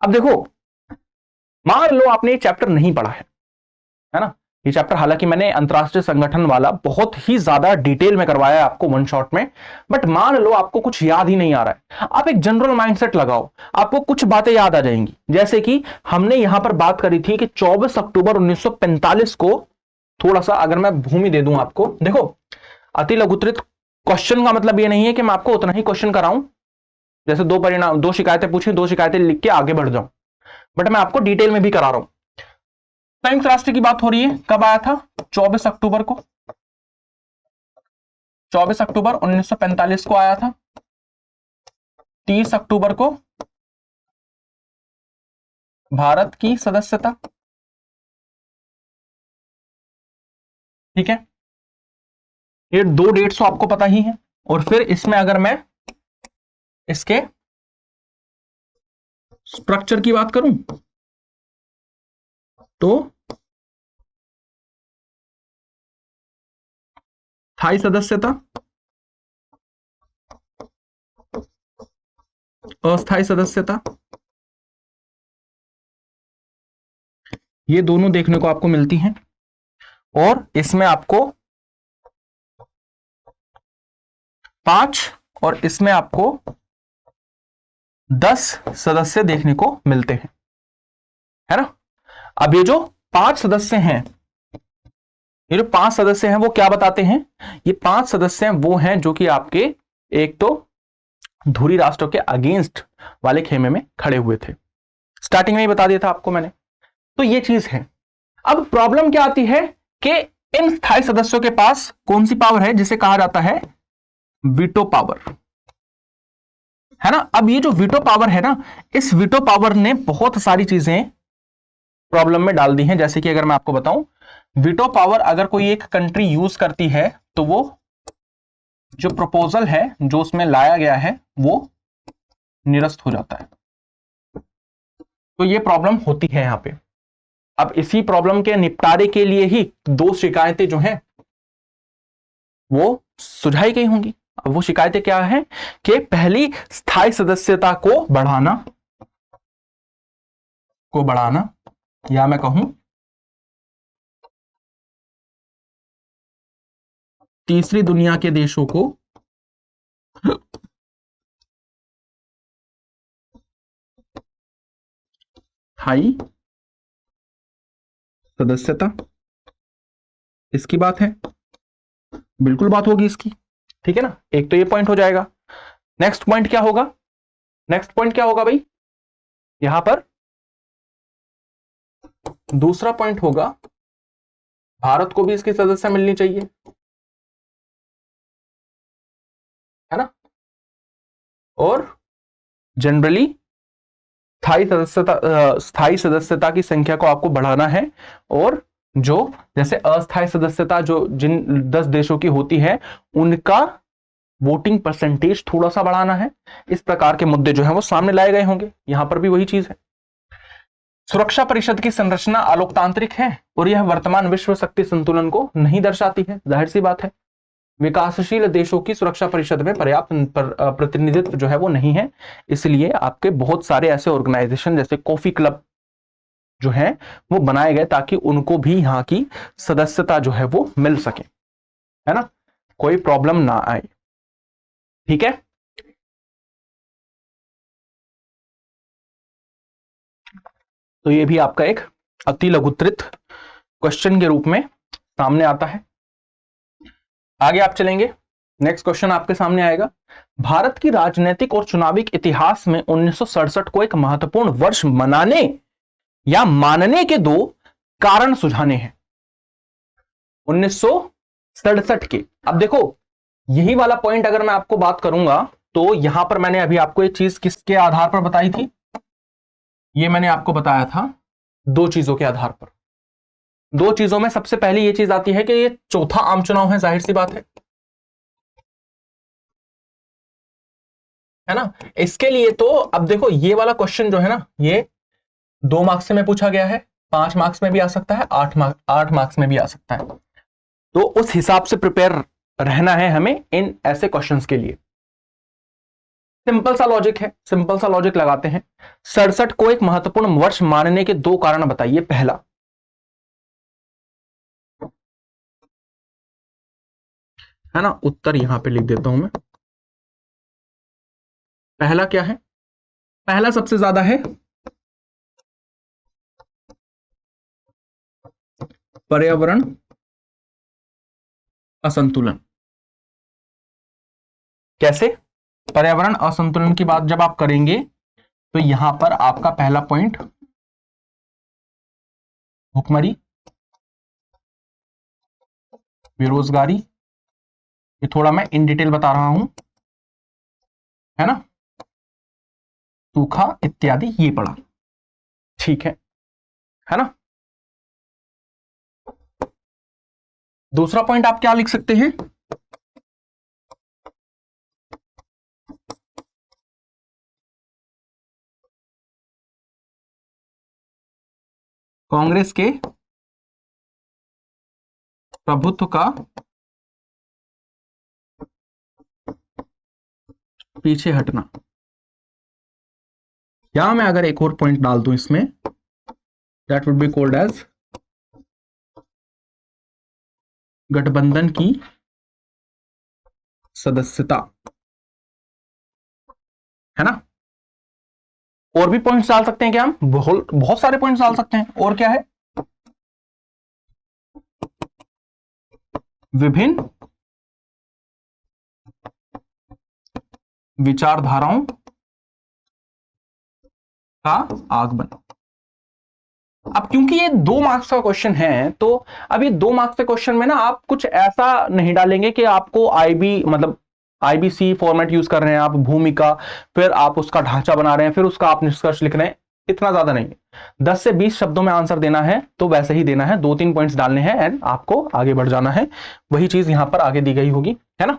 अब देखो मान लो आपने ये चैप्टर नहीं पढ़ा है ना, ये चैप्टर हालांकि मैंने अंतरराष्ट्रीय संगठन वाला बहुत ही ज्यादा डिटेल में करवाया है आपको वन शॉट में, बट मान लो आपको कुछ याद ही नहीं आ रहा है, आप एक जनरल माइंडसेट लगाओ, आपको कुछ बातें याद आ जाएंगी। जैसे कि हमने यहां पर बात करी थी कि 24 अक्टूबर 1945 को, थोड़ा सा अगर मैं भूमि दे दूं आपको, देखो अति लघुत्तरित क्वेश्चन का मतलब ये नहीं है कि मैं आपको उतना ही क्वेश्चन कराऊं, जैसे दो शिकायतें पूछी, 2 शिकायतें लिख के आगे बढ़ जाऊं, बट मैं आपको डिटेल में भी करा रहा हूं। संयुक्त राष्ट्र की बात हो रही है, कब आया था? 24 अक्टूबर को, 24 अक्टूबर 1945 को आया था। 30 अक्टूबर को भारत की सदस्यता, ठीक है, ये 2 डेट्स तो आपको पता ही है। और फिर इसमें अगर मैं इसके स्ट्रक्चर की बात करूं तो स्थायी सदस्यता, अस्थायी सदस्यता, ये दोनों देखने को आपको मिलती हैं। और इसमें आपको 5 और इसमें आपको 10 सदस्य देखने को मिलते हैं, है ना। अब ये जो 5 सदस्य हैं, ये जो 5 सदस्य हैं वो क्या बताते हैं? ये 5 सदस्य हैं वो हैं जो कि आपके एक तो धुरी राष्ट्रों के अगेंस्ट वाले खेमे में खड़े हुए थे, स्टार्टिंग में ही बता दिया था आपको मैंने। तो ये चीज है। अब प्रॉब्लम क्या आती है कि इन स्थायी सदस्यों के पास कौन सी पावर है, जिसे कहा जाता है वीटो पावर, है ना। अब ये जो वीटो पावर है ना, इस वीटो पावर ने बहुत सारी चीजें प्रॉब्लम में डाल दी हैं। जैसे कि अगर मैं आपको बताऊं, वीटो पावर अगर कोई एक कंट्री यूज करती है तो वो जो प्रपोजल है जो उसमें लाया गया है वो निरस्त हो जाता है। तो ये प्रॉब्लम होती है यहां पे। अब इसी प्रॉब्लम के निपटारे के लिए ही 2 शिकायतें जो हैं वो सुझाई गई होंगी। अब वो शिकायतें क्या है कि पहली, स्थायी सदस्यता को बढ़ाना या मैं कहूं तीसरी दुनिया के देशों को स्थायी सदस्यता, इसकी बात है, बिल्कुल बात होगी इसकी, ठीक है ना। एक तो ये पॉइंट हो जाएगा। नेक्स्ट पॉइंट क्या होगा? नेक्स्ट पॉइंट क्या होगा भाई? यहां पर दूसरा पॉइंट होगा, भारत को भी इसकी सदस्य मिलनी चाहिए, है ना। और जनरली स्थायी सदस्यता की संख्या को आपको बढ़ाना है। और जो जैसे अस्थायी सदस्यता जो जिन 10 देशों की होती है उनका वोटिंग परसेंटेज थोड़ा सा बढ़ाना है। इस प्रकार के मुद्दे जो है वो सामने लाए गए होंगे। यहां पर भी वही चीज है। सुरक्षा परिषद की संरचना अलोकतांत्रिक है और यह वर्तमान विश्व शक्ति संतुलन को नहीं दर्शाती है। जाहिर सी बात है, विकासशील देशों की सुरक्षा परिषद में पर्याप्त प्रतिनिधित्व जो है वो नहीं है। इसलिए आपके बहुत सारे ऐसे ऑर्गेनाइजेशन जैसे कॉफी क्लब जो है वो बनाए गए ताकि उनको भी यहां की सदस्यता जो है वो मिल सके, है ना, कोई प्रॉब्लम ना आए, ठीक है। तो ये भी आपका एक अति लघुत्तरित क्वेश्चन के रूप में सामने आता है। आगे आप चलेंगे, नेक्स्ट क्वेश्चन आपके सामने आएगा। भारत की राजनीतिक और चुनाविक इतिहास में 1967 को एक महत्वपूर्ण वर्ष मनाने या मानने के 2 कारण सुझाने हैं। 1967 के, अब देखो यही वाला पॉइंट अगर मैं आपको बात करूंगा तो यहां पर मैंने अभी आपको एक चीज किसके आधार पर बताई थी? ये मैंने आपको बताया था 2 चीजों के आधार पर। 2 चीजों में सबसे पहली ये चीज आती है कि ये चौथा आम चुनाव है, जाहिर सी बात है ना। इसके लिए तो अब देखो ये वाला क्वेश्चन जो है ना, ये 2 मार्क्स में पूछा गया है, 5 मार्क्स में भी आ सकता है, 8 मार्क्स में भी आ सकता है। तो उस हिसाब से प्रिपेयर रहना है हमें इन ऐसे क्वेश्चंस के लिए। सिंपल सा लॉजिक है, सिंपल सा लॉजिक लगाते हैं। 67 को एक महत्वपूर्ण वर्ष मानने के 2 कारण बताइए। पहला, है ना, उत्तर यहां पे लिख देता हूं मैं। पहला क्या है, पहला सबसे ज्यादा है पर्यावरण असंतुलन। कैसे? पर्यावरण असंतुलन की बात जब आप करेंगे तो यहां पर आपका पहला पॉइंट भुखमरी, बेरोजगारी, ये थोड़ा मैं इन डिटेल बता रहा हूं, है ना, सूखा इत्यादि ये पड़ा। ठीक है ना। दूसरा पॉइंट आप क्या लिख सकते हैं? कांग्रेस के प्रभुत्व का पीछे हटना। या मैं अगर एक और पॉइंट डाल दूं इसमें, that would be called as गठबंधन की सदस्यता, है ना। और भी पॉइंट्स डाल सकते हैं क्या हम? बहुत सारे पॉइंट्स डाल सकते हैं। और क्या है? विभिन्न विचारधाराओं का आगमन। अब क्योंकि ये 2 मार्क्स का क्वेश्चन है, तो अब ये 2 मार्क्स के क्वेश्चन में ना आप कुछ ऐसा नहीं डालेंगे कि आपको आईबी मतलब आईबीसी फॉर्मेट यूज कर रहे हैं आप, भूमिका, फिर आप उसका ढांचा बना रहे हैं, फिर उसका आप निष्कर्ष लिख रहे हैं। इतना ज्यादा नहीं, 10 से 20 शब्दों में आंसर देना है तो वैसे ही देना है, 2-3 पॉइंट्स डालने हैं एंड आपको आगे बढ़ जाना है। वही चीज यहां पर आगे दी गई होगी, है ना।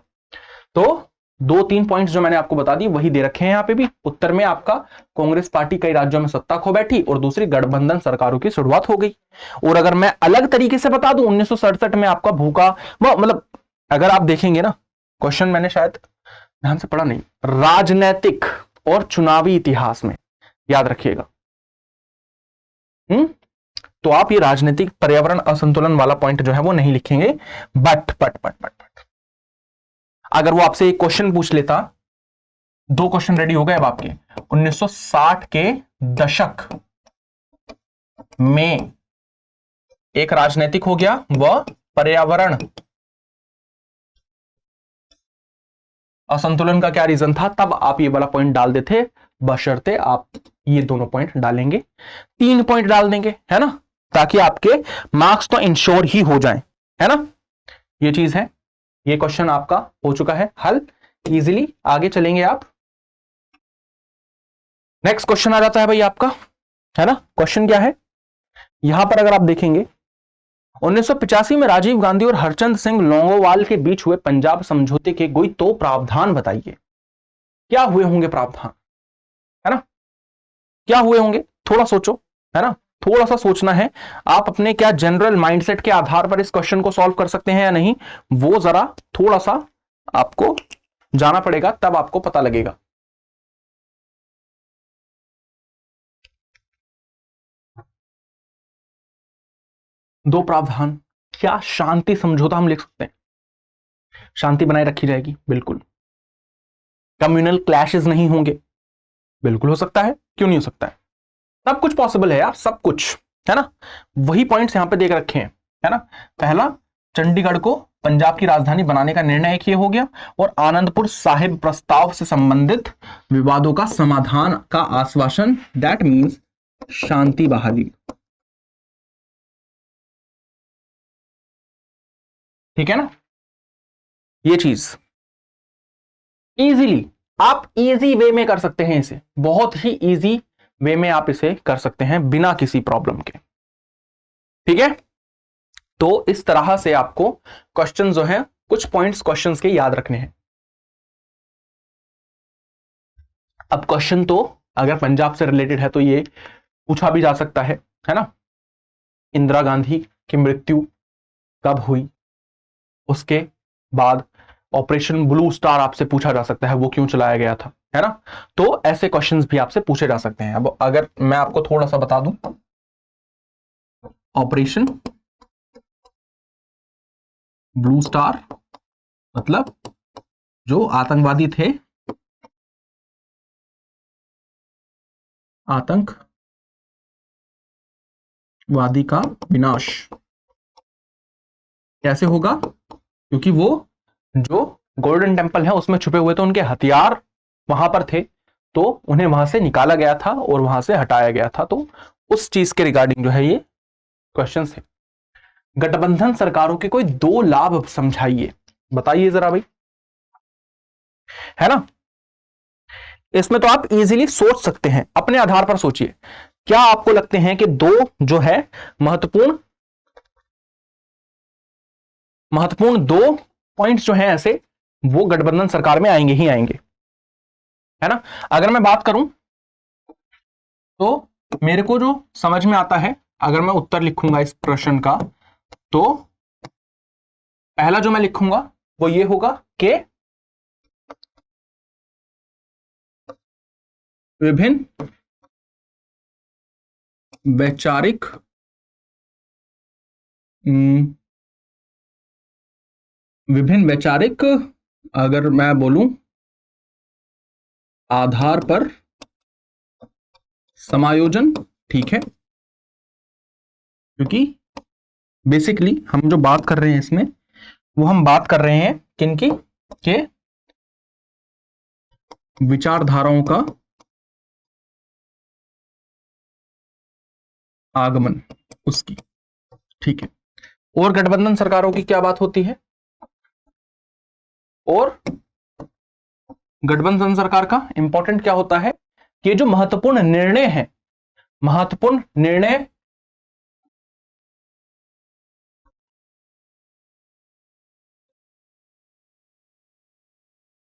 तो 2-3 पॉइंट्स जो मैंने आपको बता दी वही दे रखे हैं यहाँ पे भी। उत्तर में आपका कांग्रेस पार्टी कई राज्यों में सत्ता खो बैठी और दूसरी गठबंधन सरकारों की शुरुआत हो गई। और अगर मैं अलग तरीके से बता दूं, 1967 में आपका भूखा, मतलब अगर आप देखेंगे ना, क्वेश्चन मैंने शायद ध्यान से पढ़ा नहीं, राजनैतिक और चुनावी इतिहास में, याद रखिएगा। तो आप ये राजनीतिक पर्यावरण असंतुलन वाला पॉइंट जो है वो नहीं लिखेंगे। बट अगर वो आपसे एक क्वेश्चन पूछ लेता, 2 क्वेश्चन रेडी हो गए अब आपके। 1960 के दशक में एक राजनीतिक हो गया, वह पर्यावरण असंतुलन का क्या रीजन था, तब आप ये वाला पॉइंट डाल देते, बशर्ते आप ये दोनों पॉइंट डालेंगे। 3 पॉइंट डाल देंगे, है ना, ताकि आपके मार्क्स तो इंश्योर ही हो जाएं, है ना। ये चीज है। ये क्वेश्चन आपका हो चुका है हल इजीली। आगे चलेंगे आप। नेक्स्ट क्वेश्चन आ जाता है भाई आपका, है ना। क्वेश्चन क्या है यहां पर अगर आप देखेंगे, 1985 में राजीव गांधी और हरचंद सिंह लोंगोवाल के बीच हुए पंजाब समझौते के कोई 2 प्रावधान बताइए। क्या हुए होंगे प्रावधान, है ना, क्या हुए होंगे, थोड़ा सोचो, है ना, थोड़ा सा सोचना है। आप अपने क्या जनरल माइंडसेट के आधार पर इस क्वेश्चन को सॉल्व कर सकते हैं या नहीं, वो जरा थोड़ा सा आपको जाना पड़ेगा, तब आपको पता लगेगा। दो प्रावधान, क्या शांति समझौता हम लिख सकते हैं, शांति बनाए रखी जाएगी, बिल्कुल। कम्युनल क्लैशेस नहीं होंगे, बिल्कुल हो सकता है, क्यों नहीं हो सकता है, सब कुछ पॉसिबल है यार, सब कुछ, है ना। वही पॉइंट्स यहां पे देख रखे हैं, है ना। पहला, चंडीगढ़ को पंजाब की राजधानी बनाने का निर्णय एक ये हो गया, और आनंदपुर साहिब प्रस्ताव से संबंधित विवादों का समाधान का आश्वासन, दैट मीन्स शांति बहाली। ठीक है ना। ये चीज इजीली आप इजी वे में कर सकते हैं, इसे बहुत ही इजी वे में आप इसे कर सकते हैं बिना किसी प्रॉब्लम के। ठीक है, तो इस तरह से आपको क्वेश्चन जो है, कुछ पॉइंट्स क्वेश्चंस के याद रखने हैं। अब क्वेश्चन तो अगर पंजाब से रिलेटेड है तो ये पूछा भी जा सकता है ना। इंदिरा गांधी की मृत्यु कब हुई, उसके बाद ऑपरेशन ब्लू स्टार आपसे पूछा जा सकता है, वो क्यों चलाया गया था, है ना। तो ऐसे क्वेश्चंस भी आपसे पूछे जा सकते हैं। अब अगर मैं आपको थोड़ा सा बता दूं, ऑपरेशन ब्लू स्टार मतलब जो आतंकवादी थे, आतंकवादी का विनाश कैसे होगा? क्योंकि वो जो गोल्डन टेम्पल है उसमें छुपे हुए थे, उनके हथियार वहां पर थे, तो उन्हें वहां से निकाला गया था और वहां से हटाया गया था। तो उस चीज के रिगार्डिंग जो है ये क्वेश्चन है। गठबंधन सरकारों के कोई दो लाभ समझाइए, बताइए जरा भाई, है ना। इसमें तो आप इजीली सोच सकते हैं, अपने आधार पर सोचिए। क्या आपको लगते हैं कि दो जो है महत्वपूर्ण दो पॉइंट्स जो हैं ऐसे, वो गठबंधन सरकार में आएंगे ही आएंगे, है ना। अगर मैं बात करूं तो मेरे को जो समझ में आता है, अगर मैं उत्तर लिखूंगा इस प्रश्न का, तो पहला जो मैं लिखूंगा वो ये होगा कि विभिन्न वैचारिक अगर मैं बोलूं आधार पर समायोजन, ठीक है। क्योंकि बेसिकली हम जो बात कर रहे हैं इसमें, वो हम बात कर रहे हैं किनकी, के विचारधाराओं का आगमन, उसकी, ठीक है। और गठबंधन सरकारों की क्या बात होती है, और गठबंधन सरकार का इंपॉर्टेंट क्या होता है कि जो महत्वपूर्ण निर्णय है, महत्वपूर्ण निर्णय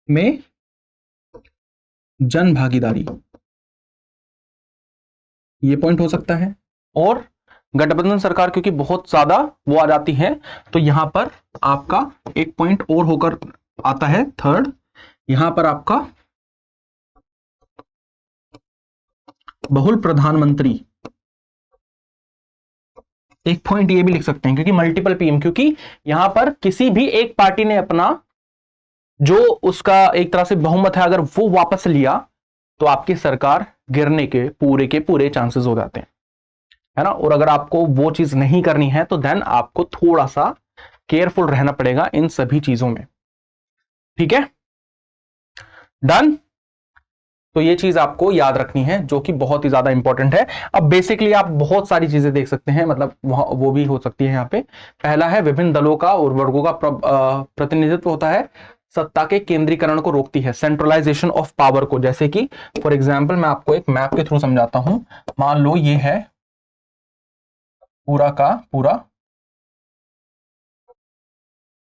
में जन भागीदारी, ये पॉइंट हो सकता है। और गठबंधन सरकार क्योंकि बहुत ज्यादा वो आ जाती है, तो यहां पर आपका एक पॉइंट और होकर आता है, थर्ड, यहां पर आपका बहुल प्रधानमंत्री, एक पॉइंट ये भी लिख सकते हैं, क्योंकि मल्टीपल पीएम, क्योंकि यहां पर किसी भी एक पार्टी ने अपना जो उसका एक तरह से बहुमत है, अगर वो वापस लिया तो आपकी सरकार गिरने के पूरे चांसेस हो जाते हैं, है ना। और अगर आपको वो चीज नहीं करनी है तो देन आपको थोड़ा सा केयरफुल रहना पड़ेगा इन सभी चीजों में, ठीक है। डन। तो ये चीज आपको याद रखनी है, जो कि बहुत ही ज्यादा इंपॉर्टेंट है। अब बेसिकली आप बहुत सारी चीजें देख सकते हैं, मतलब वो भी हो सकती है। यहाँ पे पहला है विभिन्न दलों का और वर्गों का प्रतिनिधित्व होता है, सत्ता के केंद्रीकरण को रोकती है, सेंट्रलाइजेशन ऑफ पावर को। जैसे कि फॉर एग्जाम्पल मैं आपको एक मैप के थ्रू समझाता हूं। मान लो ये है पूरा का पूरा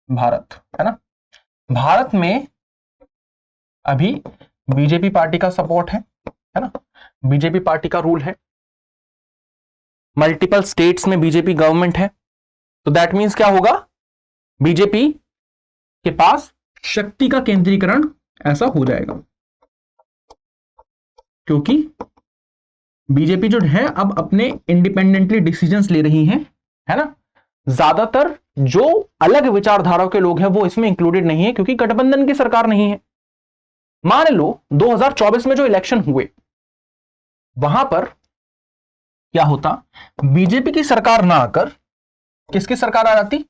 भारत, है ना। भारत में अभी बीजेपी पार्टी का सपोर्ट है ना, बीजेपी पार्टी का रूल है, मल्टीपल स्टेट्स में बीजेपी गवर्नमेंट है। तो दैट मींस क्या होगा, बीजेपी के पास शक्ति का केंद्रीकरण ऐसा हो जाएगा, क्योंकि बीजेपी जो है अब अपने इंडिपेंडेंटली डिसीजंस ले रही है ना। ज्यादातर जो अलग विचारधारा के लोग हैं वो इसमें इंक्लूडेड नहीं है, क्योंकि गठबंधन की सरकार नहीं है। मान लो 2024 में जो इलेक्शन हुए, वहां पर क्या होता, बीजेपी की सरकार ना आकर किसकी सरकार आ जाती,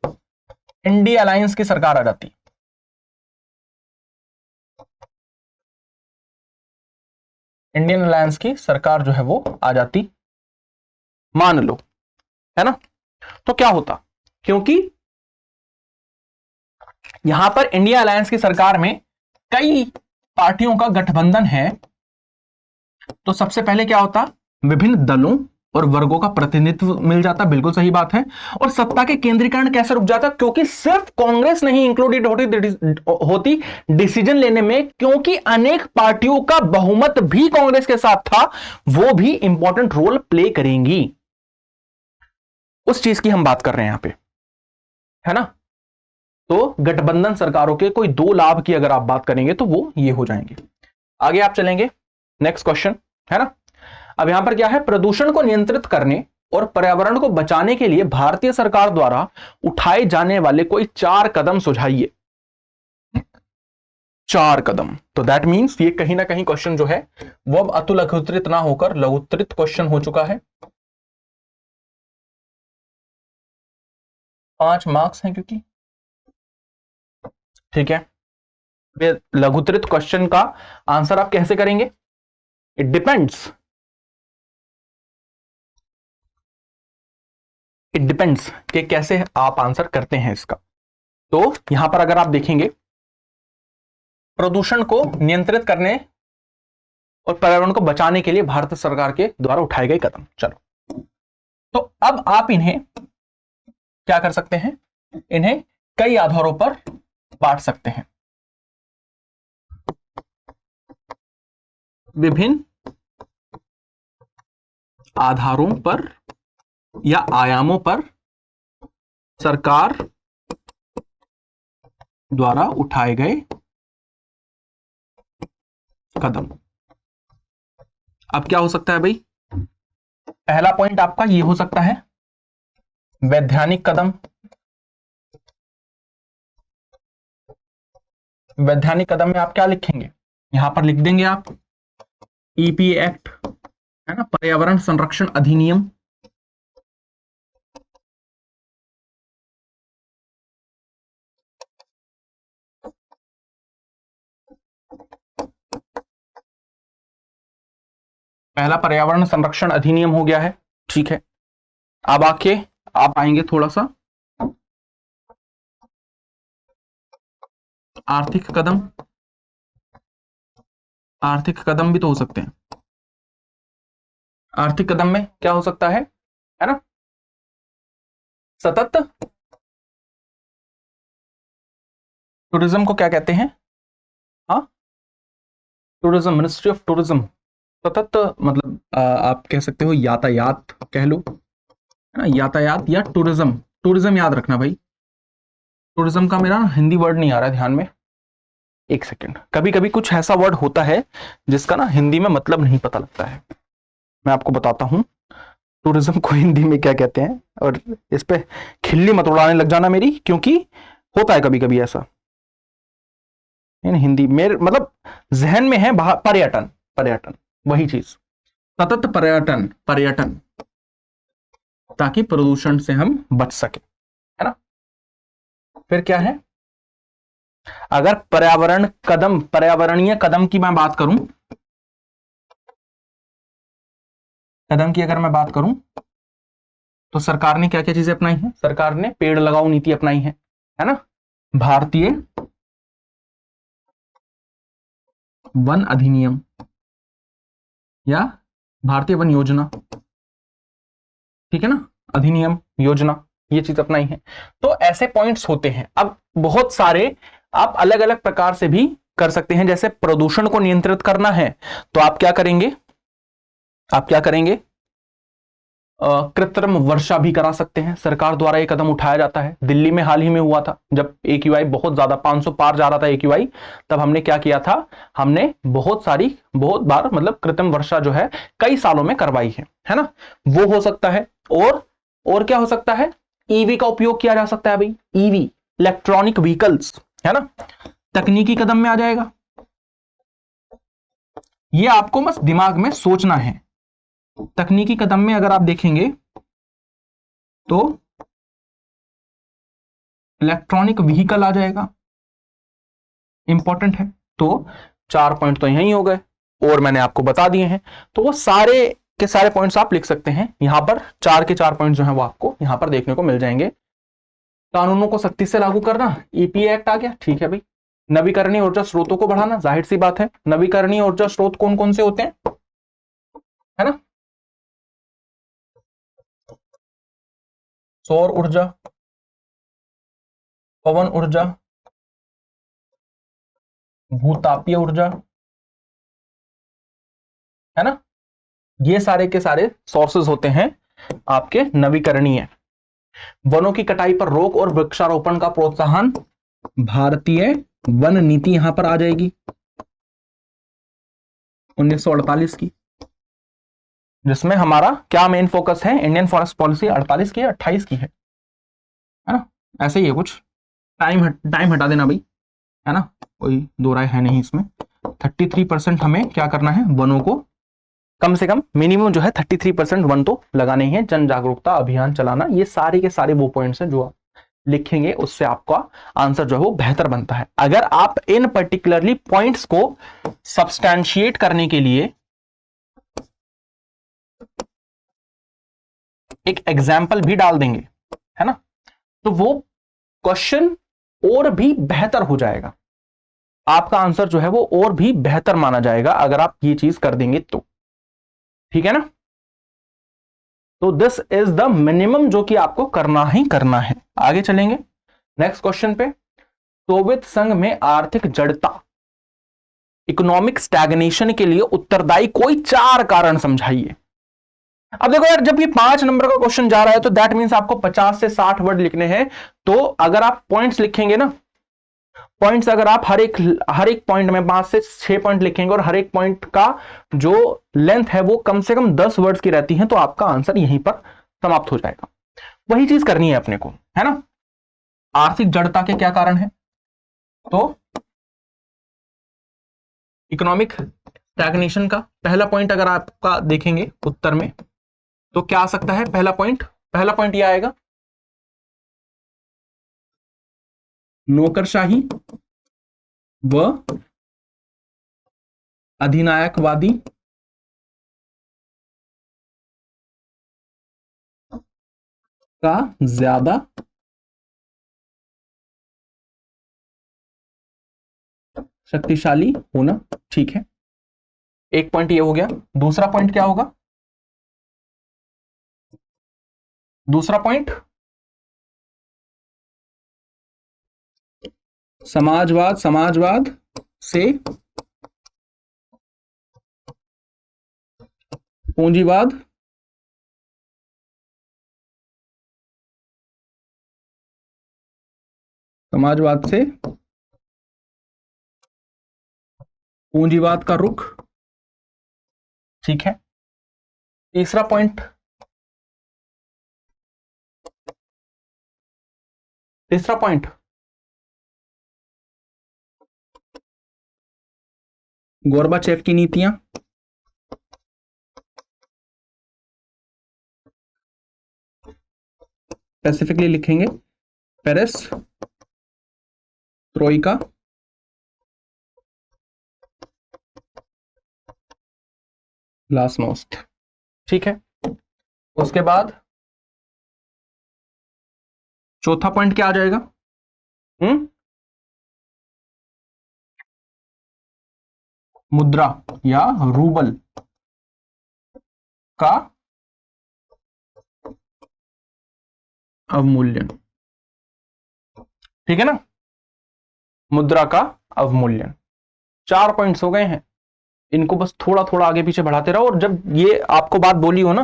इंडिया अलायंस की सरकार आ जाती। इंडियन अलायंस की सरकार जो है वो आ जाती, मान लो, है ना। तो क्या होता, क्योंकि यहां पर इंडिया अलायंस की सरकार में कई पार्टियों का गठबंधन है, तो सबसे पहले क्या होता, विभिन्न दलों और वर्गों का प्रतिनिधित्व मिल जाता, बिल्कुल सही बात है। और सत्ता के केंद्रीकरण कैसे रुक जाता, क्योंकि सिर्फ कांग्रेस नहीं इंक्लूडेड होती डिसीजन लेने में, क्योंकि अनेक पार्टियों का बहुमत भी कांग्रेस के साथ था, वो भी इंपॉर्टेंट रोल प्ले करेंगी। उस चीज की हम बात कर रहे हैं यहां पे, है ना। तो गठबंधन सरकारों के कोई दो लाभ की अगर आप बात करेंगे तो वो ये हो जाएंगे। आगे आप चलेंगे, नेक्स्ट क्वेश्चन, है ना। अब यहां पर क्या है, प्रदूषण को नियंत्रित करने और पर्यावरण को बचाने के लिए भारतीय सरकार द्वारा उठाए जाने वाले कोई 4 कदम सुझाइए। 4 कदम। तो दैट मीन्स ये कहीं ना कहीं क्वेश्चन जो है वो अब अतु लघुत्तरित ना होकर लघुत्तरित क्वेश्चन हो चुका है। 5 मार्क्स हैं क्योंकि, ठीक है। लघुत्तरित क्वेश्चन का आंसर आप कैसे करेंगे? इट डिपेंड्स, इट डिपेंड्स कि कैसे आप आंसर करते हैं इसका। तो यहां पर अगर आप देखेंगे, प्रदूषण को नियंत्रित करने और पर्यावरण को बचाने के लिए भारत सरकार के द्वारा उठाए गए कदम। चलो, तो अब आप इन्हें क्या कर सकते हैं? इन्हें कई आधारों पर बांट सकते हैं, विभिन्न आधारों पर या आयामों पर सरकार द्वारा उठाए गए कदम। अब क्या हो सकता है भाई? पहला पॉइंट आपका ये हो सकता है वैधानिक कदम। वैधानिक कदम में आप क्या लिखेंगे? यहां पर लिख देंगे आप ईपी एक्ट, है ना, पर्यावरण संरक्षण अधिनियम। पहला पर्यावरण संरक्षण अधिनियम हो गया है, ठीक है। अब आप आएंगे थोड़ा सा आर्थिक कदम। आर्थिक कदम भी तो हो सकते हैं। आर्थिक कदम में क्या हो सकता है ना? सतत, टूरिज्म को क्या कहते हैं? हाँ, टूरिज्म, मिनिस्ट्री ऑफ टूरिज्म। सतत मतलब आप कह सकते हो यातायात कह लो, है ना, यातायात या टूरिज्म। टूरिज्म याद रखना भाई, टूरिज्म का मेरा हिंदी वर्ड नहीं आ रहा है ध्यान में, एक सेकेंड। कभी कभी कुछ ऐसा वर्ड होता है जिसका ना हिंदी में मतलब नहीं पता लगता है, मैं आपको बताता हूं टूरिज्म को हिंदी में क्या कहते हैं। और इस पे खिल्ली मत उड़ाने लग जाना मेरी, क्योंकि होता है कभी कभी ऐसा। इन हिंदी मेरे मतलब जहन में है पर्यटन, पर्यटन वही चीज, सतत पर्यटन, पर्यटन, ताकि प्रदूषण से हम बच सके, है ना। फिर क्या है? अगर पर्यावरण कदम, पर्यावरणीय कदम की मैं बात करूं, कदम की अगर मैं बात करूं, तो सरकार ने क्या क्या चीजें अपनाई हैं? सरकार ने पेड़ लगाओ नीति अपनाई है ना, भारतीय वन अधिनियम या भारतीय वन योजना, ठीक है ना, अधिनियम, योजना, ये चीज अपनाई है। तो ऐसे पॉइंट्स होते हैं। अब बहुत सारे आप अलग अलग प्रकार से भी कर सकते हैं। जैसे प्रदूषण को नियंत्रित करना है तो आप क्या करेंगे? आप क्या करेंगे? कृत्रिम वर्षा भी करा सकते हैं, सरकार द्वारा यह कदम उठाया जाता है। दिल्ली में हाल ही में हुआ था, जब AQI बहुत ज्यादा 500 पार जा रहा था AQI, तब हमने क्या किया था? हमने बहुत बार मतलब कृत्रिम वर्षा जो है कई सालों में करवाई है ना। वो हो सकता है। और क्या हो सकता है? ईवी का उपयोग किया जा सकता है भाई, ईवी, इलेक्ट्रॉनिक व्हीकल्स, है ना, तकनीकी कदम में आ जाएगा। ये आपको बस दिमाग में सोचना है। तकनीकी कदम में अगर आप देखेंगे तो इलेक्ट्रॉनिक व्हीकल आ जाएगा, इंपॉर्टेंट है। तो 4 पॉइंट तो यही हो गए और मैंने आपको बता दिए हैं। तो वो सारे के सारे पॉइंट्स आप लिख सकते हैं। यहां पर 4 के 4 पॉइंट जो है वो आपको यहां पर देखने को मिल जाएंगे। कानूनों को सख्ती से लागू करना, EPA एक्ट आ गया, ठीक है भाई। नवीकरणीय ऊर्जा स्रोतों को बढ़ाना, जाहिर सी बात है। नवीकरणीय ऊर्जा स्रोत कौन कौन से होते हैं, है ना? सौर ऊर्जा, पवन ऊर्जा, भूतापीय ऊर्जा, है ना। ये सारे के सारे सोर्सेज होते हैं आपके नवीकरणीय। वनों की कटाई पर रोक और वृक्षारोपण का प्रोत्साहन, भारतीय वन नीति यहां पर आ जाएगी 1948 की, जिसमें हमारा क्या मेन फोकस है? इंडियन फॉरेस्ट पॉलिसी 48 की है, 28 की है ना, ऐसे ही है कुछ। टाइम हटा देना भाई। है ना, कोई दो राय है नहीं इसमें। 33% हमें क्या करना है, वनों को कम से कम मिनिमम जो है 33% वन तो लगाने ही है। जन जागरूकता अभियान चलाना, ये सारे के सारे वो पॉइंट्स हैं जो आप लिखेंगे उससे आपका आंसर जो है वो बेहतर बनता है। अगर आप इन पर्टिकुलरली पॉइंट्स को सब्सटैंशिएट करने के लिए एक एग्जाम्पल भी डाल देंगे, है ना, तो वो क्वेश्चन और भी बेहतर हो जाएगा, आपका आंसर जो है वो और भी बेहतर माना जाएगा अगर आप ये चीज कर देंगे तो, ठीक है ना। तो दिस इज द मिनिमम जो कि आपको करना ही करना है। आगे चलेंगे नेक्स्ट क्वेश्चन पे। सोवियत संघ में आर्थिक जड़ता, इकोनॉमिक स्टैग्नेशन के लिए उत्तरदायी कोई 4 कारण समझाइए। अब देखो यार, जब ये 5 नंबर का क्वेश्चन जा रहा है तो दैट मींस आपको 50 से 60 वर्ड लिखने हैं। तो अगर आप पॉइंट्स लिखेंगे ना, पॉइंट्स अगर आप हर एक पॉइंट में 5 से 6 पॉइंट लिखेंगे और हर एक पॉइंट का जो लेंथ है वो कम से कम 10 वर्ड्स की रहती है, तो आपका आंसर यहीं पर समाप्त हो जाएगा। वही चीज करनी है अपने को, है ना। आर्थिक जड़ता के क्या कारण है, तो इकोनॉमिक स्टैग्नेशन का पहला पॉइंट अगर आपका देखेंगे उत्तर में तो क्या आ सकता है। पहला पॉइंट यह आएगा, नौकरशाही व अधिनायकवादी का ज्यादा शक्तिशाली होना, ठीक है, एक पॉइंट ये हो गया। दूसरा पॉइंट क्या होगा, दूसरा पॉइंट समाजवाद से पूंजीवाद समाजवाद से पूंजीवाद का रुख, ठीक है। तीसरा पॉइंट गोर्बाचेव की नीतियां, स्पेसिफिकली लिखेंगे पेरिस ट्रोइका, ग्लासनोस्ट, ठीक है। उसके बाद चौथा पॉइंट क्या आ जाएगा, मुद्रा या रूबल का अवमूल्यन, ठीक है ना, मुद्रा का अवमूल्यन। 4 पॉइंट्स हो गए हैं, इनको बस थोड़ा थोड़ा आगे पीछे बढ़ाते रहो। और जब ये आपको बात बोली हो ना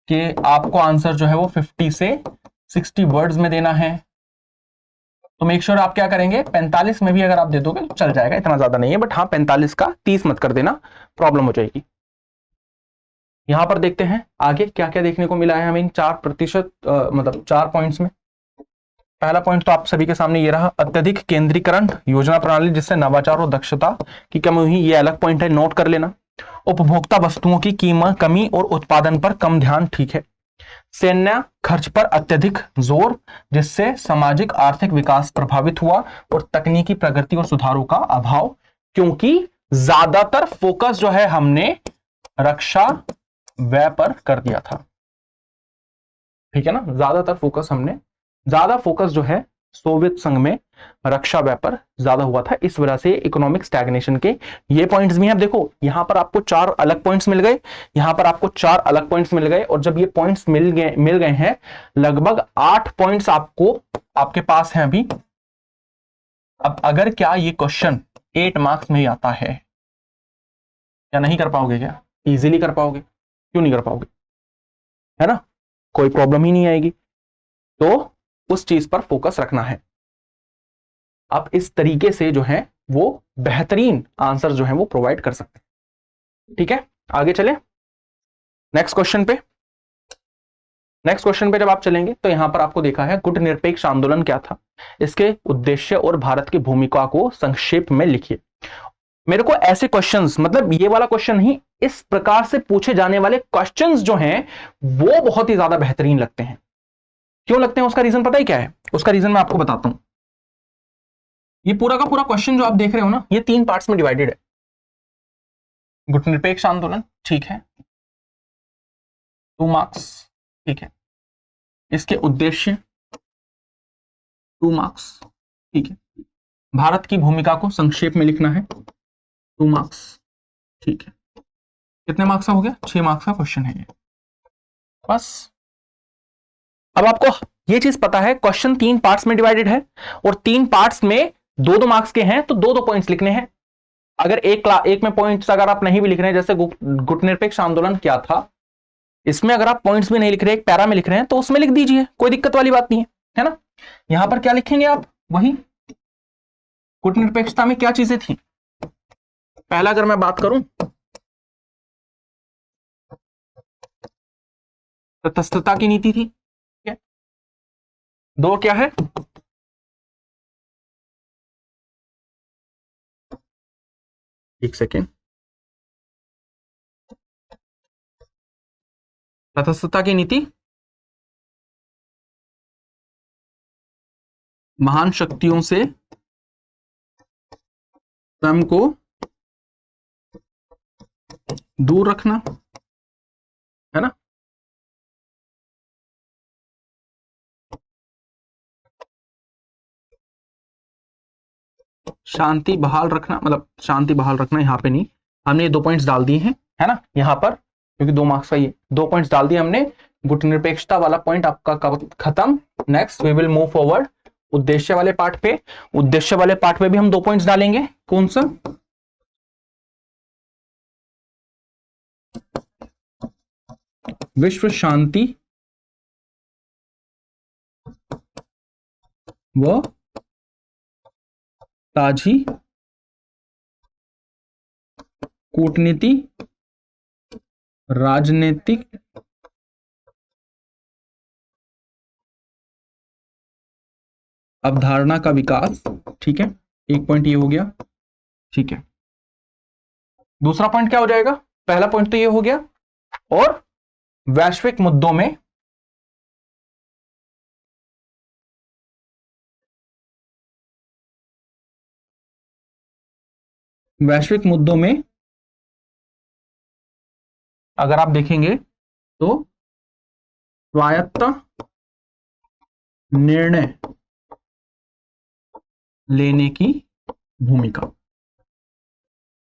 कि आपको आंसर जो है वो 50 से 60 वर्ड्स में देना है, तो मेक श्योर आप क्या करेंगे, 45 में भी अगर आप दे दोगे तो चल जाएगा, इतना ज्यादा नहीं है, बट हाँ 45 का 30 मत कर देना, प्रॉब्लम हो जाएगी। यहां पर देखते हैं आगे क्या क्या देखने को मिला है हमें 4% मतलब 4 पॉइंट्स में। पहला पॉइंट तो आप सभी के सामने ये रहा, अत्यधिक केंद्रीकरण योजना प्रणाली जिससे नवाचार और दक्षता की कमी हुई, ये अलग पॉइंट है, नोट कर लेना। उपभोक्ता वस्तुओं की कीमत कमी और उत्पादन पर कम ध्यान, ठीक है। सैन्य खर्च पर अत्यधिक जोर जिससे सामाजिक आर्थिक विकास प्रभावित हुआ, और तकनीकी प्रगति और सुधारों का अभाव, क्योंकि ज्यादातर फोकस जो है हमने रक्षा व्यय पर कर दिया था, ठीक है ना। ज्यादा फोकस जो है सोवियत संघ में रक्षा व्यय पर ज्यादा हुआ था, इस वजह से इकोनॉमिक स्टैग्नेशन के ये पॉइंट्स भी हैं। देखो यहां पर आपको 4 अलग पॉइंट्स मिल गए, यहां पर आपको 4 अलग पॉइंट्स मिल गए, और जब ये पॉइंट्स मिल गए हैं, लगभग 8 पॉइंट्स आपको आपके पास हैं अभी। अब अगर क्या ये क्वेश्चन 8 मार्क्स में ही आता है, क्या नहीं कर पाओगे, क्या इजीली कर पाओगे, क्यों नहीं कर पाओगे, है ना, कोई प्रॉब्लम ही नहीं आएगी। तो उस चीज पर फोकस रखना है। आप इस तरीके से जो है वो बेहतरीन आंसर जो है वो प्रोवाइड कर सकते हैं, ठीक है। आगे चले नेक्स्ट क्वेश्चन पे। नेक्स्ट क्वेश्चन पे जब आप चलेंगे तो यहां पर आपको देखा है गुट निरपेक्ष आंदोलन क्या था, इसके उद्देश्य और भारत की भूमिका को संक्षेप में लिखिए। मेरे को ऐसे क्वेश्चंस, मतलब ये वाला क्वेश्चन ही, इस प्रकार से पूछे जाने वाले क्वेश्चंस जो हैं वो बहुत ही ज्यादा बेहतरीन लगते हैं। क्यों लगते हैं उसका रीजन पता ही क्या है? उसका रीजन मैं आपको बताता हूं। ये पूरा का पूरा क्वेश्चन जो आप देख रहे हो ना, ये 3 पार्ट्स में डिवाइडेड है। गुटनिरपेक्ष आंदोलन, ठीक है, 2 मार्क्स, ठीक है। इसके उद्देश्य, 2 मार्क्स, ठीक है। भारत की भूमिका को संक्षेप में लिखना है, 2 मार्क्स, ठीक है। कितने मार्क्स का हो गया? 6 मार्क्स का क्वेश्चन है ये, बस। अब आपको ये चीज पता है क्वेश्चन 3 पार्ट्स में डिवाइडेड है और 3 पार्ट्स में 2-2 मार्क्स के हैं, तो 2-2 पॉइंट्स लिखने हैं। अगर एक में पॉइंट्स अगर आप नहीं भी लिख रहे हैं, जैसे गुटनिरपेक्ष आंदोलन क्या था, इसमें अगर आप पॉइंट्स भी नहीं लिख रहे, एक पैरा में लिख रहे हैं, तो उसमें लिख दीजिए, कोई दिक्कत वाली बात नहीं है, है ना। यहां पर क्या लिखेंगे आप? वही गुटनिरपेक्षता में क्या चीजें थी। पहला अगर मैं बात करूं, तटस्थता की नीति थी, ठीक है। 2 क्या है? एक सेकेंड, तटस्थता की नीति महान शक्तियों से स्वयं को दूर रखना, है ना। शांति बहाल रखना, मतलब शांति बहाल रखना यहां पे नहीं, हमने ये 2 पॉइंट्स डाल दिए हैं, है ना, यहां पर, क्योंकि 2 मार्क्स का ये 2 पॉइंट्स डाल दिए हमने। गुटनिरपेक्षता वाला पॉइंट आपका खत्म। Next we will move forward उद्देश्य वाले पार्ट पे। उद्देश्य वाले पार्ट पे भी हम 2 पॉइंट्स डालेंगे। कौन सा? विश्व शांति व ताजी कूटनीति राजनीतिक अवधारणा का विकास, ठीक है। एक पॉइंट ये हो गया, ठीक है। दूसरा पॉइंट क्या हो जाएगा? पहला पॉइंट तो ये हो गया, और वैश्विक मुद्दों में अगर आप देखेंगे तो स्वायत्त निर्णय लेने की भूमिका,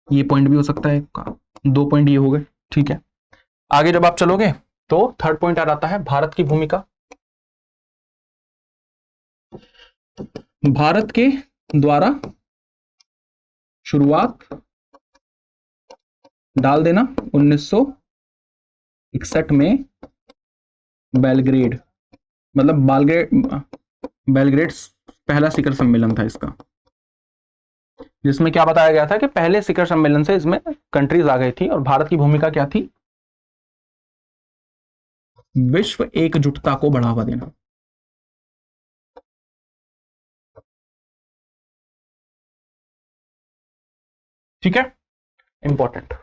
ये पॉइंट भी हो सकता है का। 2 पॉइंट ये हो गए, ठीक है। आगे जब आप चलोगे तो थर्ड पॉइंट आ जाता है भारत की भूमिका। भारत के द्वारा शुरुआत डाल देना 1961 में बेलग्रेड, मतलब बेलग्रेड पहला शिखर सम्मेलन था इसका, जिसमें क्या बताया गया था कि पहले शिखर सम्मेलन से इसमें कंट्रीज आ गई थी और भारत की भूमिका क्या थी? विश्व एकजुटता को बढ़ावा देना। ठीक है, इंपॉर्टेंट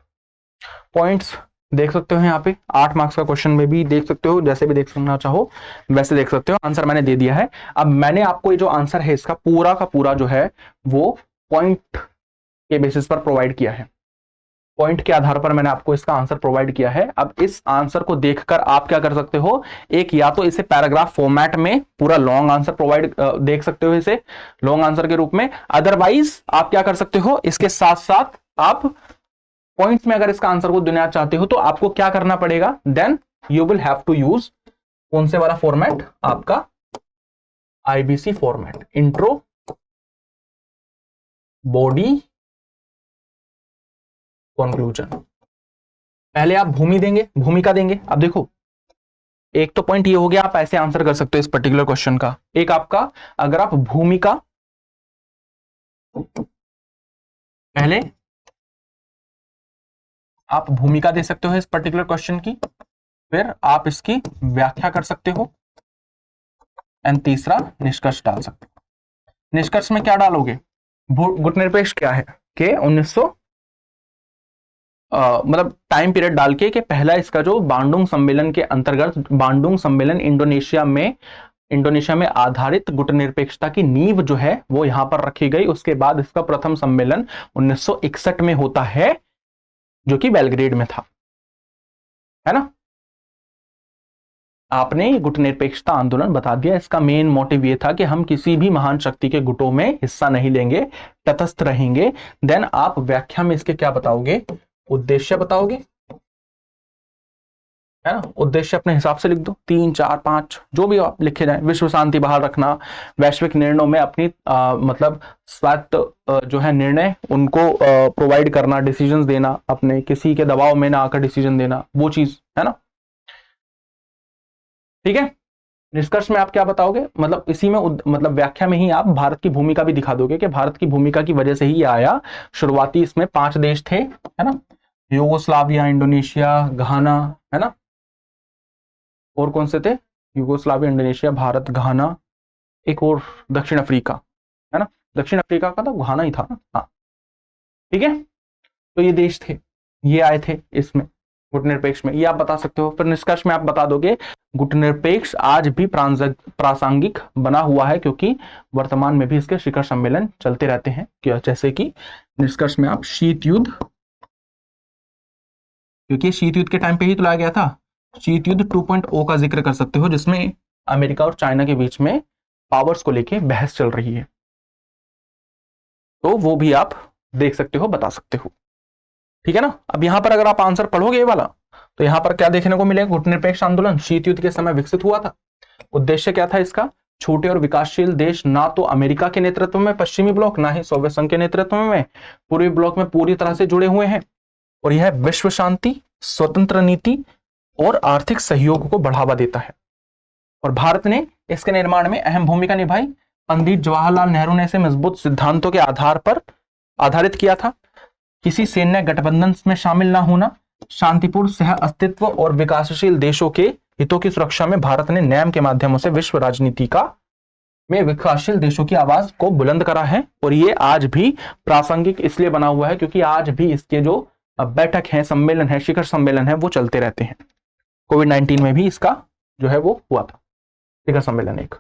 पॉइंट्स देख सकते हो यहाँ पे। 8 मार्क्स का क्वेश्चन में भी देख सकते हो, जैसे भी देख सकना चाहो वैसे देख सकते हो। आंसर मैंने दे दिया है। अब मैंने आपको ये जो आंसर है इसका पूरा का पूरा जो है वो पॉइंट के बेसिस पर प्रोवाइड किया है। पॉइंट के आधार पर मैंने आपको इसका आंसर प्रोवाइड किया है। अब इस आंसर को देखकर आप क्या कर सकते हो, एक या तो इसे पैराग्राफ फॉर्मेट में पूरा लॉन्ग आंसर प्रोवाइड देख सकते हो इसे लॉन्ग आंसर के रूप में। अदरवाइज आप क्या कर सकते हो, इसके साथ साथ आप पॉइंट्स में अगर इसका आंसर को देना चाहते हो तो आपको क्या करना पड़ेगा, then you will have to use कौन से वाला फॉर्मेट, आपका IBC format, intro body conclusion. पहले आप भूमिका देंगे। अब देखो एक तो पॉइंट ये हो गया, आप ऐसे आंसर कर सकते हो इस पर्टिकुलर क्वेश्चन का। एक आपका, अगर आप भूमिका पहले आप भूमिका दे सकते हो इस पर्टिकुलर क्वेश्चन की, फिर आप इसकी व्याख्या कर सकते हो, एंड तीसरा निष्कर्ष डाल सकते हो। निष्कर्ष में क्या डालोगे? गुटनिरपेक्ष क्या है कि 1900 मतलब टाइम पीरियड डाल के कि पहला इसका जो बांडुंग सम्मेलन के अंतर्गत, बांडुंग सम्मेलन इंडोनेशिया में आधारित गुटनिरपेक्षता की नींव जो है वो यहां पर रखी गई। उसके बाद इसका प्रथम सम्मेलन 1961 में होता है, जो कि बेलग्रेड में था, है ना। आपने गुटनिरपेक्षता आंदोलन बता दिया। इसका मेन मोटिव ये था कि हम किसी भी महान शक्ति के गुटों में हिस्सा नहीं लेंगे, तटस्थ रहेंगे। देन आप व्याख्या में इसके क्या बताओगे? उद्देश्य बताओगे, है ना। उद्देश्य अपने हिसाब से लिख दो, 3, 4, 5 जो भी आप लिखे जाए। विश्व शांति बहाल रखना, वैश्विक निर्णयों में अपनी मतलब स्वायत्त जो है निर्णय उनको प्रोवाइड करना, डिसीजंस देना, अपने किसी के दबाव में ना आकर डिसीजन देना, वो चीज, है ना। ठीक है। निष्कर्ष में आप क्या बताओगे? मतलब इसी में मतलब व्याख्या में ही आप भारत की भूमिका भी दिखा दोगे कि भारत की भूमिका की वजह से ही ये आया। शुरुआती इसमें 5 देश थे, है ना, यूगोस्लाविया, इंडोनेशिया, घाना, है ना, और कौन से थे? यूगोस्लाविया, इंडोनेशिया, भारत, घाना, एक और दक्षिण अफ्रीका, है ना। दक्षिण अफ्रीका का तो घाना ही था ना, हाँ। ठीक है, तो ये देश थे, ये आए थे इसमें गुटनिरपेक्ष में, ये आप बता सकते हो। फिर निष्कर्ष में आप बता दोगे गुटनिरपेक्ष आज भी प्रासंगिक बना हुआ है, क्योंकि वर्तमान में भी इसके शिखर सम्मेलन चलते रहते हैं। जैसे कि निष्कर्ष में आप शीत युद्ध, क्योंकि शीत युद्ध के टाइम पे ही तो लाया गया था, शीत युद्ध 2.0 का जिक्र कर सकते हो, जिसमें अमेरिका और चाइना के बीच में पावर्स को लेके बहस चल रही है, तो वो भी आप देख सकते हो, बता सकते हो। ठीक है ना। अब यहां पर अगर आप आंसर पढ़ोगे ये वाला, तो यहां पर क्या देखने को मिलेगा? गुटनिरपेक्ष आंदोलन शीत युद्ध के समय विकसित हुआ था। उद्देश्य क्या था इसका? छोटे और विकासशील देश, ना तो अमेरिका के नेतृत्व में पश्चिमी ब्लॉक, ना ही सोवियत संघ के नेतृत्व में पूर्वी ब्लॉक में पूरी तरह से जुड़े हुए हैं, और यह विश्व शांति, स्वतंत्र नीति और आर्थिक सहयोग को बढ़ावा देता है। और भारत ने इसके निर्माण में अहम भूमिका निभाई। पंडित जवाहरलाल नेहरू ने इसे मजबूत सिद्धांतों के आधार पर आधारित किया था। किसी सैन्य गठबंधन में शामिल न होना, शांतिपूर्ण सह अस्तित्व और विकासशील देशों के हितों की सुरक्षा में भारत ने न्याय के माध्यमों से विश्व राजनीति का में विकासशील देशों की आवाज को बुलंद करा है। और ये आज भी प्रासंगिक इसलिए बना हुआ है क्योंकि आज भी इसके जो बैठक है, सम्मेलन है, शिखर सम्मेलन है, वो चलते रहते हैं। कोविड-19 में भी इसका जो है वो हुआ था, शिखर सम्मेलन एक।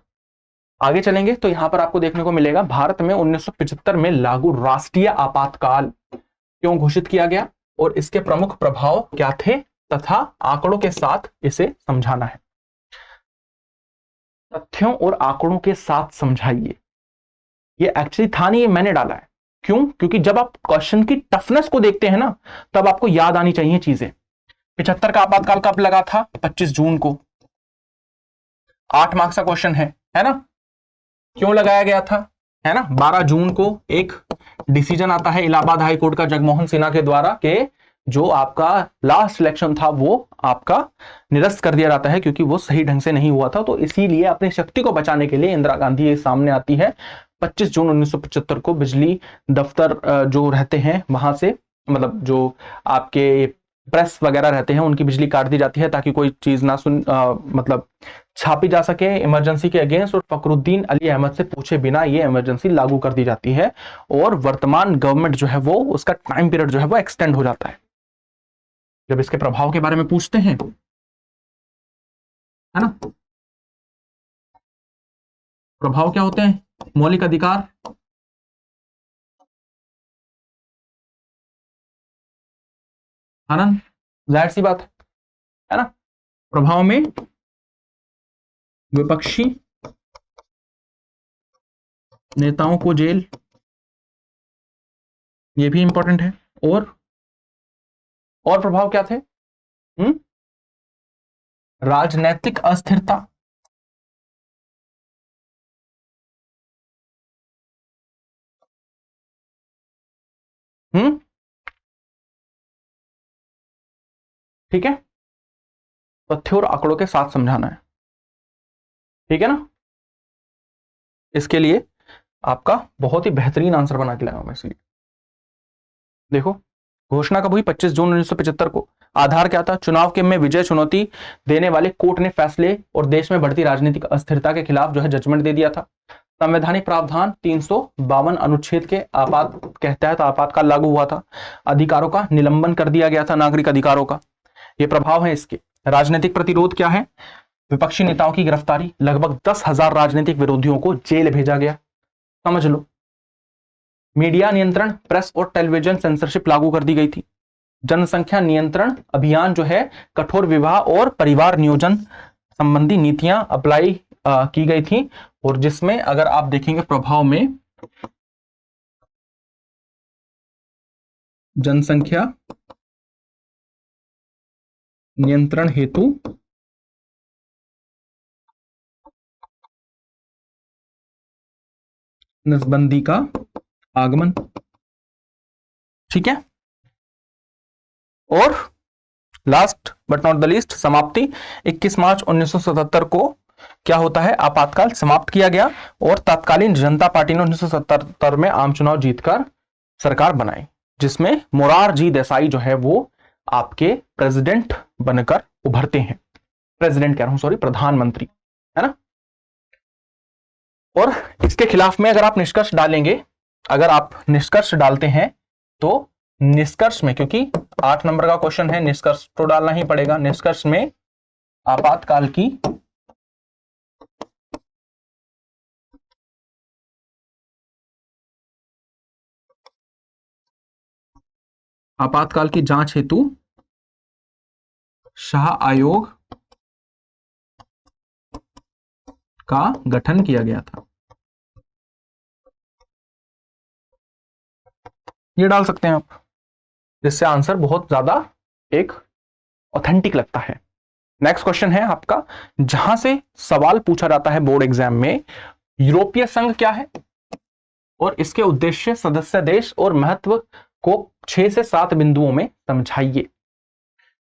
आगे चलेंगे तो यहां पर आपको देखने को मिलेगा भारत में 1975 में लागू राष्ट्रीय आपातकाल क्यों घोषित किया गया और इसके प्रमुख प्रभाव क्या थे, तथा आंकड़ों के साथ इसे समझाना है। तथ्यों और आंकड़ों के साथ समझाइए। ये एक्चुअली था नहीं, ये मैंने डाला है। क्यों? क्योंकि जब आप क्वेश्चन की टफनेस को देखते हैं ना, तब आपको याद आनी चाहिए चीजें। 75 का आपातकाल कब लगा था? 25 जून को। 8 मार्क्स का क्वेश्चन है ना। क्यों लगाया गया था, है ना? 12 जून को एक डिसीजन आता है इलाहाबाद हाई कोर्ट का जगमोहन सिन्हा के द्वारा कि जो आपका लास्ट इलेक्शन था वो आपका निरस्त कर दिया जाता है क्योंकि वो सही ढंग से नहीं हुआ था। तो इसीलिए अपनी शक्ति को बचाने के लिए इंदिरा गांधी सामने आती है। 25 जून 1975 को बिजली दफ्तर जो रहते हैं वहां से, मतलब जो आपके प्रेस वगैरह रहते हैं, उनकी बिजली काट दी जाती है ताकि कोई चीज ना मतलब छापी जा सके इमरजेंसी के अगेंस्ट। और फखरुद्दीन अली अहमद से पूछे बिना ये इमरजेंसी लागू कर दी जाती है और वर्तमान गवर्नमेंट जो है वो उसका टाइम पीरियड जो है वो एक्सटेंड हो जाता है। जब इसके प्रभाव के बारे में पूछते हैं, है ना, प्रभाव क्या होते हैं? मौलिक अधिकार, आनंद, जाहिर सी बात है ना। प्रभाव में विपक्षी नेताओं को जेल, ये भी इंपॉर्टेंट है। और प्रभाव क्या थे? राजनैतिक अस्थिरता, ठीक है। तथ्य और आंकड़ों के साथ समझाना है, ठीक है ना। इसके लिए आपका बहुत ही बेहतरीन आंसर बना के लाया हूं मैं। इसलिए देखो, घोषणा कब हुई? 25 जून 1975 को। आधार क्या था? चुनाव के में विजय चुनौती देने वाले कोर्ट ने फैसले और देश में बढ़ती राजनीतिक अस्थिरता के खिलाफ जो है जजमेंट दे दिया था। संवैधानिक प्रावधान 352 अनुच्छेद के के तहत आपातकाल लागू हुआ था। अधिकारों का निलंबन कर दिया गया था, नागरिक अधिकारों का। ये प्रभाव है इसके। राजनीतिक प्रतिरोध क्या है? विपक्षी नेताओं की गिरफ्तारी, लगभग 10,000 राजनीतिक विरोधियों को जेल भेजा गया, समझ लो। मीडिया नियंत्रण, प्रेस और टेलीविजन सेंसरशिप लागू कर दी गई थी। जनसंख्या नियंत्रण अभियान जो है, कठोर विवाह और परिवार नियोजन संबंधी नीतियां अप्लाई की गई थी, और जिसमें अगर आप देखेंगे प्रभाव में जनसंख्या नियंत्रण हेतु नसबंदी का आगमन, ठीक है। और last but not the least, समाप्ति। 21 मार्च 1977 को क्या होता है? आपातकाल समाप्त किया गया और तत्कालीन जनता पार्टी ने 1977 में आम चुनाव जीतकर सरकार बनाई, जिसमें मोरारजी देसाई जो है वो आपके प्रेसिडेंट बनकर उभरते हैं। प्रेसिडेंट कह रहा हूं, सॉरी, प्रधानमंत्री, है ना। और इसके खिलाफ में अगर आप निष्कर्ष डालेंगे, अगर आप निष्कर्ष डालते हैं तो निष्कर्ष में, क्योंकि 8 नंबर का क्वेश्चन है, निष्कर्ष तो डालना ही पड़ेगा। निष्कर्ष में आपातकाल की जांच हेतु शाह आयोग का गठन किया गया था। ये डाल सकते हैं आप, जिससे आंसर बहुत ज्यादा एक ऑथेंटिक लगता है। नेक्स्ट क्वेश्चन है आपका, जहां से सवाल पूछा जाता है बोर्ड एग्जाम में, यूरोपीय संघ क्या है और इसके उद्देश्य, सदस्य देश और महत्व को 6 से 7 बिंदुओं में समझाइए।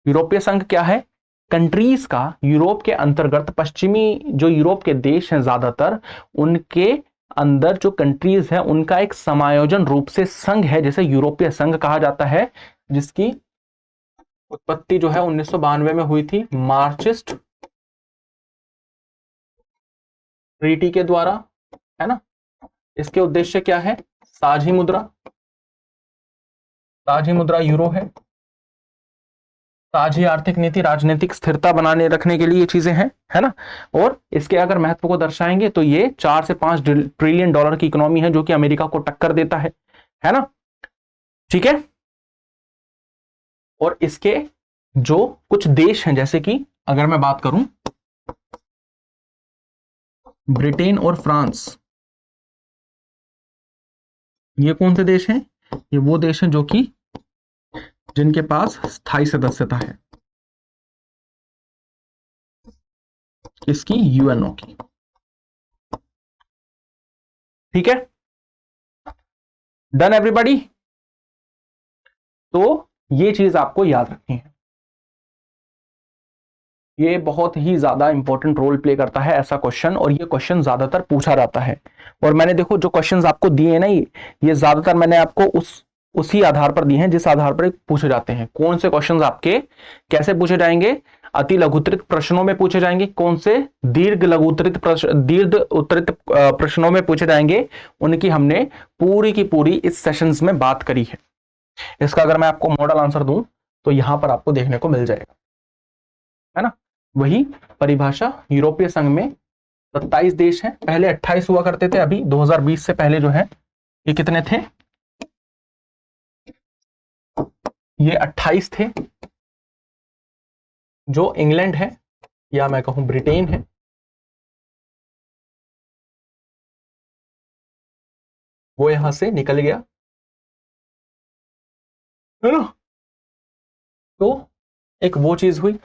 यूरोपीय संघ क्या है? कंट्रीज का, यूरोप के अंतर्गत पश्चिमी जो यूरोप के देश हैं ज्यादातर, उनके अंदर जो कंट्रीज है उनका एक समायोजन रूप से संघ है, जैसे यूरोपीय संघ कहा जाता है, जिसकी उत्पत्ति जो है 1992 में हुई थी मार्चिस्ट ट्रीटी के द्वारा, है ना। इसके उद्देश्य क्या है? साझी मुद्रा यूरो है। साझी आर्थिक नीति, राजनीतिक स्थिरता बनाने रखने के लिए ये चीजें हैं, है ना। और इसके अगर महत्व को दर्शाएंगे तो ये 4 से 5 ट्रिलियन डॉलर की इकोनॉमी है, जो कि अमेरिका को टक्कर देता है ना, ठीक है। और इसके जो कुछ देश हैं, जैसे कि अगर मैं बात करूं ब्रिटेन और फ्रांस, ये कौन से देश हैं? ये वो देश हैं जो कि जिनके पास स्थायी सदस्यता है इसकी, यूएनओ की, ठीक है। Done everybody? तो ये चीज आपको याद रखनी है, ये बहुत ही ज्यादा इंपॉर्टेंट रोल प्ले करता है ऐसा क्वेश्चन, और ये क्वेश्चन ज्यादातर पूछा जाता है। और मैंने देखो जो क्वेश्चंस आपको दिए हैं ना, ये ज्यादातर मैंने आपको उसी आधार पर दिए हैं जिस आधार पर पूछे जाते हैं। कौन से क्वेश्चंस आपके कैसे पूछे जाएंगे? अति लघुत्तरित प्रश्नों में पूछे जाएंगे। कौन से दीर्घ उत्तरित प्रश्नों में पूछे जाएंगे, उनकी हमने पूरी की पूरी इस सेशंस में बात करी है। इसका अगर मैं आपको मॉडल आंसर दूं तो यहां पर आपको देखने को मिल जाएगा, है ना। वही परिभाषा, यूरोपीय संघ में 27 देश हैं, पहले 28 हुआ करते थे, अभी 2020 से पहले जो है ये कितने थे? ये 28 थे। जो इंग्लैंड है, या मैं कहूं ब्रिटेन है, वो यहां से निकल गया, है ना। तो एक वो चीज हुई,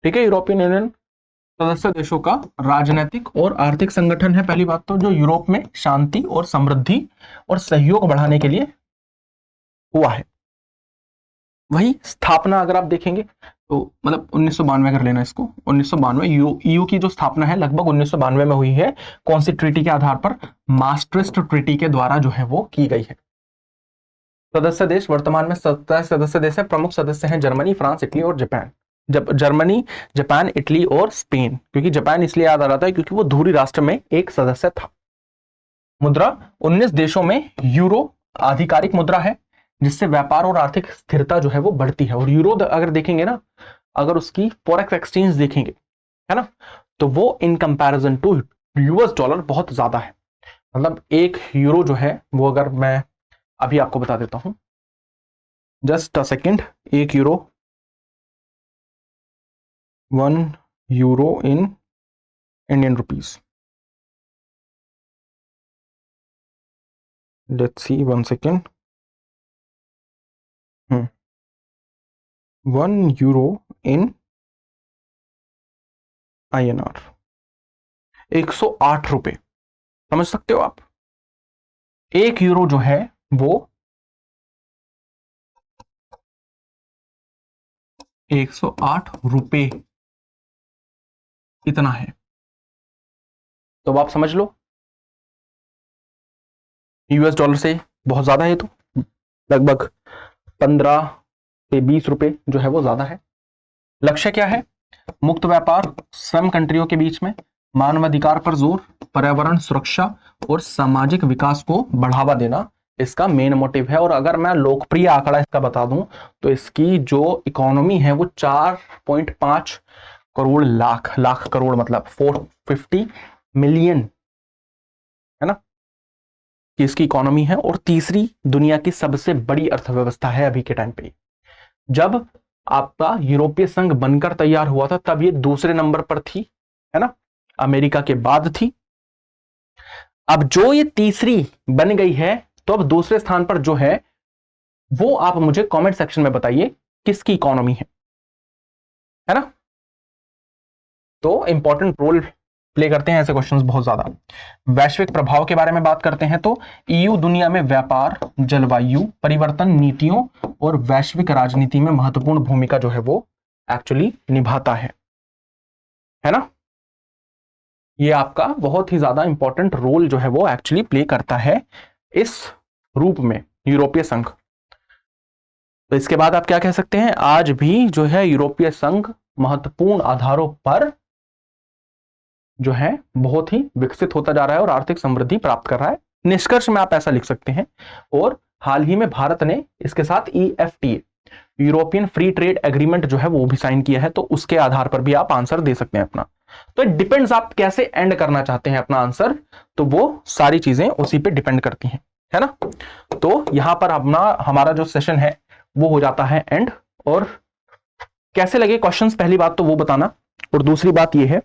ठीक है। यूरोपियन यूनियन सदस्य देशों का राजनीतिक और आर्थिक संगठन है, पहली बात तो, जो यूरोप में शांति और समृद्धि और सहयोग बढ़ाने के लिए हुआ है। वही स्थापना अगर आप देखेंगे तो मतलब 1992 कर लेना इसको, 1992 ईयू की जो स्थापना है लगभग 1992 में हुई है। कौन सी ट्रीटी के आधार पर? मास्ट्रिस्ट ट्रीटी के द्वारा जो है वो की गई है। सदस्य देश वर्तमान में 27 सदस्य देश है। प्रमुख सदस्य हैं जर्मनी, फ्रांस, इटली और जापान। जब जर्मनी, जापान, इटली और स्पेन, क्योंकि जापान इसलिए याद आ रहा था क्योंकि वो धुरी राष्ट्र में एक सदस्य था। मुद्रा 19 देशों में यूरो आधिकारिक मुद्रा है, जिससे व्यापार और आर्थिक स्थिरता जो है वो बढ़ती है। और यूरो अगर देखेंगे ना, अगर उसकी फॉरेक्स एक्सचेंज देखेंगे, है ना, तो वो in comparison to US dollar बहुत ज्यादा है। मतलब एक यूरो जो है वो, अगर मैं अभी आपको बता देता हूं, जस्ट अ सेकेंड, एक euro, 1 euro in Indian rupees, let's see 1 second, 1 euro in INR 108 रुपए। समझ सकते हो आप, एक यूरो जो है वो 108 रुपए इतना है। तो अब आप समझ लो, यूएस डॉलर से बहुत ज्यादा है, तो लगभग 15 से 20 रुपए जो है वो ज्यादा है। लक्ष्य क्या है? मुक्त व्यापार, सम कंट्रियों के बीच में, मानवाधिकार पर जोर, पर्यावरण सुरक्षा और सामाजिक विकास को बढ़ावा देना इसका मेन मोटिव है। और अगर मैं लोकप्रिय आंकड़ा इसका बता दूं तो इसकी जो इकोनॉमी है वो 4.5 करोड़ लाख करोड़ मतलब 450 मिलियन, है ना, कि इसकी इकोनॉमी है। और तीसरी दुनिया की सबसे बड़ी अर्थव्यवस्था है अभी के टाइम पे। जब आपका यूरोपीय संघ बनकर तैयार हुआ था तब ये दूसरे नंबर पर थी, है ना, अमेरिका के बाद थी। अब जो ये तीसरी बन गई है, तो अब दूसरे स्थान पर जो है वो आप मुझे कमेंट सेक्शन में बताइए किसकी इकोनॉमी है ना। तो इंपॉर्टेंट रोल प्ले करते हैं ऐसे क्वेश्चंस बहुत ज्यादा। वैश्विक प्रभाव के बारे में बात करते हैं तो ईयू दुनिया में व्यापार, जलवायु परिवर्तन नीतियों और वैश्विक राजनीति में महत्वपूर्ण भूमिका जो है वो एक्चुअली निभाता है ना। ये आपका बहुत ही ज्यादा इंपॉर्टेंट रोल जो है वो एक्चुअली प्ले करता है इस रूप में, यूरोपीय संघ। तो इसके बाद आप क्या कह सकते हैं, आज भी जो है यूरोपीय संघ महत्वपूर्ण आधारों पर जो है बहुत ही विकसित होता जा रहा है और आर्थिक समृद्धि प्राप्त कर रहा है। निष्कर्ष में आप ऐसा लिख सकते हैं। और हाल ही में भारत ने इसके साथ EFTA, European free trade agreement जो है वो भी साइन किया है। तो उसके आधार पर भी आप आंसर दे सकते हैं अपना। तो इट डिपेंड्स आप कैसे एंड करना चाहते हैं अपना आंसर, तो वो सारी चीजें उसी पे डिपेंड करती हैं, है ना। तो यहां पर अपना हमारा जो सेशन है वो हो जाता है एंड। और कैसे लगे क्वेश्चंस, पहली बात तो वो बताना। और दूसरी बात ये है,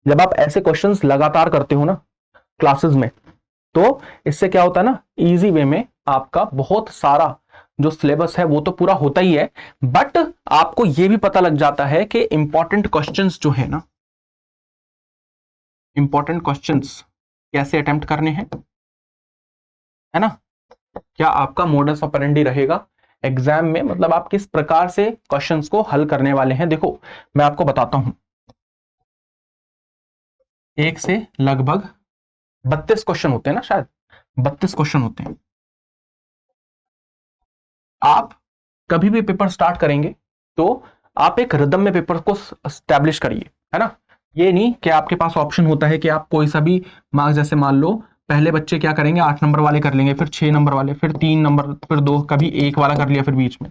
जब आप ऐसे क्वेश्चंस लगातार करते हो ना क्लासेस में, तो इससे क्या होता है ना, इजी वे में आपका बहुत सारा जो सिलेबस है वो तो पूरा होता ही है, बट आपको यह भी पता लग जाता है कि इंपॉर्टेंट क्वेश्चंस जो है ना, इंपॉर्टेंट क्वेश्चंस कैसे अटेम्प्ट करने हैं, है ना। क्या आपका मोडस ऑपरेंडी रहेगा एग्जाम में, मतलब आप किस प्रकार से क्वेश्चंस को हल करने वाले हैं। देखो मैं आपको बताता हूं, एक से लगभग 32 क्वेश्चन होते हैं ना, शायद 32 क्वेश्चन होते हैं। आप कभी भी पेपर स्टार्ट करेंगे तो आप एक रिदम में पेपर को एस्टैब्लिश करिए, है ना। ये नहीं कि आपके पास ऑप्शन होता है कि आप कोई सा भी मार्क्स, जैसे मान लो पहले बच्चे क्या करेंगे 8 नंबर वाले कर लेंगे, फिर 6 नंबर वाले, फिर 3 नंबर, फिर 2, कभी 1 वाला कर लिया फिर बीच में।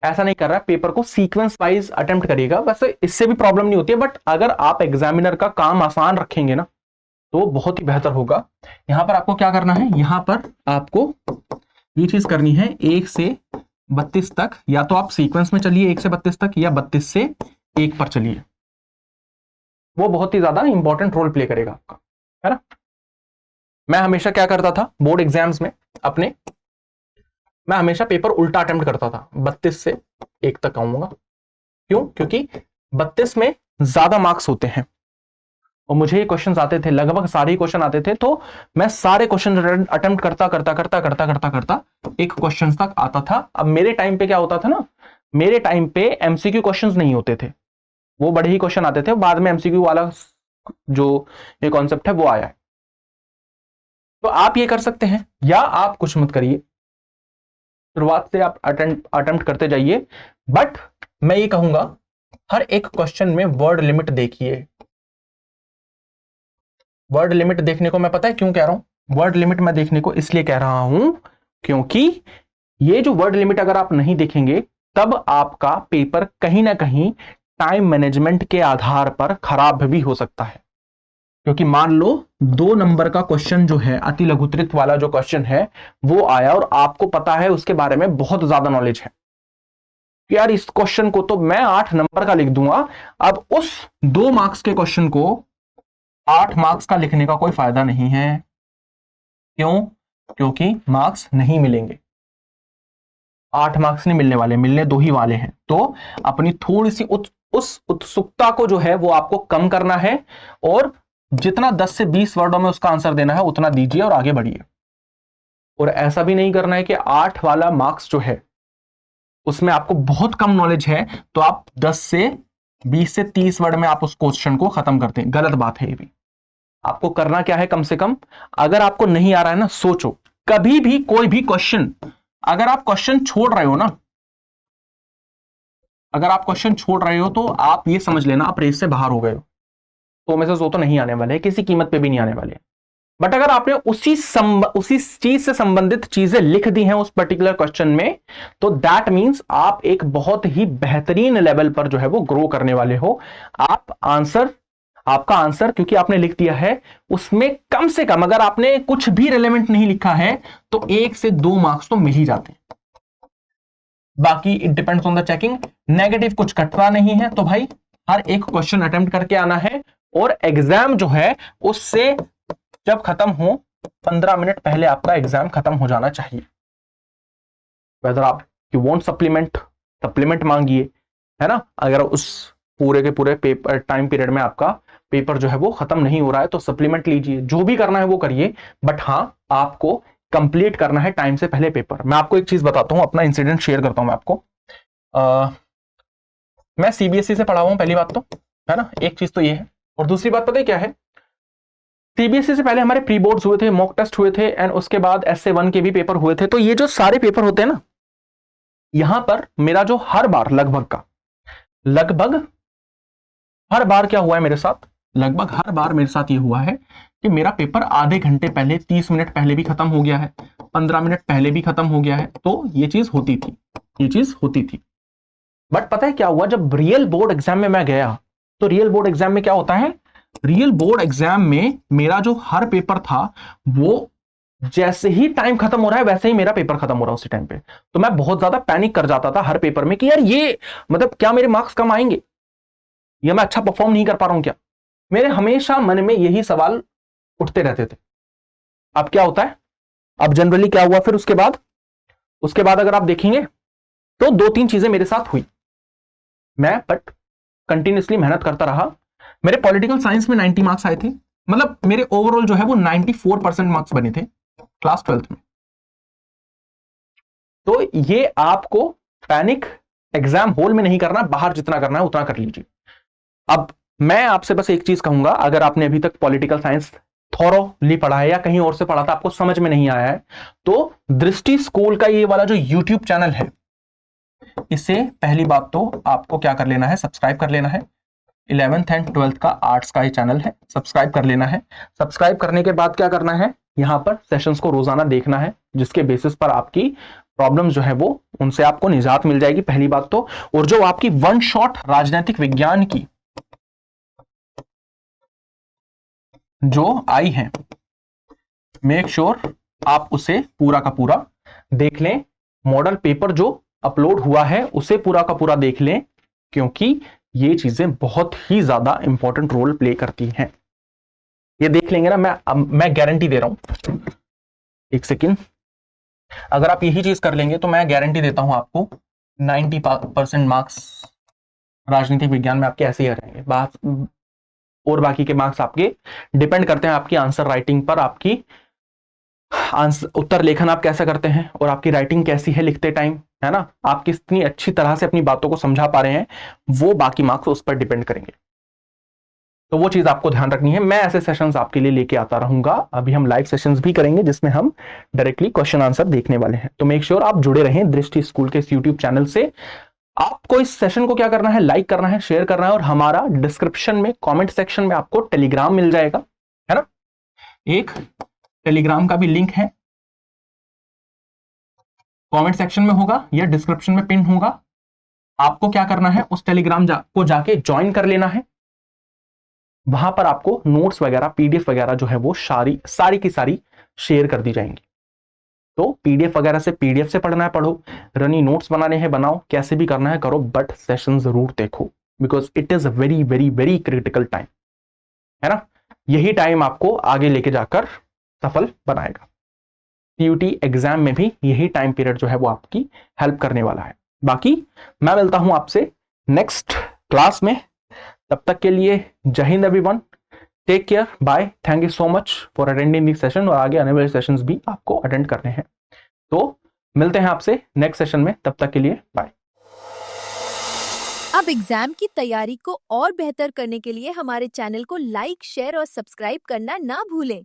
ऐसा नहीं कर रहा है, पेपर को सीक्वेंस वाइज अटेम्प्ट करिएगा। वैसे इससे भी प्रॉब्लम नहीं होती है, बट अगर आप एग्जामिनर का काम आसान रखेंगे ना तो बहुत ही बेहतर होगा। यहां पर आपको क्या करना है, यहां पर आपको ये चीज करनी है 1 से 32 तक, या तो आप सीक्वेंस में चलिए 1 से 32 तक, या 32 से 1 पर चलिए। वो बहुत ही ज्यादा इंपॉर्टेंट रोल प्ले करेगा आपका, है ना। मैं हमेशा क्या करता था बोर्ड एग्जाम्स में अपने, मैं हमेशा पेपर उल्टा अटेम्प्ट करता था, 32 से 1 तक आऊंगा। क्यों? क्योंकि 32 में ज्यादा मार्क्स होते हैं और मुझे ये क्वेश्चंस आते थे, लगभग सारे क्वेश्चन आते थे। तो मैं सारे क्वेश्चन अटेम्प्ट करता करता करता करता करता करता एक क्वेश्चन तक आता था। अब मेरे टाइम पे क्या होता था ना, मेरे टाइम पे एमसीक्यू क्वेश्चंस नहीं होते थे, वो बड़े ही क्वेश्चन आते थे। बाद में एमसीक्यू वाला जो ये कॉन्सेप्ट है वो आया है। तो आप ये कर सकते हैं, या आप कुछ मत करिए, शुरुआत से आप अटेम्प्ट करते जाइए, बट मैं ये कहूंगा हर एक क्वेश्चन में वर्ड लिमिट देखिए। वर्ड लिमिट देखने को मैं पता है क्यों कह रहा हूं, वर्ड लिमिट मैं देखने को इसलिए कह रहा हूं क्योंकि ये जो वर्ड लिमिट अगर आप नहीं देखेंगे तब आपका पेपर कहीं ना कहीं टाइम मैनेजमेंट के आधार पर खराब भी हो सकता है। क्योंकि मान लो 2 नंबर का क्वेश्चन जो है, अति लघुत्रित वाला जो क्वेश्चन है वो आया और आपको पता है उसके बारे में बहुत ज्यादा नॉलेज है कि यार इस क्वेश्चन को तो मैं 8 नंबर का लिख दूंगा। अब उस 2 मार्क्स के क्वेश्चन को 8 मार्क्स का लिखने का कोई फायदा नहीं है। क्यों? क्योंकि मार्क्स नहीं मिलेंगे, 8 मार्क्स नहीं मिलने वाले, मिलने 2 ही वाले हैं। तो अपनी थोड़ी सी उस उत्सुकता को जो है वो आपको कम करना है और जितना 10 से 20 वर्डों में उसका आंसर देना है उतना दीजिए और आगे बढ़िए। और ऐसा भी नहीं करना है कि 8 वाला मार्क्स जो है उसमें आपको बहुत कम नॉलेज है तो आप 10 से 20 से 30 वर्ड में आप उस क्वेश्चन को खत्म करते हैं। गलत बात है ये भी। आपको करना क्या है, कम से कम अगर आपको नहीं आ रहा है ना, सोचो कभी भी कोई भी क्वेश्चन, अगर आप क्वेश्चन छोड़ रहे हो ना, अगर आप क्वेश्चन छोड़ रहे हो तो आप ये समझ लेना आप रेस से बाहर हो गए हो। तो में से तो नहीं आने वाले हैं, किसी कीमत पे भी नहीं आने वाले हैं। बट अगर आपने उसी चीज से संबंधित चीजें लिख दी हैं उस पर्टिकुलर क्वेश्चन में, तो दैट मींस आप एक बहुत ही बेहतरीन लेवल पर जो है वो ग्रो करने वाले हो। आपका आंसर क्योंकि आपने लिख दिया है उसमें कम से कम, अगर आपने कुछ भी रिलेवेंट नहीं लिखा है तो 1 से 2 मार्क्स तो मिल ही जाते हैं। बाकी it depends on the checking. Negative कुछ कटरा नहीं है, तो भाई हर एक क्वेश्चन अटेम्प्ट करके आना है और एग्जाम जो है उससे जब खत्म हो 15 मिनट पहले आपका एग्जाम खत्म हो जाना चाहिए। वेदर आप यू वांट सप्लीमेंट मांगिए, है ना। अगर उस पूरे के पूरे पेपर टाइम पीरियड में आपका पेपर जो है वो खत्म नहीं हो रहा है तो सप्लीमेंट लीजिए, जो भी करना है वो करिए, बट हाँ आपको कंप्लीट करना है टाइम से पहले पेपर। मैं आपको एक चीज बताता हूं, अपना इंसिडेंट शेयर करता हूं मैं आपको। मैं सीबीएसई से पढ़ा हुआ हूं, पहली बात तो, है ना, एक चीज तो ये है। और दूसरी बात पता है क्या है, सीबीएसई से पहले हमारे प्री बोर्ड्स हुए थे, मॉक टेस्ट हुए थे एंड उसके बाद SA1 के भी पेपर हुए थे। तो ये जो सारे पेपर होते हैं ना, यहां पर मेरा जो हर बार लगभग हर बार क्या हुआ है मेरे साथ, लगभग हर बार मेरे साथ ये हुआ है कि मेरा पेपर आधे घंटे पहले, 30 मिनट पहले भी खत्म हो गया है, 15 मिनट पहले भी खत्म हो गया है। तो ये चीज होती थी। बट पता है क्या हुआ, जब रियल बोर्ड एग्जाम में मैं गया तो रियल बोर्ड एग्जाम में क्या होता है, रियल बोर्ड एग्जाम में मेरा जो हर पेपर था वो जैसे ही टाइम खत्म हो रहा है वैसे ही मेरा पेपर खत्म हो रहा है उसी टाइम पे। तो मैं बहुत ज्यादा पैनिक कर जाता था हर पेपर में कि यार ये मतलब क्या मेरे मार्क्स कम आएंगे या मैं अच्छा परफॉर्म नहीं कर पा रहा हूं क्या। मेरे हमेशा मन में यही सवाल उठते रहते थे। अब क्या होता है, अब जनरली क्या हुआ फिर उसके बाद अगर आप देखेंगे तो 2-3 चीजें मेरे साथ हुई। मैं बट कंटिन्यूसली मेहनत करता रहा। मेरे पॉलिटिकल साइंस में 90 मार्क्स आए थे, मतलब मेरे ओवरऑल जो है वो 94% मार्क्स बने थे क्लास 12th में। तो ये आपको पैनिक एग्जाम हॉल में नहीं करना, बाहर जितना करना है उतना कर लीजिए। अब मैं आपसे बस एक चीज कहूंगा, अगर आपने अभी तक पॉलिटिकल साइंस थॉरोली पढ़ा है या कहीं और से पढ़ा था, आपको समझ में नहीं आया है, तो दृष्टि स्कूल का ये वाला जो यूट्यूब चैनल है, इसे पहली बात तो आपको क्या कर लेना है, सब्सक्राइब कर लेना है। 11th एंड 12th का आर्ट्स का ही चैनल है, सब्सक्राइब कर लेना है। सब्सक्राइब करने के बाद क्या करना है, यहां पर सेशंस को रोजाना देखना है, जिसके बेसिस पर आपकी प्रॉब्लम्स जो है वो उनसे आपको निजात मिल जाएगी, पहली बात तो। और जो आपकी वन शॉट राजनीतिक विज्ञान की जो आई है, मेक श्योर आप उसे पूरा का पूरा देख लें। मॉडल पेपर जो अपलोड हुआ है उसे पूरा का पूरा देख लें, क्योंकि ये चीजें बहुत ही ज्यादा इंपॉर्टेंट रोल प्ले करती हैं। ये देख लेंगे ना, मैं गारंटी दे रहा हूं, एक सेकेंड, अगर आप यही चीज कर लेंगे तो मैं गारंटी देता हूं आपको 90% मार्क्स राजनीतिक विज्ञान में आपके ऐसे ही आ जाएंगे। बात और बाकी के मार्क्स आपके डिपेंड करते हैं आपकी आंसर राइटिंग पर, आपकी उत्तर लेखन आप कैसा करते हैं और आपकी राइटिंग कैसी है लिखते टाइम, है ना, आप कितनी अच्छी तरह से अपनी बातों को समझा पा रहे हैं, वो बाकी मार्क्स उस पर डिपेंड करेंगे। तो वो चीज आपको ध्यान रखनी है। मैं ऐसे सेशंस आपके लिए लेके आता रहूंगा। अभी हम लाइव सेशंस भी करेंगे जिसमें हम डायरेक्टली क्वेश्चन आंसर देखने वाले हैं। तो मेक श्योर आप जुड़े रहें दृष्टि स्कूल के इस यूट्यूब चैनल से। आपको इस सेशन को क्या करना है, लाइक करना है, शेयर करना है, और हमारा डिस्क्रिप्शन में कमेंट सेक्शन में आपको टेलीग्राम मिल जाएगा, है ना। एक टेलीग्राम का भी लिंक है, कमेंट सेक्शन में होगा या डिस्क्रिप्शन में पिन होगा। आपको क्या करना है, उस टेलीग्राम को जाके ज्वाइन कर लेना है। वहां पर आपको नोट्स वगैरह, पीडीएफ वगैरह जो है वो सारी की सारी शेयर कर दी जाएंगी। तो पीडीएफ वगैरह से, पीडीएफ से पढ़ना है पढ़ो, रनी नोट्स बनाने हैं बनाओ, कैसे भी करना है करो, बट सेशन जरूर देखो, because it is a very very very critical time, है ना। यही टाइम आपको आगे लेके जाकर सफल बनाएगा। सीयूटी एग्जाम में भी यही टाइम पीरियड जो है वो आपकी हेल्प करने वाला है। बाकी मैं मिलता हूं आपसे नेक्स्ट क्लास में। तब तक के लिए जय हिंद everyone, take care, bye, thank you so much for attending this session. और आगे आने वाले सेशंस भी आपको अटेंड करने हैं। तो मिलते हैं आपसे नेक्स्ट सेशन में, तब तक के लिए बाय। अब एग्जाम की तैयारी को और बेहतर करने के लिए हमारे चैनल को लाइक, शेयर और सब्सक्राइब करना ना भूलें।